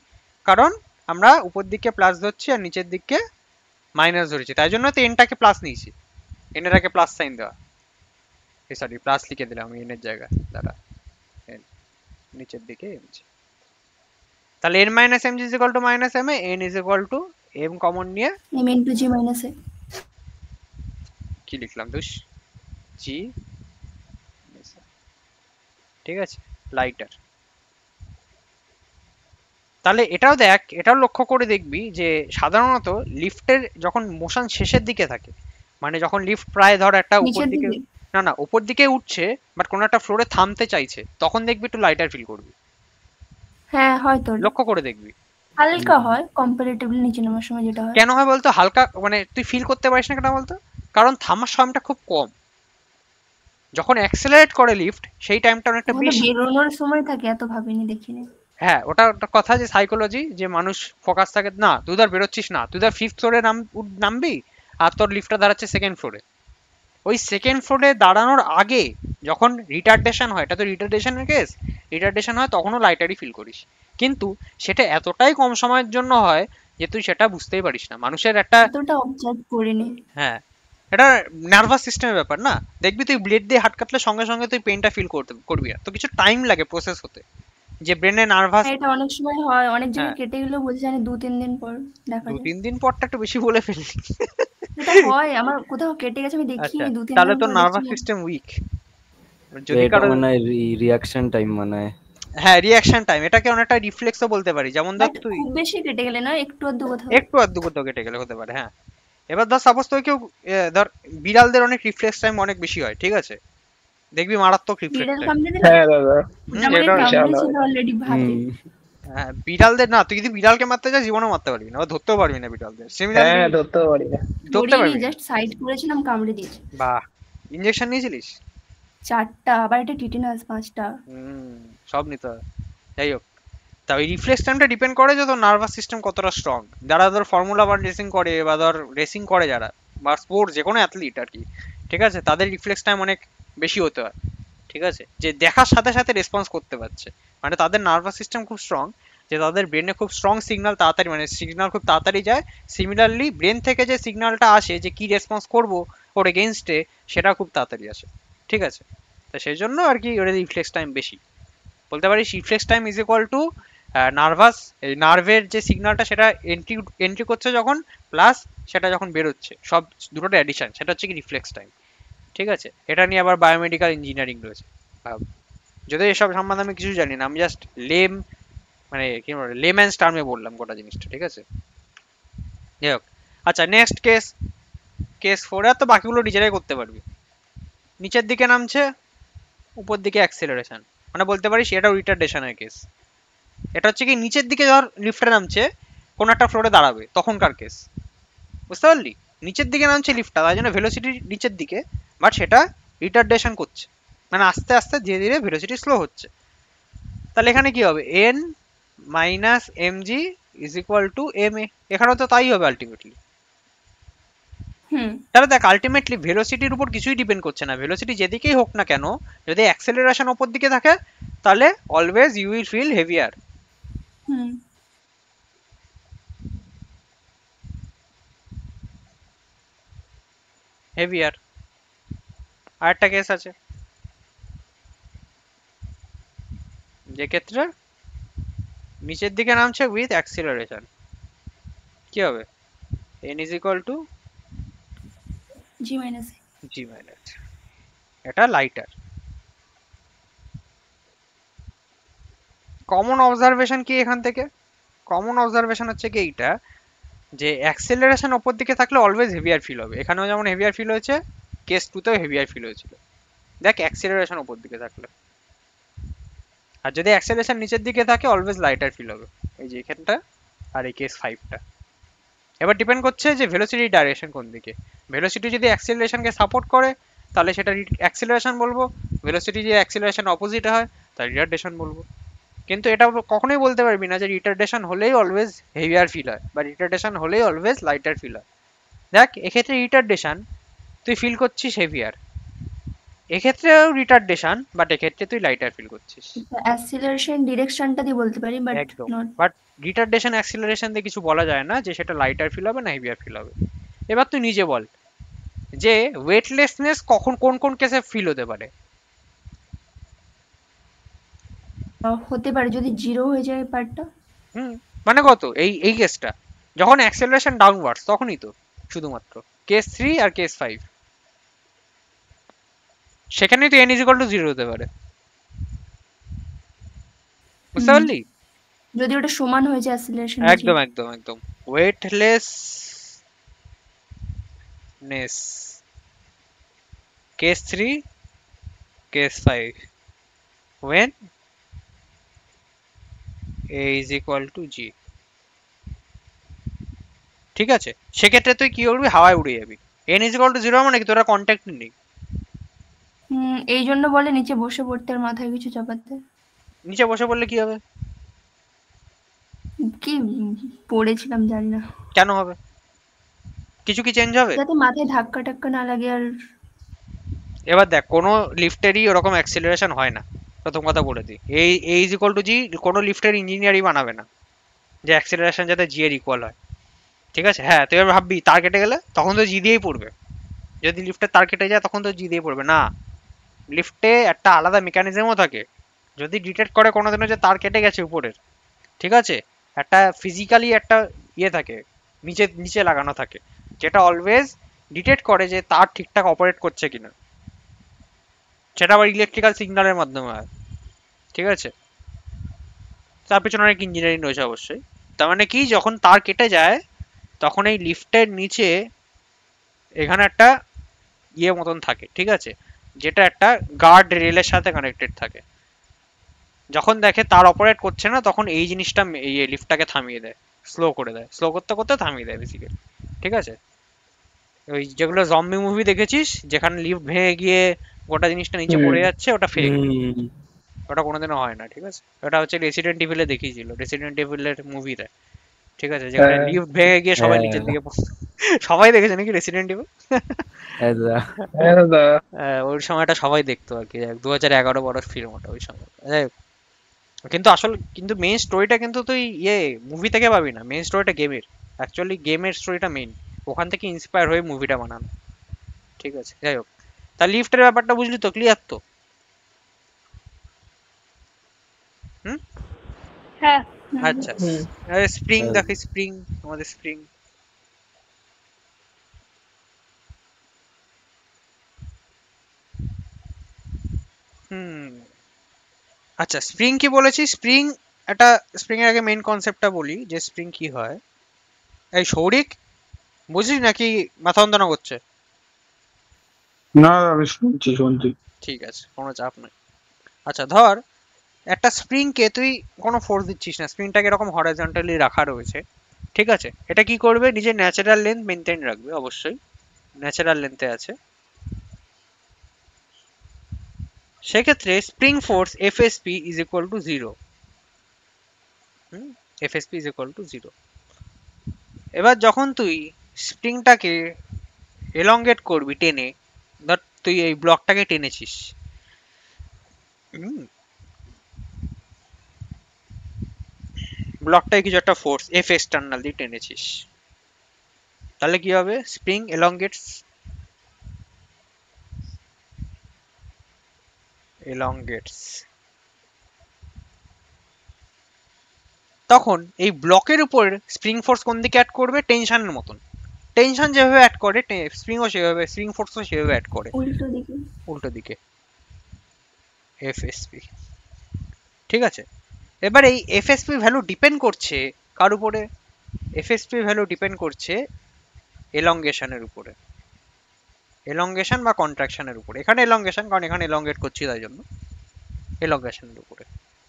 কারণ আমরা উপর দিকে প্লাস ধরছি আর নিচের দিকে মাইনাস ধরেছি, তাই জন্য তো এনটাকে প্লাস নিয়েছি। এন এর আগে প্লাস সাইন দেওয়া, সরি প্লাস লিখে দিলাম এন এর জায়গায়, দাঁড়া, n নিচের দিকে mg। তাহলে n minus mg is equal two minus m A, n is equal two m common নিয়ে m into g minus a। কি লিখলাম দুষ? g। ঠিক আছে, লাইটার। তাহলে এটাও দেখ, এটাও লক্ষ্য করে দেখবি যে সাধারণত লিফটের যখন মোশন শেষের দিকে থাকে, মানে যখন লিফট প্রায় ধর একটা উপর দিকে, না না না উপর দিকে উঠছে বাট কোন একটা ফ্লোরে থামতে চাইছে, তখন দেখবি একটু লাইটার ফিল করবি। হ্যাঁ হয়তো লক্ষ্য করে দেখবি হালকা হয় কম্পারেটিভলি নিচে নামার সময় যেটা হয়। কেন হয় বলতো হালকা, মানে তুই ফিল করতে পারিস না কেন বলতো, কারণ থামার সময়টা খুব কম। যখন অ্যাক্সেলারেট করে লিফট সেই টাইমটা অনেকটা বেশি। বেরোনোর সময় থাকে, এত ভাবিনি দেখিনি। হ্যাঁ ওটা একটা কথা যে সাইকোলজি, যে মানুষ ফোকাস থাকে না, তুই ধর বেরোচ্ছিস না, তুই ধর 5th ফ্লোরে নামবি আর তোর লিফটটা দাঁড়াচ্ছে 2nd ফ্লোরে, ওই 2nd ফ্লোরে দাঁড়ানোর আগে যখন রিটার্ডেশন হয়, এটা তো রিটার্ডেশনের কেস, রিটার্ডেশন হয় তখনও লাইটারই ফিল করিস, কিন্তু সেটা এতটাই কম সময়ের জন্য হয় যে তুই সেটা বুঝতেই পারিস না। মানুষের একটা এতটা অবজার্ভ করিনি। হ্যাঁ এটা নার্ভাস সিস্টেমের ব্যাপার না, দেখবি তুই ব্লেড দিয়ে হাত কাটলে সঙ্গে সঙ্গে তুই পেনটা ফিল করবি না, তো কিছু টাইম লাগে প্রসেস হতে, যে ব্রেনে নার্ভাস। এটা অনেক সময় হয়, অনেক জায়গায় কেটে গেলেও বলছে জানি 2-3 দিন পর দেখা যায়। 2-3 দিন পরটা একটু বেশি বলে ফেললি। এটা হয়, আমার কোথাও কেটে গেছে আমি দেখিনি, 2-3 তাহলে দিন তো পর নার্ভাস দেখছি। System weak. যদি এটা কারো মানে রিঅ্যাকশন টাইম মানে হ্যাঁ রিঅ্যাকশন টাইম, এটাকে অনেকটা রিফ্লেক্সও বলতে পারি, যেমন ধর তুই খুব বেশি কেটে গেলে না, একটু আধটু কোথাও। একটু আধটু কোথাও কেটে গেলে হতে পারে। হ্যাঁ এবার ধর সাপোজ তুই কেউ ধর বিড়ালদের অনেক রিফ্লেক্স টাইম অনেক বেশি হয়, ঠিক আছে, দেখবি মারাত্মক রিফ্লেক্স বিড়াল টাইম। কামড়ে দিলে হ্যাঁ দাদা, আমাকে সেটাও বিশাল কামড়েছিল হয়। অলরেডি ভাতে। হ্যাঁ বিড়ালদের না, তুই যদি বিড়ালকে মারতে যাস জীবনেও মারতে পারবি না, বা ধরতেও পারবি না বিড়ালদের। সিমিলারলি হ্যাঁ, ধরতেও পারি না। ধরতে ধরিনি, পারবি না। জাস্ট সাইড করেছিলাম, কামড়ে দিয়েছে। বাহ, ইনজেকশন নিয়েছিলিস? 4টা, আবার এটা টিটেনাস 5টা। সব নিতে হয়। যাই হোক, তা ওই রিফ্লেক্স টাইমটা ডিপেন্ড করে যে তোর নার্ভাস সিস্টেম কতটা স্ট্রং। যারা ধর ফর্মুলা 1 রেসিং করে বা ধর রেসিং করে যারা, বা স্পোর্টস যে কোনো অ্যাথলিট আর কি, ঠিক আছে, তাদের রিফ্লেক্স টাইম অনেক বেশি হতে হয়, ঠিক আছে, যে দেখার সাথে সাথে রেসপন্স করতে পারছে, মানে তাদের নার্ভাস সিস্টেম খুব স্ট্রং, যে তাদের ব্রেনে খুব স্ট্রং সিগন্যাল তাড়াতাড়ি, মানে সিগন্যাল খুব তাড়াতাড়ি যায়। সিমিলারলি ব্রেন থেকে যে সিগন্যালটা আসে যে কি রেসপন্স করব ওর এগেনস্টে, সেটা খুব তাড়াতাড়ি আসে, ঠিক আছে। তো সেই জন্য আর কি ওদের রিফ্লেক্স টাইম বেশি। বলতে পারিস reflex time is equal two nervous, নার্ভের যে সিগন্যালটা সেটা এন্ট্রি করছে যখন, প্লাস সেটা যখন বেরোচ্ছে, সব দুটোটা অ্যাডিশন, সেটা হচ্ছে কি রিফ্লেক্স টাইম, ঠিক আছে। এটা নিয়ে আবার বায়োমেডিক্যাল ইঞ্জিনিয়ারিং রয়েছে, যদি এসব সম্বন্ধে আমি কিছু জানি না, আমি জাস্ট মানে কি বলে লেম্যানস টার্মে বললাম গোটা জিনিসটা, ঠিক আছে। যাই হোক, আচ্ছা নেক্সট কেস 4 আর তো বাকিগুলো নিজেরাই করতে পারবি। নিচের দিকে নামছে, উপর দিকে অ্যাক্সেলারেশন, মানে বলতে পারিস এটাও রিটার্ডেশনের কেস। এটা হচ্ছে কি নিচের দিকে ধর লিফটে নামছে, কোন একটা ফ্লোরে দাঁড়াবে তখনকার কেস, বুঝতে পারলি? নিচের দিকে নামছে লিফটটা, তাই জন্য ভেলোসিটি নিচের দিকে, বাট সেটা রিটার্ডেশন করছে, মানে আস্তে আস্তে ধীরে ধীরে ভেলোসিটি স্লো হচ্ছে। তাহলে এখানে কি হবে, n minus mg is equal two ma, এখানেও তো তাই হবে আলটিমেটলি। তাহলে দেখ আলটিমেটলি ভেলোসিটির উপর কিছুই ডিপেন্ড করছে না, ভেলোসিটি যেদিকেই হোক না কেন, যদি অ্যাক্সেলারেশন উপর দিকে থাকে তাহলে always you will feel heavier. Heavier. আরেকটা কেস আছে যে ক্ষেত্রে নিচের দিকে নামছে উইথ অ্যাক্সিলারেশন, কি হবে, n is equal to g minus এটা লাইটার। কমন অবজারভেশন কি এখান থেকে? কমন অবজারভেশন হচ্ছে কি এইটা, যে অ্যাক্সেলারেশন উপর দিকে থাকলে অলওয়েজ হেভিয়ার ফিল হবে, এখানেও যেমন হেভিয়ার ফিল হয়েছে, কেস 2 তেও হেভিয়ার ফিল হয়েছিল, দেখ অ্যাক্সেলারেশন উপর দিকে থাকলে। আর যদি অ্যাক্সেলারেশন নিচের দিকে থাকে অলওয়েজ লাইটার ফিল হবে, এই যে এখানটা আর এই কেস 5টা। এবার ডিপেন্ড করছে যে ভেলোসিটির ডাইরেকশন কোন দিকে। ভেলোসিটি যদি অ্যাক্সেলারেশনকে সাপোর্ট করে তাহলে সেটা অ্যাক্সেলারেশন বলবো, ভেলোসিটি যদি অ্যাক্সেলারেশন অপোজিটে হয় তাহলে রিটার্ডেশন বলবো। কিন্তু এটা কখনোই বলতে পারবি না যে রিটার্ডেশন হলেই অলওয়েজ হেভিয়ার ফিল হয় বা রিটার্ডেশন হলেই অলওয়েজ লাইটার ফিল হয়। দেখ এক্ষেত্রে রিটার্ডেশন তুই ফিল করছিস হেভিয়ার, এক্ষেত্রেও রিটার্ডেশন বাট এক্ষেত্রে তুই লাইটার ফিল করছিস। অ্যাক্সিলারেশন ডিরেকশনটা দিয়ে বলতে পারি, বাট একদম, বাট রিটার্ডেশন অ্যাক্সিলারেশন দিয়ে কিছু বলা যায় না যে সেটা লাইটার ফিল হবে না হেভিয়ার ফিল হবে। এবার তুই নিজে বল যে ওয়েটলেসনেস কখন কোন কোন কেসে ফিল হতে পারে? হতে পারে যদি জিরো হয়ে যায় পার্টটা। মানে কত, এই কেসটা যখন অ্যাক্সেলারেশন ডাউনওয়ার্ডস তখনই তো শুধুমাত্র কেস 3 আর কেস 5, সেখানেই তো n ইজ ইকুয়াল টু 0 হতে পারে, বুঝতে পারলি? যদি ওটা সমান হয়ে যায় অ্যাক্সিলারেশন। একদম একদম একদম weightlessness case 3 case 5 when a is equal to g, ঠিক আছে? সেক্ষেত্রে তুই কি করবি, হাওয়ায় উড়ে যাবি। n is equal to 0 মানে কি তোরা কন্ট্যাক্ট নেই। এই জন্য বলে নিচে বসে পড়তে আর মাথায় কিছু চাপাতে। নিচে বসে পড়লে কি হবে? কি পড়েছিলাম জানি না। কেন হবে? কিছু কি চেঞ্জ হবে? যাতে মাথায় ধাক্কা টাক্কা না লাগে। আর এবার দেখ, কোনো লিফটেরই ওরকম অ্যাক্সিলারেশন হয় না, প্রথম কথা বলে দিই। এই a is equal to g কোনো লিফটের ইঞ্জিনিয়ারই বানাবে না যে অ্যাক্সিলারেশন যাতে g এর ইকুয়াল হয়, ঠিক আছে? হ্যাঁ, তুই এবার ভাববি তার কেটে গেলে তখন তো g দিয়েই পড়বে। যদি লিফটের তার কেটে যায় তখন তো g দিয়ে পড়বে না। লিফটে একটা আলাদা মেকানিজমও থাকে, যদি ডিটেক্ট করে কোনোদিনও যে তার কেটে গেছে উপরের, ঠিক আছে, একটা ফিজিক্যালি একটা ইয়ে থাকে, নিচে নিচে লাগানো থাকে, যেটা অলওয়েজ ডিটেক্ট করে যে তার ঠিকঠাক অপারেট করছে কিনা। সেটা আবার ইলেকট্রিক্যাল সিগন্যালের মাধ্যমে হয়, ঠিক আছে? তার পিছনে অনেক ইঞ্জিনিয়ারিং রয়েছে অবশ্যই। তার মানে কি, যখন তার কেটে যায় তখন এই লিফটের নিচে এখানে একটা ইয়ে মতন থাকে, ঠিক আছে, যেটা একটা গার্ড রেলের সাথে কানেক্টেড থাকে। যখন দেখে তার অপারেট করছে না তখন এই জিনিসটা এই লিফটটাকে থামিয়ে দেয়, স্লো করে দেয়, স্লো করতে করতে থামিয়ে দেয় বেসিক্যালি, ঠিক আছে? ওই যেগুলো জম্বি মুভি দেখেছিস যেখানে লিফট ভেঙে গিয়ে গোটা জিনিসটা নিচে পড়ে যাচ্ছে, ওটা ফেক, ওটা কোনোদিনও হয় না, ঠিক আছে? ওটা হচ্ছে রেসিডেন্ট ইভিলে দেখিয়েছিল, রেসিডেন্ট ইভিলের মুভিতে, ঠিক আছে, যেখানে লিফট ভেঙে গিয়ে সবাই নিচের দিকে সবাই দেখেছে নাকি রেসিডেন্ট ইভিল? ওই সময়টা সবাই দেখতো আর কি, 2011 বড় ফিল্ম ওটা ওই সময়। কিন্তু আসল কিন্তু মেইন স্টোরিটা কিন্তু তুই মুভি থেকে পাবি না, মেইন স্টোরিটা গেমের, অ্যাকচুয়ালি গেমের স্টোরিটা মেইন, ওখান থেকে ইন্সপায়ার হয়ে মুভিটা বানানো, ঠিক আছে? যাই হোক, তা লিফটের ব্যাপারটা বুঝলি তো, ক্লিয়ার তো? হ্যাঁ। আচ্ছা, স্প্রিং দেখি, স্প্রিং, আমাদের স্প্রিং আচ্ছা, স্প্রিং কি বলেছি? স্প্রিং একটা, স্প্রিং এর আগে মেইন কনসেপ্টটা বলি যে স্প্রিং কি হয়। এই সৌরিক বুঝলি নাকি মাথা যন্ত্রণা করছে? না আমি শুনছি। ঠিক আছে, কোনো চাপ নাই। আচ্ছা, ধর একটা স্প্রিং কে তুই কোনো ফোর্স দিচ্ছিস না, স্প্রিংটাকে এরকম হরাইজন্টালি রাখা রয়েছে, ঠিক আছে? এটা কি করবে, নিজের ন্যাচারাল লেন্থ মেনটেন রাখবে, অবশ্যই ন্যাচারাল লেন্থে আছে। সেক্ষেত্রে spring force FSP is equal to 0। FSP is equal to 0। এবার যখন তুই স্প্রিংটাকে এলংগেট করবি টেনে, ধর তুই এই ব্লকটাকে টেনেছিস, ব্লকটায় কিছু একটা ফোর্স এফ এক্সটার্নাল দিয়ে টেনেছিস, তাহলে কি হবে, স্প্রিং এলংগেটস, তখন এই ব্লকের উপর স্প্রিং ফোর্স কোন দিকে অ্যাড করবে, টেনশনের মতন, টেনশন যেভাবে অ্যাড করে স্প্রিংও সেভাবে, স্প্রিং ফোর্সও সেভাবে অ্যাড করে উল্টো দিকে, এফএসপি, ঠিক আছে? এবার এই এফএসপি ভ্যালু ডিপেন্ড করছে কার উপরে? এফএসপি ভ্যালু ডিপেন্ড করছে এলংগেশনের উপরে, এলংগেশন বা কন্ট্রাকশনের উপরে। এখানে এলংগেশন, কারণ এখানে এলংগেট করছি তাই জন্য এলংগেশনের উপরে,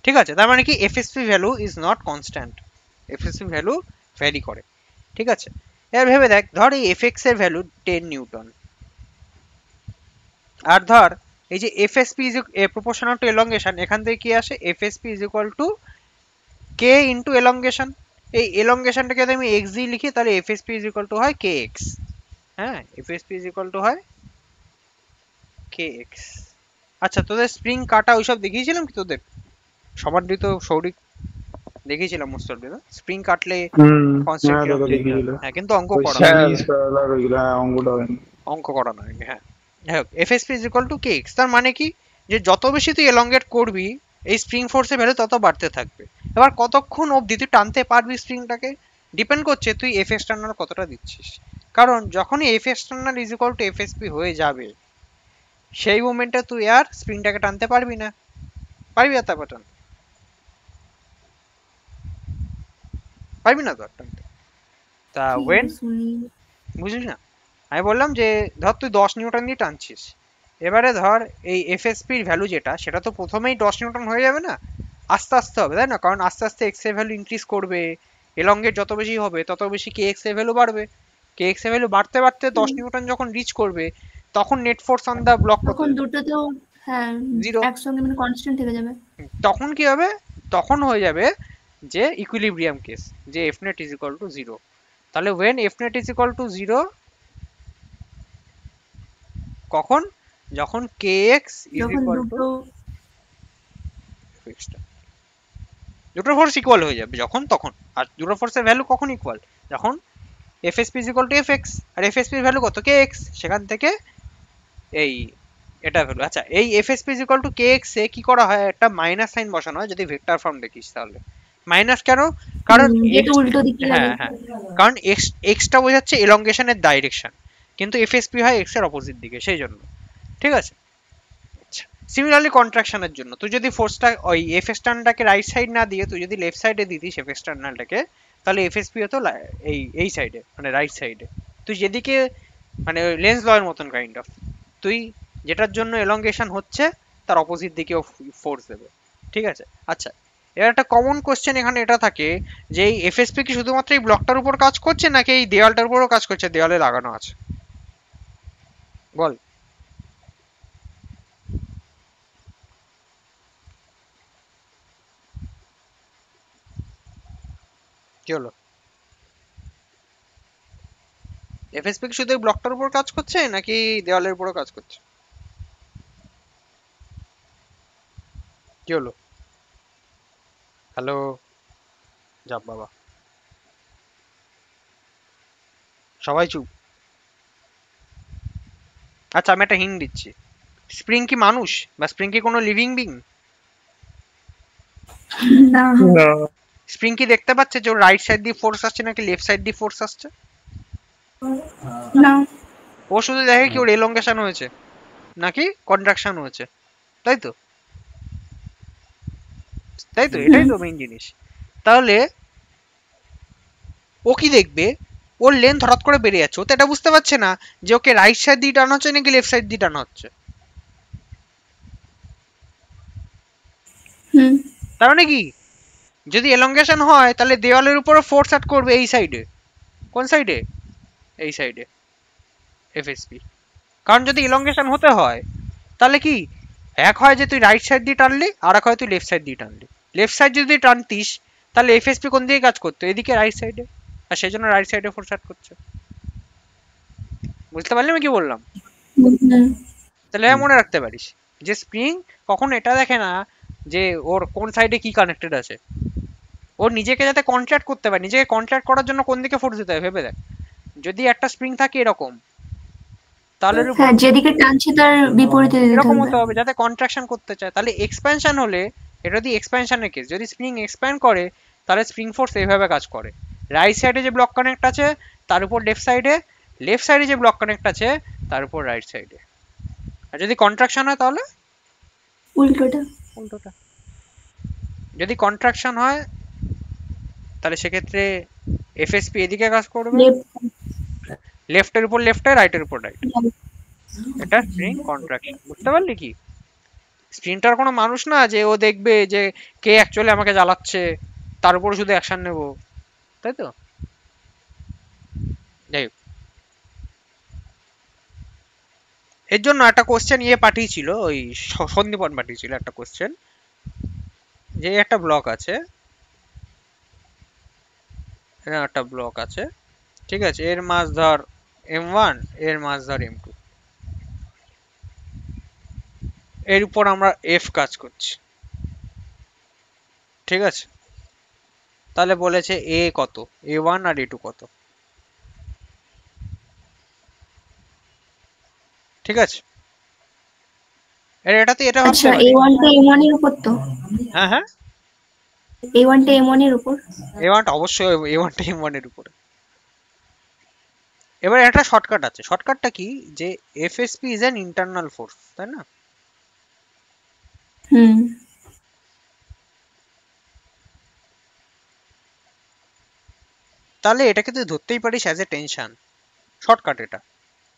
ঠিক আছে? তার মানে কি, FSP value is not constant, FSP value vary করে, ঠিক আছে? এবার ভেবে দেখ, ধর এই এফএক্স এর ভ্যালু 10 নিউটন, আর ধর এই যে FSP is proportional to elongation, এখান থেকে কি আসে, FSP is equal to k into elongation. এই এলংগেশনটাকে যদি আমি এক্স দিয়ে লিখি তাহলে এফএসপি ইজ ইকুয়াল টু হয় কে এক্স। হ্যাঁ, এফএসপি ইজ ইকুয়াল টু হয় কে এক্স। আচ্ছা, তোদের স্প্রিং কাটা ওইসব দেখিয়েছিলাম কি তোদের? সমাদৃত সৌরিক দেখিয়েছিলাম মোস্ট অফ দ্য স্প্রিং কাটলে কনস্ট্যান্ট কিরকম চেঞ্জ হয়। হ্যাঁ, কিন্তু অঙ্ক করা অঙ্ক করানো হয়নি। হ্যাঁ, যাই হোক, FSP is equal to k x. তার মানে কি, যে যত বেশি তুই এলংগেট করবি এই স্প্রিং ফোর্সের ভ্যালু তত বাড়তে থাকবে। এবার কতক্ষণ অবধি তুই টানতে পারবি স্প্রিংটাকে ডিপেন্ড করছে তুই এফ এক্সটার্নাল কতটা দিচ্ছিস। কারণ যখনই F external is equal to FSP হয়ে যাবে সেই মোমেন্টে তুই আর স্প্রিংটাকে টানতে পারবি না, পারবি আর তারপর টান পারবি না তো আর টানতে। তা ওয়েন বুঝলি না, আমি বললাম যে ধর তুই 10 নিউটন দিয়ে টানছিস, এবারে ধর এই এফএসপি এর ভ্যালু যেটা, সেটা তো প্রথমেই 10 নিউটন হয়ে যাবে না, আস্তে আস্তে হবে, তাই না? কারণ আস্তে আস্তে এক্স এর ভ্যালু ইনক্রিজ করবে, এলংগেট যত বেশি হবে তত বেশি কে এক্স এর ভ্যালু বাড়বে, কে এক্স এর ভ্যালু বাড়তে বাড়তে 10 নিউটন যখন রিচ করবে তখন net force on the block তখন দুটোতেও হ্যাঁ জিরো, একসঙ্গে মানে কনস্ট্যান্ট থেকে যাবে। তখন কি হবে, তখন হয়ে যাবে যে ইকুইলিব্রিয়াম কেস, যে F net is equal to 0। তাহলে when f net is equal to 0, কখন? যখন kx is যখন equal to দুটো fixed, দুটো ফোর্স ইকুয়াল হয়ে যাবে যখন, তখন। আর দুটো ফোর্সের ভ্যালু কখন ইকুয়াল? যখন fsp is equal to fx, আর fsp এর ভ্যালু কত? kx, সেখান থেকে এই এটা ভ্যালু। আচ্ছা, এই fsp is equal to kx এ কি করা হয়, একটা মাইনাস সাইন বসানো হয় যদি ভেক্টর ফর্ম দেখিস তাহলে। মাইনাস কেন? কারণ যেটা উল্টো দিকে লাগে। হ্যাঁ হ্যাঁ, কারণ x টা বোঝাচ্ছে এলংগেশনের ডাইরেকশন, কিন্তু fsp হয় x এর অপোজিট দিকে, সেই জন্য। ঠিক আছে। সিমিলারলি কন্ট্রাকশনের জন্য তুই যদি ফোর্সটা ওই এফ এক্সটার্নালটাকে রাইট সাইড না দিয়ে তুই যদি লেফট সাইডে দিতিস এফ এক্সটার্নালটাকে, তাহলে এফএসপি হতো এই সাইডে, মানে রাইট সাইডে। তুই যেদিকে মানে লেন্স লয়ের মতন কাইন্ড অফ, তুই যেটার জন্য এলংগেশন হচ্ছে তার অপোজিট দিকেও ফোর্স দেবে। ঠিক আছে। আচ্ছা, এর একটা কমন কোশ্চেন এখানে এটা থাকে যে এই এফএসপি কি শুধুমাত্র এই ব্লকটার উপর কাজ করছে নাকি এই দেওয়ালটার উপরও কাজ করছে, দেওয়ালে লাগানো আছে? বল। কি হলো? এফএসপি কি শুধু এই ব্লকটার উপর কাজ করছে নাকি দেওয়ালের উপরও কাজ করছে? কি হলো? হ্যালো? যাব বাবা, সবাই চুপ। আচ্ছা, আমি একটা হিন্ট দিচ্ছি। স্প্রিং কি মানুষ, বা স্প্রিং কি কোনো লিভিং বিং? না স্প্রিং কি দেখতে পাচ্ছে যে ওর রাইট সাইড দিয়ে ফোর্স আসছে নাকি লেফট সাইড দিয়ে ফোর্স আসছে? না, ও শুধু দেখে কি ওর এলংগেশন হয়েছে নাকি কন্ট্রাকশন হয়েছে, তাই তো? তাই তো, এটাই তো মেইন জিনিস। তাহলে ও কি দেখবে, ওর লেন্থ হঠাৎ করে বেড়ে যাচ্ছে, ও তো এটা বুঝতে পারছে না যে ওকে রাইট সাইড দিয়ে টানা হচ্ছে নাকি লেফট সাইড দিয়ে টানা হচ্ছে। তার মানে কি, যদি এলংগেশন হয় তাহলে দেওয়ালের উপরে ফোর্স অ্যাড করবে এই সাইডে। কোন সাইডে? এই সাইডে, এফএসপি। কারণ যদি এলংগেশন হতে হয় তাহলে কি, এক হয় যে তুই রাইট সাইড দিয়ে টানলি, আর এক হয় তুই লেফট সাইড দিয়ে টানলি। লেফট সাইড যদি টানতিস তাহলে এফএসপি কোন দিকে কাজ করতো? এদিকে, রাইট সাইডে, আর সেই জন্য রাইট সাইডে ফোর্স অ্যাড করছে। বুঝতে পারলি আমি কি বললাম? তাহলে মনে রাখতে পারিস যে স্প্রিং কখনো এটা দেখে না যে ওর কোন সাইডে কি কানেক্টেড আছে। ও নিজেকে যাতে কন্ট্রাক্ট করতে পারে, নিজেকে কন্ট্রাক্ট করার জন্য কোন দিকে ফোর্স দিতে হয় ভেবে দেখ। যদি একটা স্প্রিং থাকে এরকম, তাহলে হ্যাঁ যেদিকে টানছে তার বিপরীতে দিতে এরকম হবে। হতে হবে যাতে কন্ট্রাকশন করতে চায়। তাহলে এক্সপ্যানশন হলে, এটা যদি এক্সপ্যানশনের কেস, যদি স্প্রিং এক্সপ্যান্ড করে তাহলে স্প্রিং ফোর্স এইভাবে কাজ করে। রাইট সাইডে যে ব্লক কানেক্ট আছে তার উপর লেফট সাইডে, লেফট সাইডে যে ব্লক কানেক্ট আছে তার উপর রাইট সাইডে। আর যদি কন্ট্রাকশন হয় তাহলে উল্টোটা। উল্টোটা। যদি কন্ট্রাকশন হয় তাহলে সেক্ষেত্রে এফএসপি এদিকে কাজ করবে, লেফটের উপর লেফটে, রাইটের উপর রাইট। এটা স্প্রিং কন্ট্রাকশন। বুঝতে পারলি কি? স্প্রিংটার কোনো মানুষ না যে ও দেখবে যে কে অ্যাকচুয়ালি আমাকে জ্বালাচ্ছে, তার উপর শুধু অ্যাকশন নেব, তাই তো? যাই হোক, এর জন্য একটা কোশ্চেন ইয়ে পাঠিয়েছিল, ওই সন্দীপন পাঠিয়েছিল একটা কোশ্চেন, যে একটা ব্লক আছে, একটা ব্লক আছে, ঠিক আছে, এর মাস ধর m1, এর মাস ধর m2, এর উপর আমরা f কাজ করছি, ঠিক আছে? তাহলে বলেছে a কত, a1 আর a2 কত, ঠিক আছে? এটাতে এটা ভাবতে আচ্ছা পারি। a1 টা m1 এর উপর তো? হ্যাঁ হ্যাঁ, a1 টা m1 এর উপর? a1 টা অবশ্যই a1 টা m1 এর উপরে। এবার একটা শর্টকাট আছে, শর্টকাটটা কি, যে FSP is an internal force, তাই না? তাহলে এটাকে তুই ধরতেই পারিস অ্যাজ এ টেনশন, শর্টকাট এটা।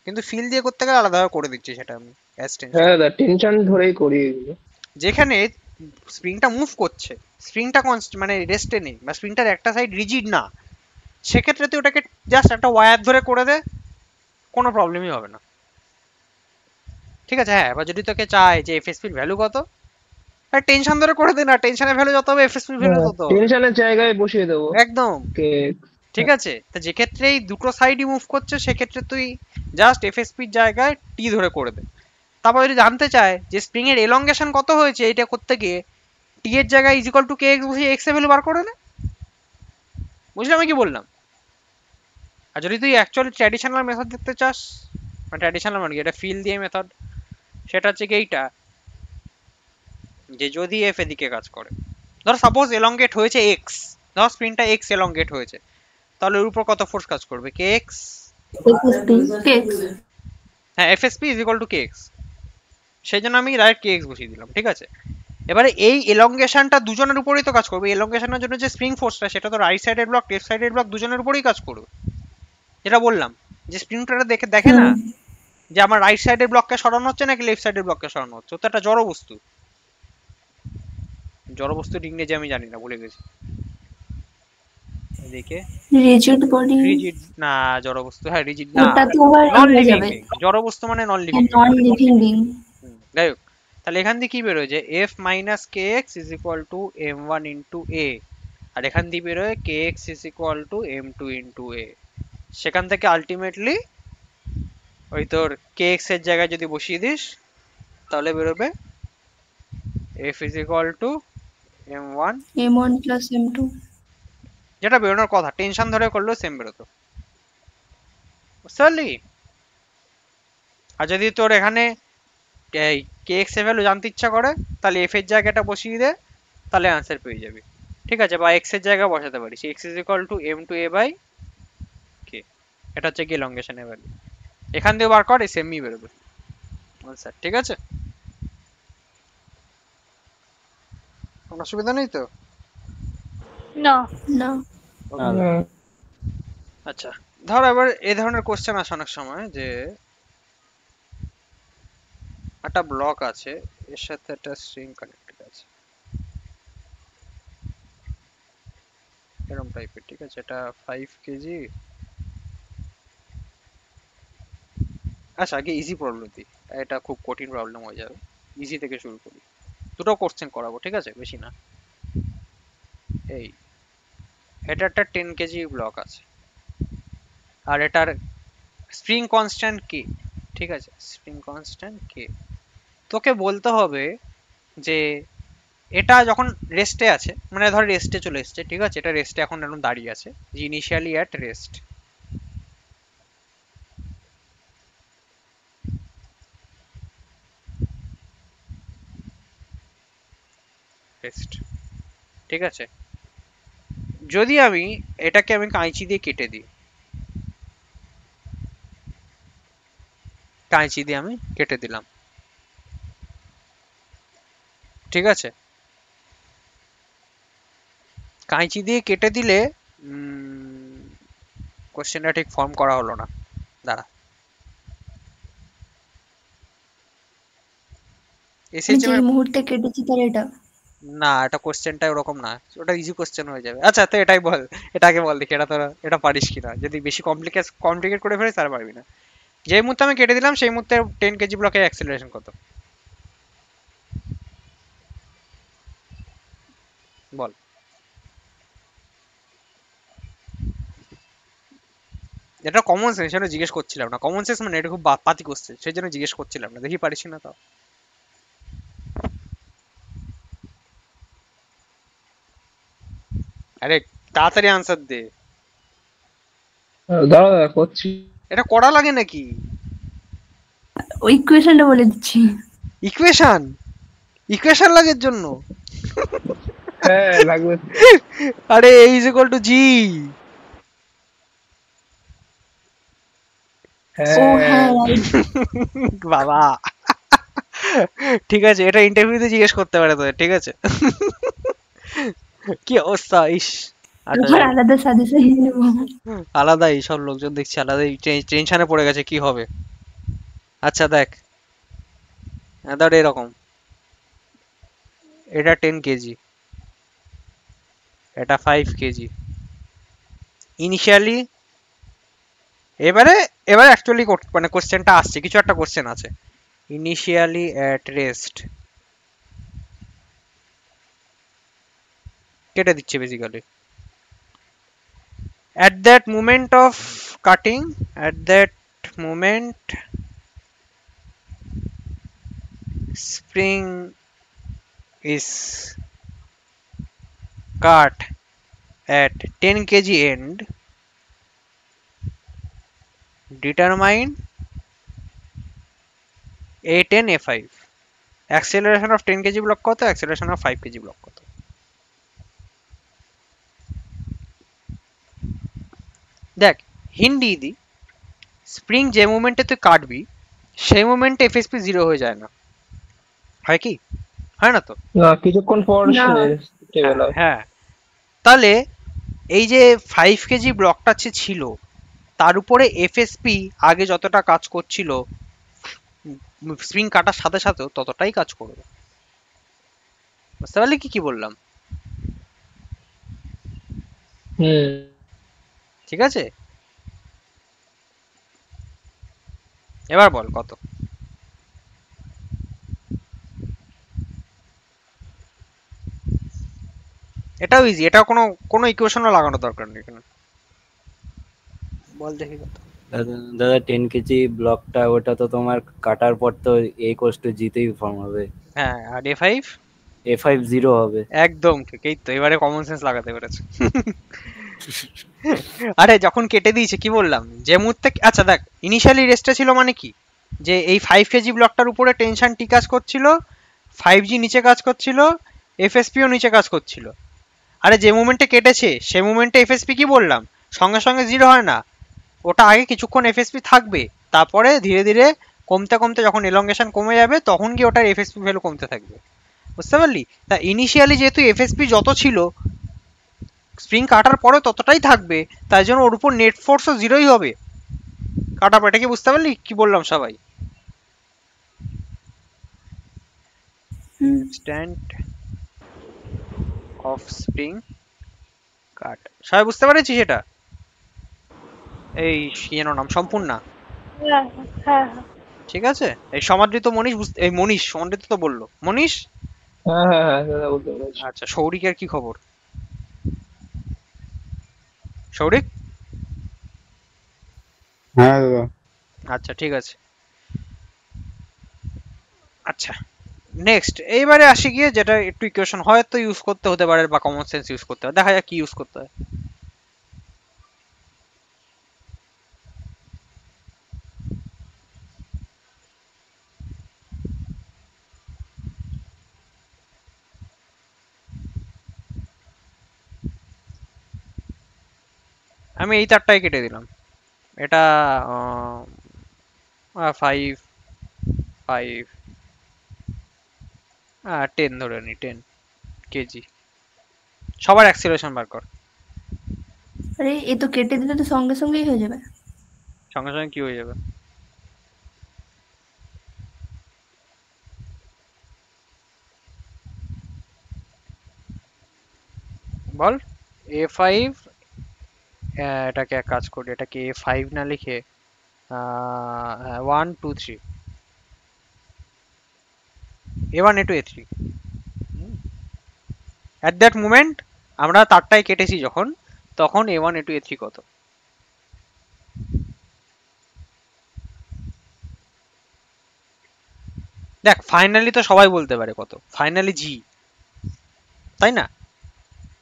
কিন্তু ফিল দিয়ে করতে গেলে আলাদাভাবে করে দিচ্ছি সেটা আমি। As tension. হ্যাঁ দাদা টেনশন ধরেই করি এগুলো। যেখানে স্প্রিংটা মুভ করছে, স্প্রিংটা মানে রেস্টে নেই বা স্প্রিংটার একটা সাইড রিজিড না, সেক্ষেত্রে তুই ওটাকে জাস্ট একটা ওয়্যার ধরে করে দে, কোনো প্রবলেমই হবে না। ঠিক আছে? হ্যাঁ, এবার যদি তোকে চায় যে এফএসপির ভ্যালু কত, টেনশন ধরে করে দে না, টেনশনের ভ্যালু যত হবে এফএসপির ভ্যালু তত হবে। টেনশনের জায়গায় বসিয়ে দেবো একদম কে। ঠিক আছে। তো যে ক্ষেত্রে এই দুটো সাইডই মুভ করছে সেক্ষেত্রে তুই জাস্ট এফএসপির জায়গায় টি ধরে করে দে। তারপর যদি জানতে চায় যে স্প্রিং এর এলংগেশন কত হয়েছে এটা করতে গিয়ে, টি এর জায়গায় is equal to k x বসিয়ে এক্স এর ভ্যালু বার করে নে। বুঝলি আমি কি বললাম? আর যদি তুই অ্যাকচুয়ালি ট্র্যাডিশনাল মেথড দেখতে চাস, মানে ট্র্যাডিশনাল মানে এটা ফিল দিয়ে মেথড, সেটা হচ্ছে কি এইটা, যে যদি এফ এদিকে কাজ করে, ধর সাপোজ এলংগেট হয়েছে এক্স, ধর স্প্রিংটা এক্স এলংগেট হয়েছে, তাহলে এর উপর কত ফোর্স কাজ করবে? K x. হ্যাঁ, FSP is equal to k x, সেই জন্য আমি ডাইরেক্ট কে এক্স বসিয়ে দিলাম। ঠিক আছে? এবারে এই এলংগেশনটা দুজনের উপরেই তো কাজ করবে। এলংগেশনের জন্য যে স্প্রিং ফোর্সটা সেটা তো রাইট সাইডের ব্লক লেফট সাইডের ব্লক দুজনের উপরেই কাজ করবে। যেটা বললাম যে স্প্রিংটা দেখে না যে আমার রাইট সাইডের ব্লককে সরানো হচ্ছে নাকি লেফট সাইডের ব্লককে সরানো হচ্ছে। তো একটা জড় বস্তু, জড় বস্তুর ইংরেজি আমি জানি না, ভুলে গেছি। এদিকে রিজিড বডি, রিজিড না, জড় বস্তু, হ্যাঁ রিজিড না, ওটা তো আবার নন হয়ে লিভিং যাবে, বিং। জড় বস্তু মানে non living non living being. যাই হোক, তাহলে এখান দিয়ে কি বেরোয় যে F minus k x is equal to m one into a, আর এখান দিয়ে বেরোয় k x is equal to M two into a. সেখান থেকে আলটিমেটলি ওই তোর কে এক্স এর জায়গায় যদি বসিয়ে দিস তাহলে বেরোবে F is equal to m1 plus m2, যেটা বেরোনোর কথা, টেনশন ধরে করলেও সেম বেরোতো, বুঝতে পারলি? আর যদি তোর এখানে কে এক্স এর ভ্যালু জানতে ইচ্ছা করে তাহলে এফ এর জায়গাটা বসিয়ে দে, তাহলে আনসার পেয়ে যাবি। ঠিক আছে? বা এক্স এর জায়গা বসাতে পারিস, x is equal to M two a by k, এটা হচ্ছে কি এলংগেশনের ভ্যালু। এখান দিয়ে বার কর, সেমই বেরোবে আনসার। ঠিক আছে? কোনো অসুবিধা নেই তো? না না আচ্ছা, ধর এবার এই ধরনের কোশ্চেন আসে অনেক সময় যে একটা ব্লক আছে, এর সাথে একটা স্ট্রিং কানেক্টেড আছে, এরকম টাইপের। ঠিক আছে? এটা 5 কেজি। আচ্ছা, আগে ইজি প্রবলেম দিই, এটা খুব কঠিন প্রবলেম হয়ে যাবে। ইজি থেকে শুরু করি, দুটো কোশ্চেন করাবো। ঠিক আছে? বেশি না। এই এটা একটা 10 কেজি ব্লক আছে আর এটার স্প্রিং কনস্ট্যান্ট কি। ঠিক আছে? স্প্রিং কনস্ট্যান্ট কে। তোকে বলতে হবে যে এটা যখন রেস্টে আছে, মানে ধর রেস্টে চলে এসছে, ঠিক আছে, এটা রেস্টে এখন এরকম দাঁড়িয়ে আছে, ইনিশিয়ালি অ্যাট রেস্ট। রেস্ট। ঠিক আছে? যদি আমি এটাকে আমি কাঁচি দিয়ে কেটে দিই, কাঁচি দিয়ে আমি কেটে দিলাম, ঠিক আছে, কাঁচি দিয়ে কেটে দিলে কোশ্চেনটা ঠিক ফর্ম করা হলো না, দাঁড়া। যে মুহূর্তে কেটেছি তার এটা না, এটা কোশ্চেনটা ওরকম না, ওটা ইজি কোশ্চেন হয়ে যাবে। আচ্ছা, তো এটাই বল, এটাকে বল দেখি এটা তোরা এটা পারিস কিনা। যদি বেশি কমপ্লিকেট করে ফেলিস তাহলে পারবি না। যে মুহূর্তে আমি কেটে দিলাম সেই মুহূর্তে 10 কেজি ব্লকের অ্যাক্সেলারেশন কত বল? এটা কমন সেন্স, সেটা জিজ্ঞেস করছিলাম না। কমন সেন্স মানে এটা খুব পাতি কোশ্চেন, সেই জন্য জিজ্ঞেস করছিলাম না। দেখি পারিস না তাও। আরে তাড়াতাড়ি আনসার দে। দাঁড়া দাঁড়া করছি। এটা করা লাগে নাকি? ওই ইকুয়েশনটা বলে দিচ্ছি। ইকুয়েশন? ইকুয়েশন লাগে এর জন্য? হ্যাঁ লাগবে। আরে a is equal to g। বাবা ঠিক আছে, এটা ইন্টারভিউতে জিজ্ঞেস করতে পারে তো। ঠিক আছে? কি অবস্থা! ইস, আলাদা সাজেশন নেব। আলাদাই সব লোকজন দেখছি, আলাদাই টেনশনে পড়ে গেছে কি হবে। আচ্ছা দেখ, ধর এরকম, এটা 10 কেজি, এটা 5 কেজি ইনিশিয়ালি। এবারে এবারে অ্যাকচুয়ালি মানে কোশ্চেনটা আসছে, কিছু একটা কোশ্চেন আছে। ইনিশিয়ালি অ্যাট রেস্ট, কেটে দিচ্ছে basically. at that moment of cutting, at that moment spring is cut at 10 kg end, determine A10 A5, acceleration of 10 kg block কত, acceleration of 5 kg block কত। দেখ হিন্দি দি, স্প্রিং যে মোমেন্টে তুই কাটবি সেই মোমেন্টে এফএসপি 0 হয়ে যায় না, হয় কি হয় না? তো না, কিছুক্ষণ পর না। স্টেবল হয়। হ্যাঁ, তাহলে এই যে 5 কেজি ব্লকটা ছিল তার উপরে এফএসপি আগে যতটা কাজ করছিল স্প্রিং কাটার সাথে সাথেও ততটাই কাজ করবে। বুঝতে পারলি কি কি বললাম? ঠিক আছে, এবার বল কত। এটাও ইজি, এটা কোনো কোনো ইকুয়েশনও লাগানোর দরকার নেই এখানে। বল দেখি কত। দাদা 10 কেজি ব্লকটা ওটা তো তোমার কাটার পর তো a ইকুয়ালস টু g তেই ফর্ম হবে। হ্যাঁ, আর A5 a5 0 হবে। একদম ঠিক, এই তো এবারে কমন সেন্স লাগাতে পেরেছে। আরে যখন কেটে দিয়েছে কি বললাম, যে মুহূর্তে আচ্ছা দেখ ইনিশিয়ালি রেস্টে ছিল মানে কি, যে এই 5 কেজি ব্লকটার উপরে টেনশন টি কাজ করছিল, 5G নিচে কাজ করছিল, এফএসপিও নিচে কাজ করছিল। আরে যে মোমেন্টে কেটেছে সেই মোমেন্টে এফএসপি কি বললাম, সঙ্গে সঙ্গে 0 হয় না, ওটা আগে কিছুক্ষণ এফএসপি থাকবে, তারপরে ধীরে ধীরে কমতে কমতে যখন এলংগেশন কমে যাবে তখন কি ওটার এফএসপি ভ্যালু কমতে থাকবে। বুঝতে পারলি? তা ইনিশিয়ালি যেহেতু এফএসপি যত ছিল স্প্রিং কাটার পরে ততটাই থাকবে, তাই জন্য ওর উপর নেট ফোর্সও 0ই হবে কাটার পর। এটা কি বুঝতে পারলি কি বললাম সবাই? স্ট্যান্ড অফ স্প্রিং কাট, সবাই বুঝতে পেরেছি সেটা? এই কি যেন নাম, সম্পূর্ণা? হ্যাঁ হ্যাঁ হ্যাঁ। ঠিক আছে, এই সমাদৃত মনীষ এই মনীষ সমাদৃত তো বললো মনীষ। হ্যাঁ হ্যাঁ হ্যাঁ দাদা, বলতে পেরেছি। আচ্ছা সৌরিকের কি খবর? সৌরিক? হ্যাঁ দাদা। আচ্ছা ঠিক আছে। আচ্ছা নেক্সট এইবারে আসি গিয়ে যেটা একটু ইকুয়েশন হয়তো ইউজ করতে হতে পারে বা কমন সেন্স ইউজ করতে হয়, দেখা যাক কি ইউজ করতে হয়। আমি এই তারটাই কেটে দিলাম, এটা 5 5 10 ধরে নি, 10 কেজি। সবার অ্যাক্সিলারেশন বার কর। আরে এ তো কেটে দিলে তো সঙ্গে সঙ্গেই হয়ে যাবে। সঙ্গে সঙ্গে কি হয়ে যাবে? বল। A5, এটাকে এক কাজ করি, এটাকে A5 না লিখে 1 2 3 A1 A2 A3 at that moment আমরা তারটাই কেটেছি যখন, তখন A1 A2 A3 কত? দেখ ফাইনালি তো সবাই বলতে পারে কত, ফাইনালি জি, তাই না?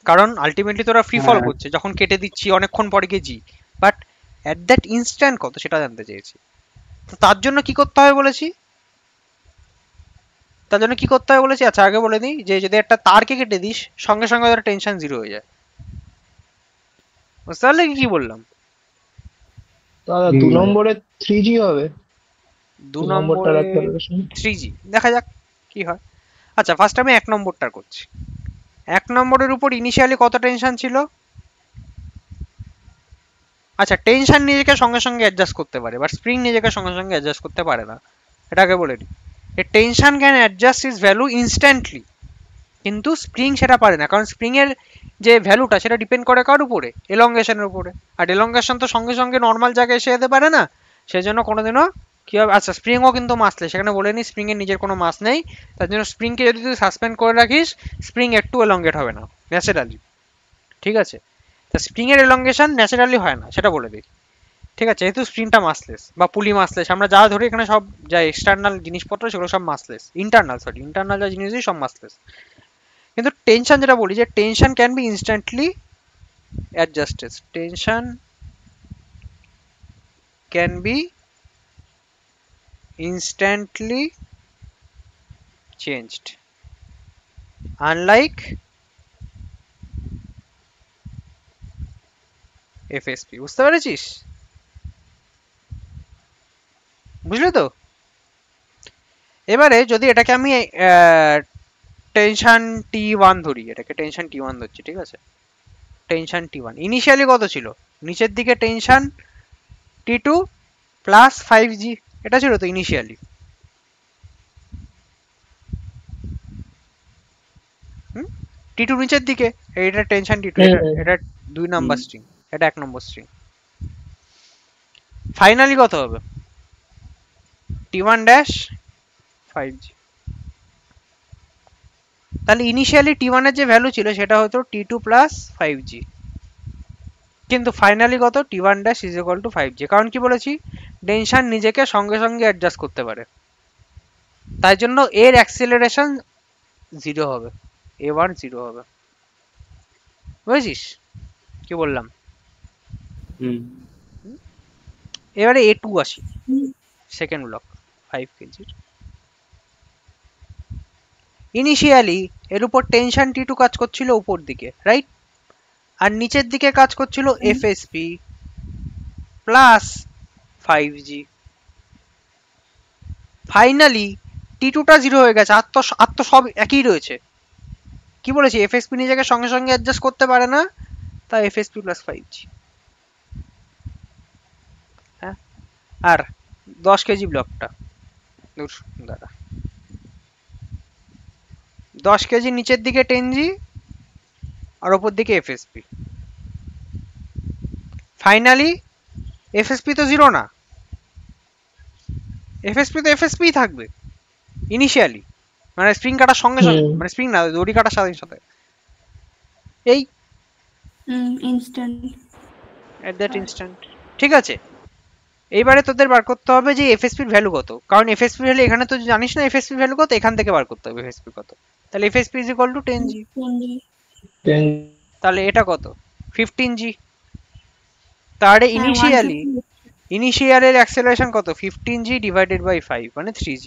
কারণ আলটিমেটলি তোরা ফ্রি ফল করছে, যখন কেটে দিচ্ছি অনেকক্ষণ পরে গিয়ে জি, বাট অ্যাট দ্যাট ইনস্ট্যান্ট কত সেটা জানতে চেয়েছি। তো তার জন্য কি করতে হবে বলেছি, তার জন্য কি করতে হবে বলেছি, আচ্ছা আগে বলে দিই যে যদি একটা তারকে কেটে দিস সঙ্গে সঙ্গে ওদের টেনশন 0 হয়ে যায়। বুঝতে পারলে কি বললাম? দাদা 2 নম্বরে 3G হবে, 2 নম্বরে 3G, দেখা যাক কি হয়। আচ্ছা ফার্স্ট আমি 1 নম্বরটা করছি। 1 নম্বরের উপর ইনিশিয়ালি কত টেনশন ছিল? আচ্ছা টেনশন নিজেকে সঙ্গে সঙ্গে অ্যাডজাস্ট করতে পারে, বাট স্প্রিং নিজেকে সঙ্গে সঙ্গে অ্যাডজাস্ট করতে পারে না, এটাকে বলে দিই। A tension can adjust its value instantly, কিন্তু স্প্রিং সেটা পারে না, কারণ স্প্রিং এর যে ভ্যালুটা সেটা ডিপেন্ড করে কার উপরে, এলংগেশনের উপরে, আর এলংগেশন তো সঙ্গে সঙ্গে নর্মাল জায়গায় এসে যেতে পারে না, সেজন্য কোনোদিনও কি হবে, আচ্ছা স্প্রিংও কিন্তু মাসলেস, সেখানে বলে নি স্প্রিং এর নিজের কোনো মাস নেই, তার জন্য স্প্রিংকে যদি তুই সাসপেন্ড করে রাখিস স্প্রিং একটু এলংগেট হবে না ন্যাচারালি, ঠিক আছে, তা স্প্রিং এর এলংগেশন ন্যাচারালি হয় না সেটা বলে দিই, ঠিক আছে, যেহেতু স্প্রিংটা মাসলেস বা পুলি মাসলেস, আমরা যা ধরি এখানে সব যা এক্সটার্নাল জিনিসপত্র সেগুলো সব মাসলেস, ইন্টারনাল যা জিনিস সব মাসলেস, কিন্তু টেনশন যেটা বলি যে tension can be instantly adjusted, tension can be instantly changed, unlike FSP. বুঝতে পেরেছিস? বুঝলি তো? এবারে যদি এটাকে আমি টেনশন T1 ধরি, এটাকে টেনশন T1 ধরছি, ঠিক আছে, টেনশন T1 ইনিশিয়ালি কত ছিল, নিচের দিকে টেনশন T2 প্লাস 5G, এটা ছিল তো ইনিশিয়ালি, T2 নিচের দিকে, এটা টেনশন T2, এটা 2 নাম্বার স্ট্রিং, এটা 1 নম্বর স্ট্রিং, ফাইনালি কত হবে T1 ড্যাশ 5G, তাহলে ইনিশিয়ালি T1 এর যে ভ্যালু ছিল সেটা হতো T2 প্লাস 5G, কিন্তু ফাইনালি কত T1 dash is equal two 5G, কারণ কি বলেছি টেনশন নিজেকে সঙ্গে সঙ্গে অ্যাডজাস্ট করতে পারে, তাই জন্য এর অ্যাক্সিলারেশন 0 হবে, a1 0 হবে, বুঝেছিস কি বললাম? এবারে A2 আসি, সেকেন্ড ব্লক 5 কেজি, ইনিশিয়ালি এর উপর টেনশন T2 কাজ করছিল উপর দিকে, রাইট, আর নিচের দিকে কাজ করছিল এফএসপি প্লাস 5G, ফাইনালি T2 টা 0 হয়ে গেছে, আর তো সব একই রয়েছে, কি বলেছি এফএসপি নিজেকে সঙ্গে সঙ্গে অ্যাডজাস্ট করতে পারে না, তাই এফএসপি প্লাস 5G, হ্যাঁ, আর 10 কেজি ব্লকটা দূর দাঁড়া, 10 কেজি নিচের দিকে 10G আর উপর দিকে এফএসপি, ফাইনালি এফএসপি তো 0 না, এফএসপি তো এফএসপি থাকবে ইনিশিয়ালি, মানে স্প্রিং কাটার সঙ্গে সঙ্গে, মানে স্প্রিং না দড়ি কাটার সাথে সাথে, এই ইনস্ট্যান্ট এট দ্যাট ইনস্ট্যান্ট, ঠিক আছে, এইবারে তোদের বার করতে হবে যে এফএসপি এর ভ্যালু কত, কারণ এফএসপি ভ্যালু এখানে তো জানিস না এফএসপি ভ্যালু কত, এখান থেকে বার করতে হবে এফএসপি কত, তাহলে এফএসপি ইজ ইকুয়াল টু 10G, তাহলে এটা কত 15G, তাহলে ইনিশিয়ালের অ্যাক্সেলারেশন কত 15G ডিভাইডেড বাই 5 মানে 3G,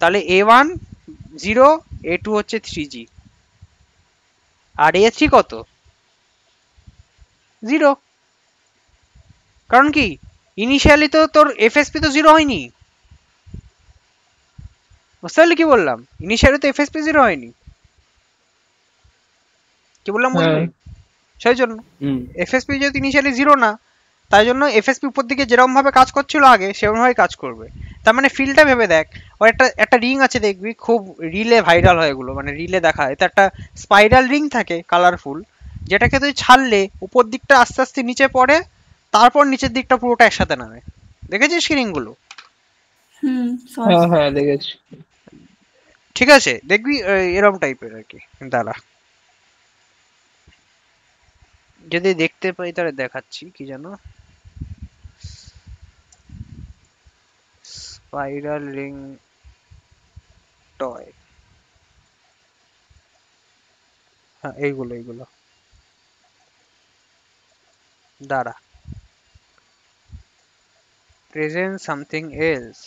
তাহলে A1 0, A2 হচ্ছে 3G, আর A3 কত 0, কারণ কি ইনিশিয়ালি তো তোর এফএসপি তো 0 হয়নি, বুঝতে পারলি কি বললাম, ইনিশিয়ালি তো এফএসপি 0 হয়নি, কি বললাম বুঝলি, সেই জন্য এফএসপি যেহেতু ইনিশিয়ালি 0 না, তাই জন্য এফএসপি উপর দিকে যেরকম ভাবে কাজ করছিল আগে সেরকম ভাবে কাজ করবে, তার মানে ফিল্ডটা ভেবে দেখ, ও একটা রিং আছে দেখবি, খুব রিলে ভাইরাল হয় এগুলো, মানে রিলে দেখা হয়, তো একটা স্পাইরাল রিং থাকে কালারফুল, যেটাকে তুই ছাড়লে উপর দিকটা আস্তে আস্তে নিচে পড়ে, তারপর নিচের দিকটা পুরোটা একসাথে নামে, দেখেছিস কি রিং গুলো? হ্যাঁ দেখেছি, ঠিক আছে, দেখবি এরকম টাইপের আর কি, দাঁড়া যদি দেখতে পাই তাহলে দেখাচ্ছি, কি জানো স্পাইরাল রিং টয়, হ্যাঁ এইগুলো দাঁড়া, প্রেজেন্ট সামথিং এলস,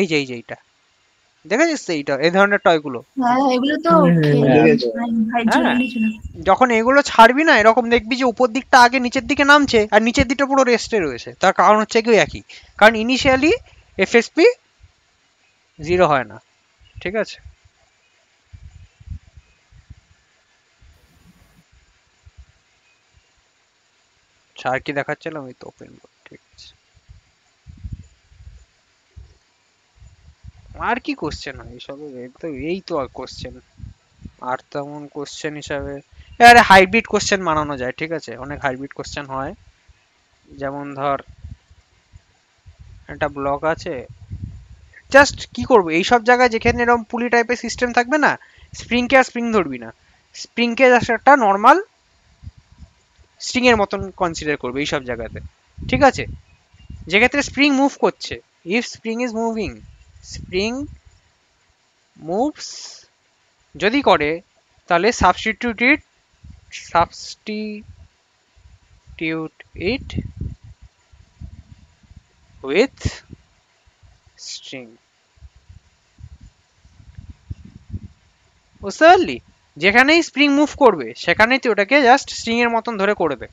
এই যে এইটা দেখেছিস তো, এইটা এই ধরনের টয় গুলো, এগুলো তো যখন এগুলো ছাড়বি না এরকম দেখবি যে উপর দিকটা আগে নিচের দিকে নামছে আর নিচের দিকটা পুরো রেস্টে রয়েছে, তার কারণ হচ্ছে কি একই, কারণ ইনিশিয়ালি এফএসপি 0 হয় না, ঠিক আছে, আর কি দেখাচ্ছিলাম ওই তো ওপেন বোর্ড। ঠিক আছে, আর কি কোশ্চেন হয় এইসব? এই তো আর কোশ্চেন, আর তেমন কোশ্চেন হিসাবে আরে হাইব্রিড কোশ্চেন বানানো যায়। ঠিক আছে, অনেক হাইব্রিড কোশ্চেন হয়। যেমন ধর একটা ব্লক আছে, জাস্ট কি করবো এইসব জায়গায় যেখানে এরকম পুলি টাইপের সিস্টেম থাকবে না, স্প্রিং কে আর স্প্রিং ধরবি না, স্প্রিং কে জাস্ট একটা নর্মাল স্ট্রিং এর মতন কনসিডার করবে এইসব জায়গাতে। ঠিক আছে, যেক্ষেত্রে স্প্রিং মুভ করছে, if spring is moving, spring moves যদি করে, তাহলে সাবস্টিটিউট ইট উইথ স্ট্রিং। বুঝতে পারলি? যেখানেই স্প্রিং মুভ করবে সেখানেই তুই ওটাকে জাস্ট স্ট্রিং এর মতন ধরে করবে।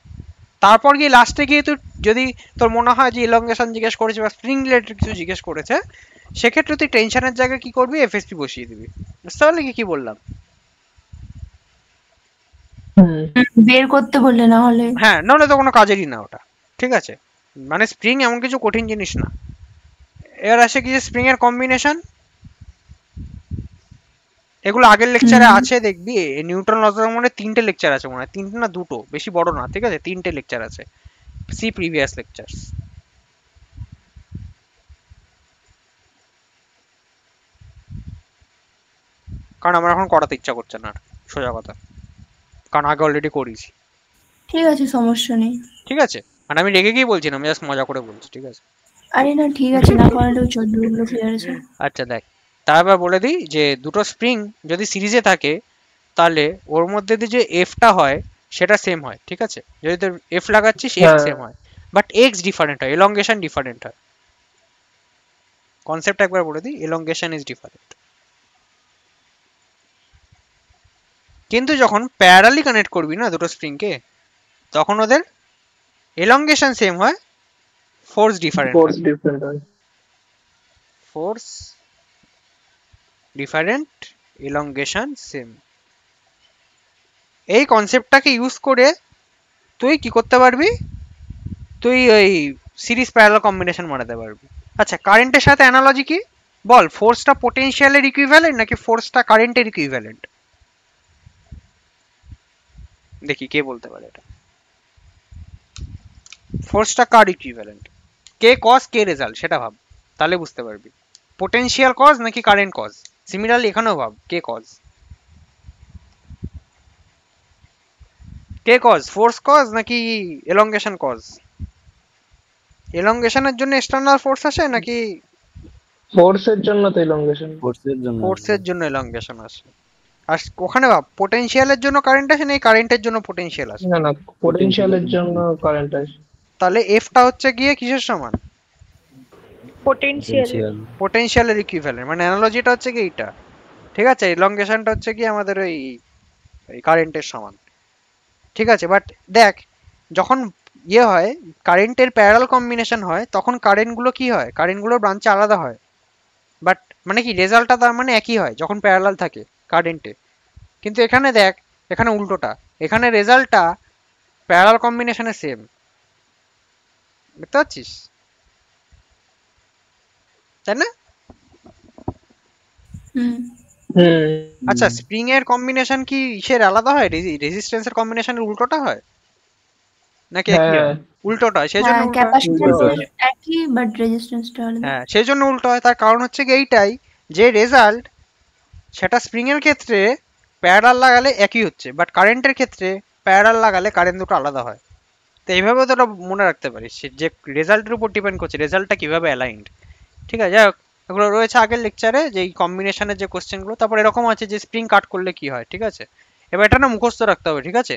তারপর গিয়ে লাস্টে গিয়ে তুই যদি তোর মনে হয় যে ইলংগেশন জিজ্ঞেস করেছে বা স্প্রিং রিলেটেড কিছু জিজ্ঞেস করেছে, সেক্ষেত্রে তুই টেনশনের জায়গায় কি করবি, এফএসপি বসিয়ে দিবি। বুঝতে পারলি কি বললাম? বের করতে বললে না হলে, হ্যাঁ, নাহলে তো কোনো কাজেরই না ওটা। ঠিক আছে, মানে স্প্রিং এমন কিছু কঠিন জিনিস না। এর আসে কি যে স্প্রিং এর কম্বিনেশন, এগুলো আগের লেকচারে আছে দেখবি। নিউটন লস অফ মোশনের 3টে লেকচার আছে মনে হয়, 3টে না 2টো, বেশি বড় না। ঠিক আছে, 3টে লেকচার আছে, সি প্রিভিয়াস লেকচারস। কারণ আমার এখন করাতে ইচ্ছা করছে না, সোজা কথা, কারণ আগে অলরেডি করেছি। ঠিক আছে সমস্যা নেই। ঠিক আছে, মানে আমি রেগে গিয়ে বলছি না, আমি জাস্ট মজা করে বলছি। ঠিক আছে, আরে না ঠিক আছে, না করালেও চলবে, ওগুলো ক্লিয়ার আছে। আচ্ছা দেখ, তারপর বলে দিই যে দুটো স্প্রিং যদি সিরিজে থাকে, তাহলে ওর মধ্যে দিয়ে যে এফটা হয় সেটা সেম হয়। ঠিক আছে, যদি তোর এফ লাগাচ্ছিস এফ সেম হয়, বাট এক্স ডিফারেন্ট হয়, এলংগেশন ডিফারেন্ট হয়। কনসেপ্ট একবার বলে দিই, এলংগেশন ইজ ডিফারেন্ট। কিন্তু যখন প্যারালি কানেক্ট করবি না দুটো স্প্রিং কে, তখন ওদের এলংগেশন সেম হয়, ফোর্স ডিফারেন্ট হয়। Force different, elongation same. এই কনসেপ্টটাকে ইউজ করে তুই কি করতে পারবি, তুই ওই সিরিজ প্যারালাল কম্বিনেশন বানাতে পারবি। আচ্ছা, কারেন্টের সাথে অ্যানালজি কি বল? ফোর্সটা পোটেনশিয়ালের ইকুইভ্যালেন্ট নাকি ফোর্সটা কারেন্টের ইকুইভ্যালেন্ট? দেখি কে বলতে পারে এটা। ফোর্সটা কার ইকুইভ্যালেন্ট? কে কজ কে রেজাল্ট, সেটা ভাব, তাহলে বুঝতে পারবি। পোটেনশিয়াল কজ নাকি কারেন্ট কজ? সিমিলারলি এখানেও ভাব, কে কজ? কে কজ, ফোর্স কজ নাকি এলংগেশন কজ? এলংগেশনের জন্য এক্সটার্নাল ফোর্স আসে নাকি ফোর্সের জন্য তো এলংগেশন? ফোর্সের জন্য এলংগেশন আসে। আর ওখানে ভাব, পোটেনশিয়ালের জন্য কারেন্ট আসে নাকি কারেন্টের জন্য পোটেনশিয়াল আসে? না না, পোটেনশিয়ালের জন্য কারেন্ট আসে। তাহলে এফটা হচ্ছে গিয়ে কিসের সমান? পোটেনশিয়াল। পোটেনশিয়ালের ইকুইভ্যালেন্ট, মানে অ্যানালজিটা হচ্ছে কি এইটা। ঠিক আছে, এলংগেশনটা হচ্ছে কি আমাদের ওই কারেন্টের সমান। ঠিক আছে, বাট দেখ, যখন ইয়ে হয় কারেন্টের প্যারালাল কম্বিনেশন হয়, তখন কারেন্টগুলো কি হয়, কারেন্টগুলোর ব্রাঞ্চে আলাদা হয়, বাট মানে কি রেজাল্টটা তার মানে একই হয় যখন প্যারালাল থাকে কারেন্টে। কিন্তু এখানে দেখ, এখানে উল্টোটা, এখানে রেজাল্টটা প্যারালাল কম্বিনেশনে সেম। বুঝতে পারছিস তাই না? আচ্ছা, স্প্রিং এর কম্বিনেশন কি ইসের আলাদা হয়, রেজিস্ট্যান্সের কম্বিনেশনের উল্টোটা হয় নাকি একই হয়? উল্টোটা হয়, সেজন্য ক্যাপাসিট্যান্স একই বাট রেজিস্ট্যান্সটা আলাদা। হ্যাঁ, সেজন্য উল্টো হয়। তার কারণ হচ্ছে কি এইটাই, যে রেজাল্ট সেটা স্প্রিং এর ক্ষেত্রে প্যারালাল লাগালে একই হচ্ছে, বাট কারেন্টের ক্ষেত্রে প্যারালাল লাগালে কারেন্ট দুটো আলাদা হয়। তো এইভাবে তোরা মনে রাখতে পারিস যে রেজাল্টের উপর ডিপেন্ড করছে রেজাল্টটা কিভাবে অ্যালাইন্ড। ঠিক আছে, যাই হোক, এগুলো রয়েছে আগের লেকচারে যে এই কম্বিনেশনের যে কোশ্চেনগুলো। তারপর এরকম আছে যে স্প্রিং কাট করলে কি হয়। ঠিক আছে, এবার এটা না মুখস্থ রাখতে হবে। ঠিক আছে,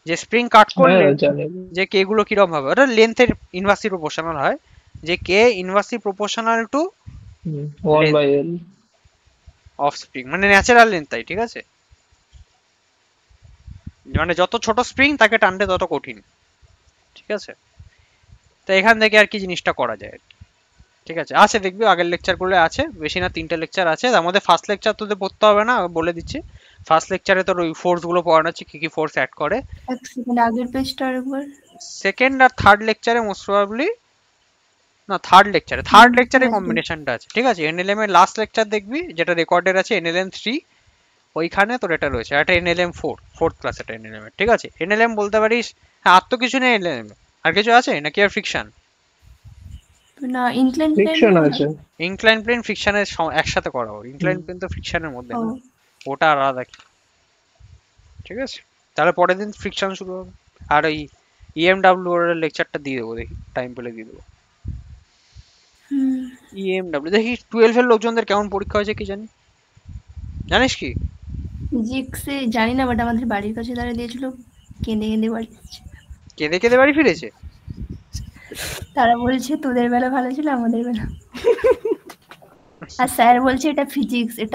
যে স্প্রিং কাট করলে যে কে গুলো কিরকম হবে, ওটা লেন্থের ইনভার্সলি প্রপোর্শনাল হয়, যে k inversely proportional to 1/L of spring, মানে ন্যাচারাল লেন্থ তাই। ঠিক আছে, মানে যত ছোট স্প্রিং তাকে টানতে তত কঠিন। ঠিক আছে, তো এখান থেকে আর কি জিনিসটা করা যায় আর কি। ঠিক আছে, আছে দেখবি আগের লেকচার গুলো আছে, বেশি না 3টে লেকচার আছে। তার মধ্যে ফার্স্ট লেকচার তোদের পড়তে হবে না, বলে দিচ্ছি। ফার্স্ট লেকচারে তোর ওই ফোর্স গুলো পড়ানো আছে, কি কি ফোর্স অ্যাড করে। এক সেকেন্ড, আগের পেজটা আরেকবার। সেকেন্ড আর থার্ড লেকচারে মোস্ট প্রবাবলি, না থার্ড লেকচারে কম্বিনেশনটা আছে, ঠিক আছে। এনএলএম এর লাস্ট লেকচার দেখবি যেটা রেকর্ডেড আছে এনএলএম 3, ওইখানে তোর এটা রয়েছে, একটা এনএলএম 4, ফোর্থ ক্লাস এটা এনএলএম এর, ঠিক আছে। এনএলএম বলতে পারিস, হ্যাঁ আর তো কিছু নেই এনএলএম, আর কিছু আছে নাকি আর ফ্রিকশন? না ইনক্লাইন ফ্রিকশন আছে, ইনক্লাইন প্লেন ফ্রিকশনের একসাথে করা হবে, ইনক্লাইন প্লেন তো ফ্রিকশনের মধ্যে না, ওটা আলাদা, ঠিক আছে। তাহলে পরের দিন ফ্রিকশন শুরু হবে। আর ওই ইএমডব্লিউ এর লেকচারটা দিয়ে দেবো, দেখি টাইম পেলে দিয়ে দেবো। ইএমডব্লিউ দেখি 12 এর লোকজনদের কেমন পরীক্ষা হয়েছে কি জানি, জানিস কি? ফিজিক্সে জানি না, বাট আমাদের বাড়ির কাছে তারা দিয়েছিল, কেঁদে কেঁদে বাড়ি ফিরেছে। কেঁদে কেঁদে বাড়ি ফিরেছে? তারা বলছে তোদের বেলা ভালো ছিল, আমাদের বেলা। আর স্যার বলছে এটা ফিজিক্স, এটা